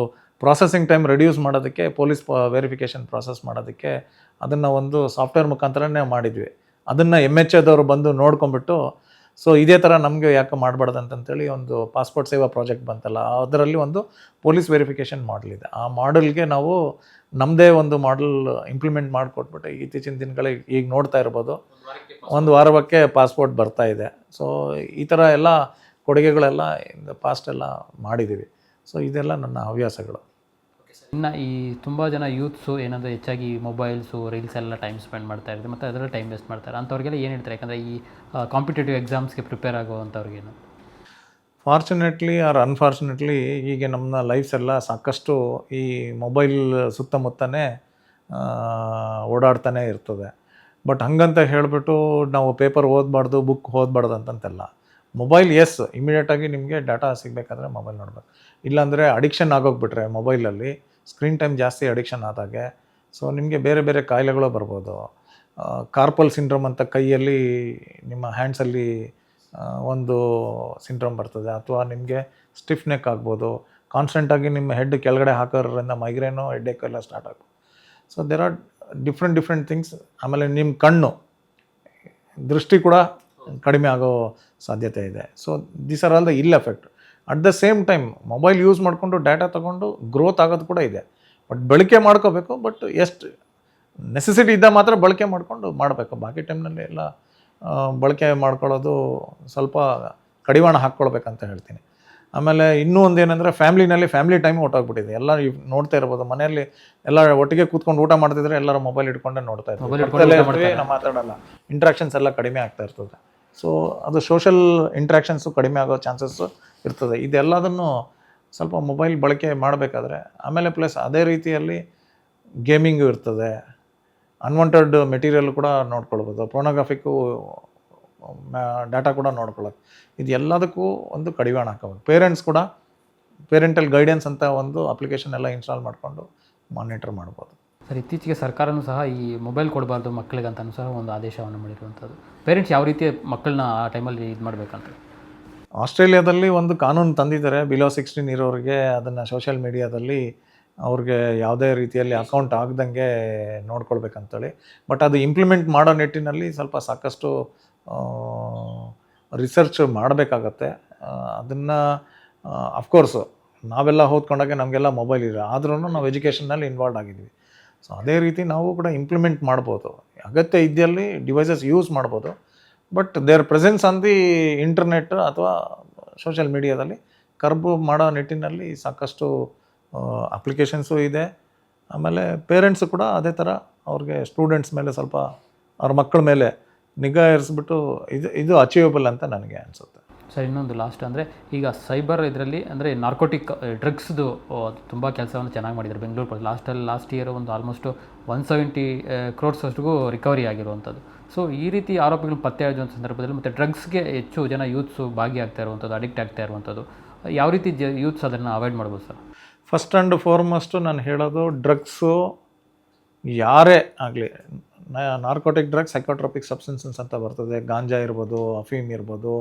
ಪ್ರಾಸೆಸಿಂಗ್ ಟೈಮ್ ರೆಡ್ಯೂಸ್ ಮಾಡೋದಕ್ಕೆ, ಪೊಲೀಸ್ ವೆರಿಫಿಕೇಷನ್ ಪ್ರಾಸೆಸ್ ಮಾಡೋದಕ್ಕೆ ಅದನ್ನು ಒಂದು ಸಾಫ್ಟ್ವೇರ್ ಮುಖಾಂತರನೇ ಮಾಡಿದ್ವಿ. ಅದನ್ನು MHAದವರು ಬಂದು ನೋಡ್ಕೊಂಬಿಟ್ಟು ಸೊ ಇದೇ ಥರ ನಮಗೆ ಯಾಕೆ ಮಾಡಬಾರ್ದು ಅಂತೇಳಿ ಒಂದು ಪಾಸ್ಪೋರ್ಟ್ ಸೇವಾ ಪ್ರಾಜೆಕ್ಟ್ ಬಂತಲ್ಲ, ಅದರಲ್ಲಿ ಒಂದು ಪೊಲೀಸ್ ವೆರಿಫಿಕೇಷನ್ ಮಾಡಲ್ ಇದೆ. ಆ ಮಾಡಲ್ಗೆ ನಾವು ನಮ್ಮದೇ ಒಂದು ಮಾಡಲ್ ಇಂಪ್ಲಿಮೆಂಟ್ ಮಾಡಿಕೊಟ್ಬಿಟ್ಟು ಇತ್ತೀಚಿನ ದಿನಗಳಿಗೆ ಈಗ ನೋಡ್ತಾ ಇರ್ಬೋದು, 1 ವಾರಕ್ಕೆ ಪಾಸ್ಪೋರ್ಟ್ ಬರ್ತಾ ಇದೆ. ಸೊ ಈ ಥರ ಎಲ್ಲ ಕೊಡುಗೆಗಳೆಲ್ಲ ಪಾಸ್ಟ್ ಎಲ್ಲ ಮಾಡಿದ್ದೀವಿ. ಸೊ ಇದೆಲ್ಲ ನನ್ನ ಹವ್ಯಾಸಗಳು. ಇನ್ನು ಈ ತುಂಬ ಜನ ಯೂತ್ಸು ಏನಂದರೆ ಹೆಚ್ಚಾಗಿ ಮೊಬೈಲ್ಸು, ರೀಲ್ಸ್ ಎಲ್ಲ ಟೈಮ್ ಸ್ಪೆಂಡ್ ಮಾಡ್ತಾ ಇರ್ತಾರೆ ಮತ್ತು ಅದರಲ್ಲಿ ಟೈಮ್ ವೇಸ್ಟ್ ಮಾಡ್ತಾರೆ. ಅಂಥವ್ರಿಗೆಲ್ಲ ಏನು ಹೇಳ್ತಾರೆ? ಯಾಕಂದರೆ ಈ ಕಾಂಪಿಟೇಟಿವ್ ಎಕ್ಸಾಮ್ಸ್ಗೆ ಪ್ರಿಪೇರ್ ಆಗುವಂಥವ್ರಿಗೇನು? ಫಾರ್ಚುನೇಟ್ಲಿ ಆರ್ ಅನ್ಫಾರ್ಚುನೇಟ್ಲಿ ಹೀಗೆ ನಮ್ಮ ಲೈಫ್ಸ್ ಎಲ್ಲ ಸಾಕಷ್ಟು ಈ ಮೊಬೈಲ್ ಸುತ್ತಮುತ್ತನೇ ಓಡಾಡ್ತಾನೆ ಇರ್ತದೆ. ಬಟ್ ಹಂಗಂತ ಹೇಳಿಬಿಟ್ಟು ನಾವು ಪೇಪರ್ ಓದಬಾರ್ದು, ಬುಕ್ ಓದಬಾರ್ದು ಅಂತಂತೆಲ್ಲ. ಮೊಬೈಲ್ ಇಮಿಡಿಯೇಟಾಗಿ ನಿಮಗೆ ಡಾಟಾ ಸಿಗಬೇಕಾದ್ರೆ ಮೊಬೈಲ್ ನೋಡಬೇಕು. ಇಲ್ಲಾಂದರೆ ಅಡಿಕ್ಷನ್ ಆಗೋಗ್ಬಿಟ್ರೆ ಮೊಬೈಲಲ್ಲಿ ಸ್ಕ್ರೀನ್ ಟೈಮ್ ಜಾಸ್ತಿ ಅಡಿಕ್ಷನ್ ಆದಾಗೆ ಸೊ ನಿಮಗೆ ಬೇರೆ ಕಾಯಿಲೆಗಳು ಬರ್ಬೋದು. ಕಾರ್ಪಲ್ ಸಿಂಡ್ರೋಮ್ ಅಂತ ಕೈಯಲ್ಲಿ ನಿಮ್ಮ ಹ್ಯಾಂಡ್ಸಲ್ಲಿ ಒಂದು ಸಿಂಡ್ರೋಮ್ ಬರ್ತದೆ, ಅಥವಾ ನಿಮಗೆ ಸ್ಟಿಫ್ ನೆಕ್ ಆಗ್ಬೋದು. ಕಾನ್ಸ್ಟೆಂಟಾಗಿ ನಿಮ್ಮ ಹೆಡ್ ಕೆಳಗಡೆ ಹಾಕೋದ್ರಿಂದ ಮೈಗ್ರೇನು, ಹೆಡ್ಡೇಕ್ ಎಲ್ಲ ಸ್ಟಾರ್ಟ್ ಆಗ್ಬೋದು. So there are different things. ಆಮೇಲೆ ನಿಮ್ಮ ಕಣ್ಣು ದೃಷ್ಟಿ ಕೂಡ ಕಡಿಮೆ ಆಗೋ ಸಾಧ್ಯತೆ ಇದೆ. So this are all the ill effect. At the same time mobile use ಮಾಡಿಕೊಂಡು ಡಾಟಾ ತೊಗೊಂಡು ಗ್ರೋತ್ ಆಗೋದು ಕೂಡ ಇದೆ. ಬಟ್ ಬಳಕೆ ಮಾಡ್ಕೋಬೇಕು. ಬಟ್ ಎಷ್ಟು ನೆಸೆಸಿಟಿ ಇದ್ದ ಮಾತ್ರ ಬಳಕೆ ಮಾಡಿಕೊಂಡು ಮಾಡಬೇಕು. ಬಾಕಿ ಟೈಮ್ನಲ್ಲಿ ಎಲ್ಲ ಬಳಕೆ ಮಾಡ್ಕೊಳ್ಳೋದು ಸ್ವಲ್ಪ ಕಡಿವಾಣ ಹಾಕ್ಕೊಳ್ಬೇಕಂತ ಹೇಳ್ತೀನಿ. ಆಮೇಲೆ ಇನ್ನೂ ಒಂದು ಏನಂದರೆ ಫ್ಯಾಮಿಲಿ ಟೈಮ್ ಹೊಟ್ಟೋಗ್ಬಿಟ್ಟಿದೆ. ಎಲ್ಲ ನೋಡ್ತಾ ಇರ್ಬೋದು, ಮನೆಯಲ್ಲಿ ಎಲ್ಲ ಒಟ್ಟಿಗೆ ಕೂತ್ಕೊಂಡು ಊಟ ಮಾಡ್ತಿದ್ರೆ ಎಲ್ಲರೂ ಮೊಬೈಲ್ ಇಟ್ಕೊಂಡೇ ನೋಡ್ತಾ ಇರ್ತೀವಿ, ನಾವು ಮಾತಾಡೋಲ್ಲ. ಇಂಟ್ರಾಕ್ಷನ್ಸ್ ಎಲ್ಲ ಕಡಿಮೆ ಆಗ್ತಾ ಇರ್ತದೆ. ಸೊ ಅದು ಸೋಷಲ್ ಇಂಟ್ರಾಕ್ಷನ್ಸು ಕಡಿಮೆ ಆಗೋ ಚಾನ್ಸಸ್ಸು ಇರ್ತದೆ. ಇದೆಲ್ಲದನ್ನು ಸ್ವಲ್ಪ ಮೊಬೈಲ್ ಬಳಕೆ ಮಾಡಬೇಕಾದ್ರೆ. ಆಮೇಲೆ ಪ್ಲಸ್ ಅದೇ ರೀತಿಯಲ್ಲಿ ಗೇಮಿಂಗು ಇರ್ತದೆ, ಅನ್ವಾಂಟೆಡ್ ಮೆಟೀರಿಯಲ್ ಕೂಡ ನೋಡ್ಕೊಳ್ಬೋದು, ಪೋರ್ನೋಗ್ರಾಫಿಕ್ಕು ಡಾಟಾ ಕೂಡ ನೋಡ್ಕೊಳ್ಳೋದು. ಇದು ಎಲ್ಲದಕ್ಕೂ ಒಂದು ಕಡಿವಾಣ ಹಾಕೋಬೇಕು. ಪೇರೆಂಟ್ಸ್ ಕೂಡ ಪೇರೆಂಟಲ್ ಗೈಡೆನ್ಸ್ ಅಂತ ಒಂದು ಅಪ್ಲಿಕೇಶನ್ ಎಲ್ಲ ಇನ್ಸ್ಟಾಲ್ ಮಾಡಿಕೊಂಡು ಮಾನಿಟರ್ ಮಾಡ್ಬೋದು. ಸರ್, ಇತ್ತೀಚೆಗೆ ಸರ್ಕಾರನೂ ಸಹ ಈ ಮೊಬೈಲ್ ಕೊಡಬಾರ್ದು ಮಕ್ಕಳಿಗೆ ಅಂತಲೂ ಸಹ ಒಂದು ಆದೇಶವನ್ನು ಮಾಡಿರುವಂಥದ್ದು. ಪೇರೆಂಟ್ಸ್ ಯಾವ ರೀತಿ ಮಕ್ಕಳನ್ನ ಆ ಟೈಮಲ್ಲಿ ಇದು ಮಾಡಬೇಕಂತ? ಆಸ್ಟ್ರೇಲಿಯಾದಲ್ಲಿ ಒಂದು ಕಾನೂನು ತಂದಿದ್ದಾರೆ, ಬಿಲೋ 16 ಇರೋರಿಗೆ ಅದನ್ನು ಸೋಷಿಯಲ್ ಮೀಡಿಯಾದಲ್ಲಿ ಅವ್ರಿಗೆ ಯಾವುದೇ ರೀತಿಯಲ್ಲಿ ಅಕೌಂಟ್ ಆಗದಂಗೆ ನೋಡ್ಕೊಳ್ಬೇಕಂತೇಳಿ. ಬಟ್ ಅದು ಇಂಪ್ಲಿಮೆಂಟ್ ಮಾಡೋ ನಿಟ್ಟಿನಲ್ಲಿ ಸ್ವಲ್ಪ ಸಾಕಷ್ಟು ರಿಸರ್ಚ್ ಮಾಡಬೇಕಾಗತ್ತೆ. ಅದನ್ನು ಅಫ್ಕೋರ್ಸು ನಾವೆಲ್ಲ ಓದ್ಕೊಂಡಾಗೆ ನಮಗೆಲ್ಲ ಮೊಬೈಲ್ ಇದೆ, ಆದ್ರೂ ನಾವು ಎಜುಕೇಷನ್ನಲ್ಲಿ ಇನ್ವಾಲ್ವ್ ಆಗಿದ್ದೀವಿ. ಸೊ ಅದೇ ರೀತಿ ನಾವು ಕೂಡ ಇಂಪ್ಲಿಮೆಂಟ್ ಮಾಡ್ಬೋದು, ಅಗತ್ಯ ಇದ್ದಲ್ಲಿ ಡಿವೈಸಸ್ ಯೂಸ್ ಮಾಡ್ಬೋದು. But their presence on the internet ಅಥವಾ ಸೋಷಿಯಲ್ ಮೀಡಿಯಾದಲ್ಲಿ ಕರ್ಬ್ ಮಾಡೋ ನಿಟ್ಟಿನಲ್ಲಿ ಸಾಕಷ್ಟು ಅಪ್ಲಿಕೇಶನ್ಸು ಇದೆ. ಆಮೇಲೆ ಪೇರೆಂಟ್ಸು ಕೂಡ ಅದೇ ಥರ ಅವ್ರಿಗೆ ಸ್ಟೂಡೆಂಟ್ಸ್ ಮೇಲೆ ಸ್ವಲ್ಪ ಅವ್ರ ಮಕ್ಕಳ ಮೇಲೆ ನಿಗಾ ಇರಿಸ್ಬಿಟ್ಟು ಇದು ಅಚೀವಬಲ್ ಅಂತ ನನಗೆ ಅನಿಸುತ್ತೆ. ಸರ್, ಇನ್ನೊಂದು ಲಾಸ್ಟ್ ಅಂದರೆ ಈಗ ಸೈಬರ್ ಇದರಲ್ಲಿ ಅಂದರೆ ನಾರ್ಕೋಟಿಕ್ ಡ್ರಗ್ಸ್ದು ತುಂಬ ಕೆಲಸವನ್ನು ಚೆನ್ನಾಗಿ ಮಾಡಿದ್ದಾರೆ ಬೆಂಗಳೂರು. ಲಾಸ್ಟ್ ಇಯರ್ ಒಂದು ಆಲ್ಮೋಸ್ಟ್ 170 crores ಅಷ್ಟಿಗೂ ರಿಕವರಿ ಆಗಿರುವಂಥದ್ದು. ಸೊ ಈ ರೀತಿ ಆರೋಪಿಗಳು ಪತ್ತೆ ಆಗುವ ಸಂದರ್ಭದಲ್ಲಿ ಮತ್ತು ಡ್ರಗ್ಸ್ಗೆ ಹೆಚ್ಚು ಜನ ಯೂತ್ಸು ಭಾಗಿಯಾಗ್ತಾ ಇರುವಂಥದ್ದು, ಅಡಿಕ್ಟ್ ಆಗ್ತಾ ಇರುವಂಥದ್ದು, ಯಾವ ರೀತಿ ಯೂತ್ಸ್ ಅದನ್ನು ಅವಾಯ್ಡ್ ಮಾಡ್ಬೋದು ಸರ್? ಫಸ್ಟ್ ಆ್ಯಂಡ್ ಫಾರ್ಮೋಸ್ಟು ನಾನು ಹೇಳೋದು, ಡ್ರಗ್ಸು ಯಾರೇ ಆಗಲಿ, ನಾರ್ಕೋಟಿಕ್ ಡ್ರಗ್ಸ್, ಸೈಕೋಟ್ರೋಪಿಕ್ ಸಬ್ಸ್ಟೆನ್ಸಸ್ ಅಂತ ಬರ್ತದೆ. ಗಾಂಜಾ ಇರ್ಬೋದು, ಅಫೀಮ್ ಇರ್ಬೋದು,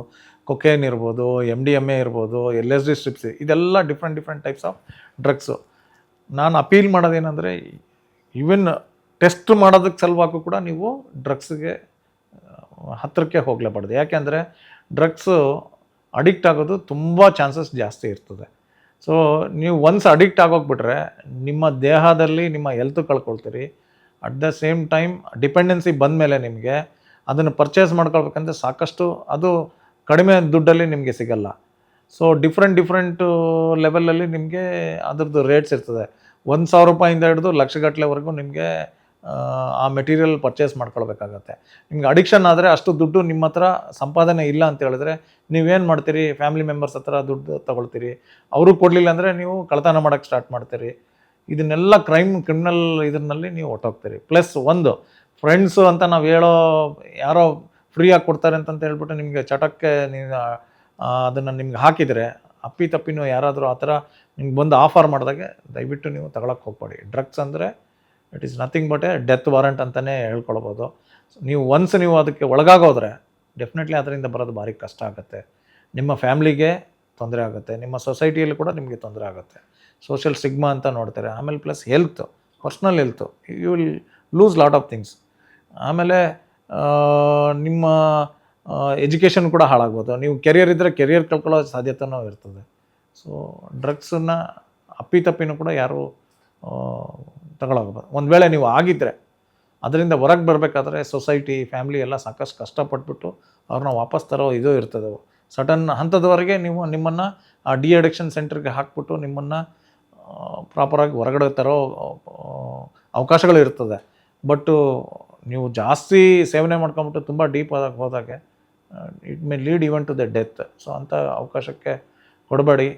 ಕೊಕೇನ್ ಇರ್ಬೋದು, MDMA ಇರ್ಬೋದು, LSD ಸ್ಟ್ರಿಪ್ಸ್, ಇದೆಲ್ಲ ಡಿಫ್ರೆಂಟ್ ಟೈಪ್ಸ್ ಆಫ್ ಡ್ರಗ್ಸು. ನಾನು ಅಪೀಲ್ ಮಾಡೋದೇನೆಂದರೆ, ಈವನ್ ಟೆಸ್ಟ್ ಮಾಡೋದಕ್ಕೆ ಸಲುವಾಗೂ ಕೂಡ ನೀವು ಡ್ರಗ್ಸ್ಗೆ ಹತ್ತಿರಕ್ಕೆ ಹೋಗಲೇಬಾರ್ದು. ಯಾಕೆಂದರೆ ಡ್ರಗ್ಸು ಅಡಿಕ್ಟ್ ಆಗೋದು ತುಂಬ ಚಾನ್ಸಸ್ ಜಾಸ್ತಿ ಇರ್ತದೆ. ಸೊ ನೀವು ಒನ್ಸ್ ಅಡಿಕ್ಟ್ ಆಗೋಗ್ಬಿಟ್ರೆ ನಿಮ್ಮ ದೇಹದಲ್ಲಿ ನಿಮ್ಮ ಹೆಲ್ತ್ ಕಳ್ಕೊಳ್ತೀರಿ. At the same time dependency ಬಂದಮೇಲೆ ನಿಮಗೆ ಅದನ್ನು ಪರ್ಚೇಸ್ ಮಾಡ್ಕೊಳ್ಬೇಕಂದ್ರೆ ಸಾಕಷ್ಟು ಅದು ಕಡಿಮೆ ದುಡ್ಡಲ್ಲಿ ನಿಮಗೆ ಸಿಗಲ್ಲ. ಸೊ ಡಿಫ್ರೆಂಟ್ ಲೆವೆಲಲ್ಲಿ ನಿಮಗೆ ಅದ್ರದ್ದು ರೇಟ್ಸ್ ಇರ್ತದೆ. 1,000 ರೂಪಾಯಿಂದ ಹಿಡಿದು ಲಕ್ಷಗಟ್ಟಲೆವರೆಗೂ ನಿಮಗೆ ಆ ಮೆಟೀರಿಯಲ್ ಪರ್ಚೇಸ್ ಮಾಡ್ಕೊಳ್ಬೇಕಾಗತ್ತೆ. ನಿಮ್ಗೆ ಅಡಿಕ್ಷನ್ ಆದರೆ ಅಷ್ಟು ದುಡ್ಡು ನಿಮ್ಮ ಹತ್ರ ಸಂಪಾದನೆ ಇಲ್ಲ ಅಂತ ಹೇಳಿದ್ರೆ ನೀವೇನು ಮಾಡ್ತೀರಿ? ಫ್ಯಾಮಿಲಿ ಮೆಂಬರ್ಸ್ ಹತ್ರ ದುಡ್ಡು ತೊಗೊಳ್ತೀರಿ, ಅವರು ಕೊಡಲಿಲ್ಲ ಅಂದರೆ ನೀವು ಕಳ್ತನ ಮಾಡೋಕ್ಕೆ ಸ್ಟಾರ್ಟ್ ಮಾಡ್ತೀರಿ. ಇದನ್ನೆಲ್ಲ ಕ್ರಿಮಿನಲ್ ಇದರಲ್ಲಿ ನೀವು ಹೊಟ್ಟೋಗ್ತೀರಿ. ಪ್ಲಸ್ ಒಂದು ಫ್ರೆಂಡ್ಸು ಅಂತ ನಾವು ಯಾರೋ ಫ್ರೀಯಾಗಿ ಕೊಡ್ತಾರೆ ಅಂತ ಹೇಳ್ಬಿಟ್ಟು ನಿಮಗೆ ಚಟಕ್ಕೆ ನೀವು ಅದನ್ನು ನಿಮ್ಗೆ ಹಾಕಿದರೆ, ಅಪ್ಪಿತಪ್ಪಿನೂ ಯಾರಾದರೂ ಆ ಥರ ನಿಮ್ಗೆ ಬಂದು ಆಫರ್ ಮಾಡಿದಾಗೆ ದಯವಿಟ್ಟು ನೀವು ತಗೊಳಕ್ಕೆ ಹೋಗ್ಬೇಡಿ. ಡ್ರಗ್ಸ್ ಅಂದರೆ it is nothing but A death warrant ಅಂತಲೇ ಹೇಳ್ಕೊಳ್ಬೋದು. ನೀವು ಅದಕ್ಕೆ ಒಳಗಾಗೋದ್ರೆ ಡೆಫಿನೆಟ್ಲಿ ಅದರಿಂದ ಬರೋದು ಭಾರಿ ಕಷ್ಟ ಆಗುತ್ತೆ. ನಿಮ್ಮ ಫ್ಯಾಮ್ಲಿಗೆ ತೊಂದರೆ ಆಗುತ್ತೆ, ನಿಮ್ಮ ಸೊಸೈಟಿಯಲ್ಲಿ ಕೂಡ ನಿಮಗೆ ತೊಂದರೆ ಆಗುತ್ತೆ. ಸೋಷಿಯಲ್ ಸ್ಟಿಗ್ಮಾ ಅಂತ ನೋಡ್ತಾರೆ. ಆಮೇಲೆ plus health, personal health, you will lose lot of things. ಆಮೇಲೆ ನಿಮ್ಮ ಎಜುಕೇಷನ್ ಕೂಡ ಹಾಳಾಗ್ಬೋದು. ನೀವು ಕೆರಿಯರ್ ಇದ್ದರೆ ಕೆರಿಯರ್ ಕಳ್ಕೊಳ್ಳೋ ಸಾಧ್ಯತೆಯೂ ಇರ್ತದೆ. ಸೊ ಡ್ರಗ್ಸನ್ನು ಅಪ್ಪಿತಪ್ಪಿನೂ ಕೂಡ ಯಾರೂ ತಗೊಳೋಗ್ಬೋದು. ಒಂದು ವೇಳೆ ನೀವು ಆಗಿದ್ದರೆ ಅದರಿಂದ ಹೊರಗೆ ಬರಬೇಕಾದ್ರೆ ಸೊಸೈಟಿ, ಫ್ಯಾಮ್ಲಿ ಎಲ್ಲ ಸಾಕಷ್ಟು ಕಷ್ಟಪಟ್ಬಿಟ್ಟು ಅವ್ರನ್ನ ವಾಪಸ್ ತರೋ ಇದು ಇರ್ತದೆ. ಸಡನ್ ಹಂತದವರೆಗೆ ನಿಮ್ಮನ್ನು ಆ ಅಡಿಕ್ಷನ್ ಸೆಂಟರ್ಗೆ ಹಾಕ್ಬಿಟ್ಟು ನಿಮ್ಮನ್ನು ಪ್ರಾಪರಾಗಿ ಹೊರಗಡೆ ತರೋ ಅವಕಾಶಗಳು ಇರ್ತದೆ. ಬಟ್ಟು ನೀವು ಜಾಸ್ತಿ ಸೇವನೆ ಮಾಡ್ಕೊಂಬಿಟ್ಟು ತುಂಬ ಡೀಪ್ ಹೋದಾಗೆ it may lead even to the death. So ಅಂಥ ಅವಕಾಶಕ್ಕೆ ಕೊಡಬೇಡಿ.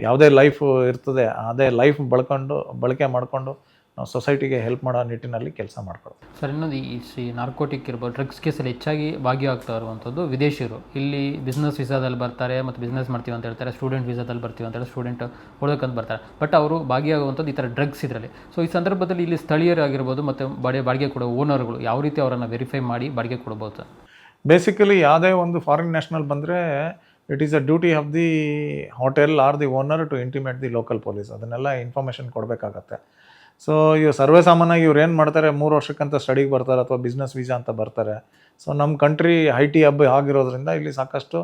ಯಾವುದೇ ಲೈಫ್ ಇರ್ತದೆ ಅದೇ ಲೈಫ್ ಬಳಕೆ ಮಾಡಿಕೊಂಡು ನಾವು ಸೊಸೈಟಿಗೆ ಹೆಲ್ಪ್ ಮಾಡೋ ನಿಟ್ಟಿನಲ್ಲಿ ಕೆಲಸ ಮಾಡ್ಕೊಳ್ಳೋದು. ಸರ್, ಇನ್ನೊಂದು ಈ ನಾರ್ಕೋಟಿಕ್ ಇರ್ಬೋದು, ಡ್ರಗ್ಸ್ ಕೇಸಲ್ಲಿ ಹೆಚ್ಚಾಗಿ ಭಾಗಿಯಾಗ್ತಾ ಇರುವಂಥದ್ದು ವಿದೇಶಿಯರು. ಇಲ್ಲಿ ಬಿಸ್ನೆಸ್ ವೀಸಾದಲ್ಲಿ ಬರ್ತಾರೆ ಮತ್ತು ಬಿಸ್ನೆಸ್ ಮಾಡ್ತೀವಿ ಅಂತ ಹೇಳ್ತಾರೆ, ಸ್ಟೂಡೆಂಟ್ ವೀಸಾದಲ್ಲಿ ಬರ್ತೀವಿ ಅಂತ ಹೇಳಿ ಸ್ಟೂಡೆಂಟ್ ಓದೋಕ್ಕಂತ ಬರ್ತಾರೆ. ಬಟ್ ಅವರು ಭಾಗಿಯಾಗುವಂಥದ್ದು ಈ ಥರ ಡ್ರಗ್ಸ್ ಇದರಲ್ಲಿ. ಸೊ ಈ ಸಂದರ್ಭದಲ್ಲಿ ಇಲ್ಲಿ ಸ್ಥಳೀಯರಾಗಿರ್ಬೋದು ಮತ್ತು ಬಾಡಿಗೆ ಕೊಡೋ ಓನರ್ಗಳು ಯಾವ ರೀತಿ ಅವರನ್ನು ವೆರಿಫೈ ಮಾಡಿ ಬಾಡಿಗೆ ಕೊಡ್ಬೋದು? ಬೇಸಿಕಲಿ ಯಾವುದೇ ಒಂದು ಫಾರಿನ್ ನ್ಯಾಷನಲ್ ಬಂದರೆ it is a duty of the hotel or the owner to intimate the local police. ಅದನ್ನೆಲ್ಲ ಇನ್ಫಾರ್ಮೇಷನ್ ಕೊಡಬೇಕಾಗತ್ತೆ. ಸೊ ಇವು ಸರ್ವೇ ಸಾಮಾನ್ಯವಾಗಿ ಇವ್ರು ಏನು ಮಾಡ್ತಾರೆ, 3 ವರ್ಷಕ್ಕಂತ ಸ್ಟಡಿಗೆ ಬರ್ತಾರೆ ಅಥವಾ ಬಿಸ್ನೆಸ್ ವೀಸಾ ಅಂತ ಬರ್ತಾರೆ. ಸೊ ನಮ್ಮ ಕಂಟ್ರಿ IT ಹಬ್ ಆಗಿರೋದ್ರಿಂದ ಇಲ್ಲಿ ಸಾಕಷ್ಟು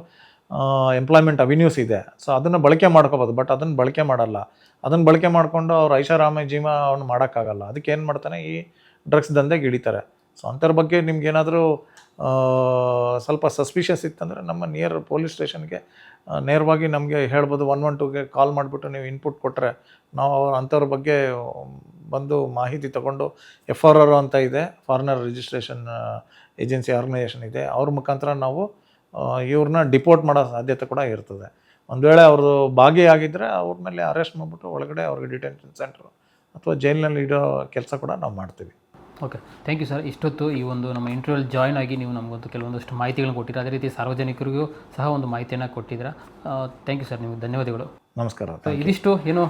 ಎಂಪ್ಲಾಯ್ಮೆಂಟ್ ಅವೆನ್ಯೂಸ್ ಇದೆ. ಸೊ ಅದನ್ನು ಬಳಕೆ ಮಾಡ್ಕೋಬೋದು. ಬಟ್ ಅದನ್ನು ಬಳಕೆ ಮಾಡಲ್ಲ. ಅದನ್ನು ಬಳಕೆ ಮಾಡಿಕೊಂಡು ಅವ್ರು ಐಷಾರಾಮಿ ಜೀವನ ಮಾಡೋಕ್ಕಾಗಲ್ಲ. ಅದಕ್ಕೆ ಏನು ಮಾಡ್ತಾನೆ, ಈ ಡ್ರಗ್ಸ್ ದಂಧೆಗೆ ಹಿಡಿತಾರೆ. ಸೊ ಅಂಥವ್ರ ಬಗ್ಗೆ ನಿಮ್ಗೇನಾದರೂ ಸ್ವಲ್ಪ ಸಸ್ಪಿಷಿಯಸ್ ಇತ್ತಂದರೆ ನಮ್ಮ ನಿಯರ್ ಪೊಲೀಸ್ ಸ್ಟೇಷನ್ಗೆ ನೇರವಾಗಿ ನಮಗೆ ಹೇಳ್ಬೋದು. 112ಗೆ ಕಾಲ್ ಮಾಡಿಬಿಟ್ಟು ನೀವು ಇನ್ಪುಟ್ ಕೊಟ್ಟರೆ ನಾವು ಅಂಥವ್ರ ಬಗ್ಗೆ ಬಂದು ಮಾಹಿತಿ ತಗೊಂಡು FRR ಅಂತ ಇದೆ, ಫಾರಿನರ್ ರಿಜಿಸ್ಟ್ರೇಷನ್ ಏಜೆನ್ಸಿ ಆರ್ಗನೈಸೇಷನ್ ಇದೆ, ಅವ್ರ ಮುಖಾಂತರ ನಾವು ಇವ್ರನ್ನ ಡಿಪೋರ್ಟ್ ಮಾಡೋ ಸಾಧ್ಯತೆ ಕೂಡ ಇರ್ತದೆ. ಒಂದು ವೇಳೆ ಅವ್ರದ್ದು ಭಾಗಿಯಾಗಿದ್ದರೆ ಅವ್ರ ಮೇಲೆ ಅರೆಸ್ಟ್ ಮಾಡಿಬಿಟ್ಟು ಒಳಗಡೆ ಅವ್ರಿಗೆ ಡಿಟೆನ್ಷನ್ ಸೆಂಟರ್ ಅಥವಾ ಜೈಲಿನಲ್ಲಿ ಇಡೋ ಕೆಲಸ ಕೂಡ ನಾವು ಮಾಡ್ತೀವಿ. Okay, thank you sir. ಇಷ್ಟೊತ್ತು ಈ ಒಂದು ನಮ್ಮ ಇಂಟರ್ವ್ಯೂಲ್ ಜಾಯ್ನ್ ಆಗಿ ನೀವು ನಮಗೊಂದು ಕೆಲವೊಂದಷ್ಟು ಮಾಹಿತಿಗಳನ್ನ ಕೊಟ್ಟಿದ್ದೀರಾ, ಅದೇ ರೀತಿ ಸಾರ್ವಜನಿಕರಿಗೂ ಸಹ ಒಂದು ಮಾಹಿತಿಯನ್ನು ಕೊಟ್ಟಿದ್ದೀರಾ. ಥ್ಯಾಂಕ್ ಯು ಸರ್, ನಿಮಗೆ ಧನ್ಯವಾದಗಳು. ನಮಸ್ಕಾರ. ಇದಿಷ್ಟು ಏನು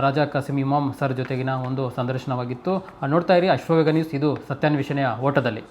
ರಾಜಾ ಕಾಸಿಂ ಇಮಾಮ್ ಸರ್ ಜೊತೆಗಿನ ಒಂದು ಸಂದರ್ಶನವಾಗಿತ್ತು. ನೋಡ್ತಾ ಇರಿ ಅಶ್ವವೇಗ ನ್ಯೂಸ್, ಇದು ಸತ್ಯಾನ್ವೇಷಣೆಯ ಓಟದಲ್ಲಿ.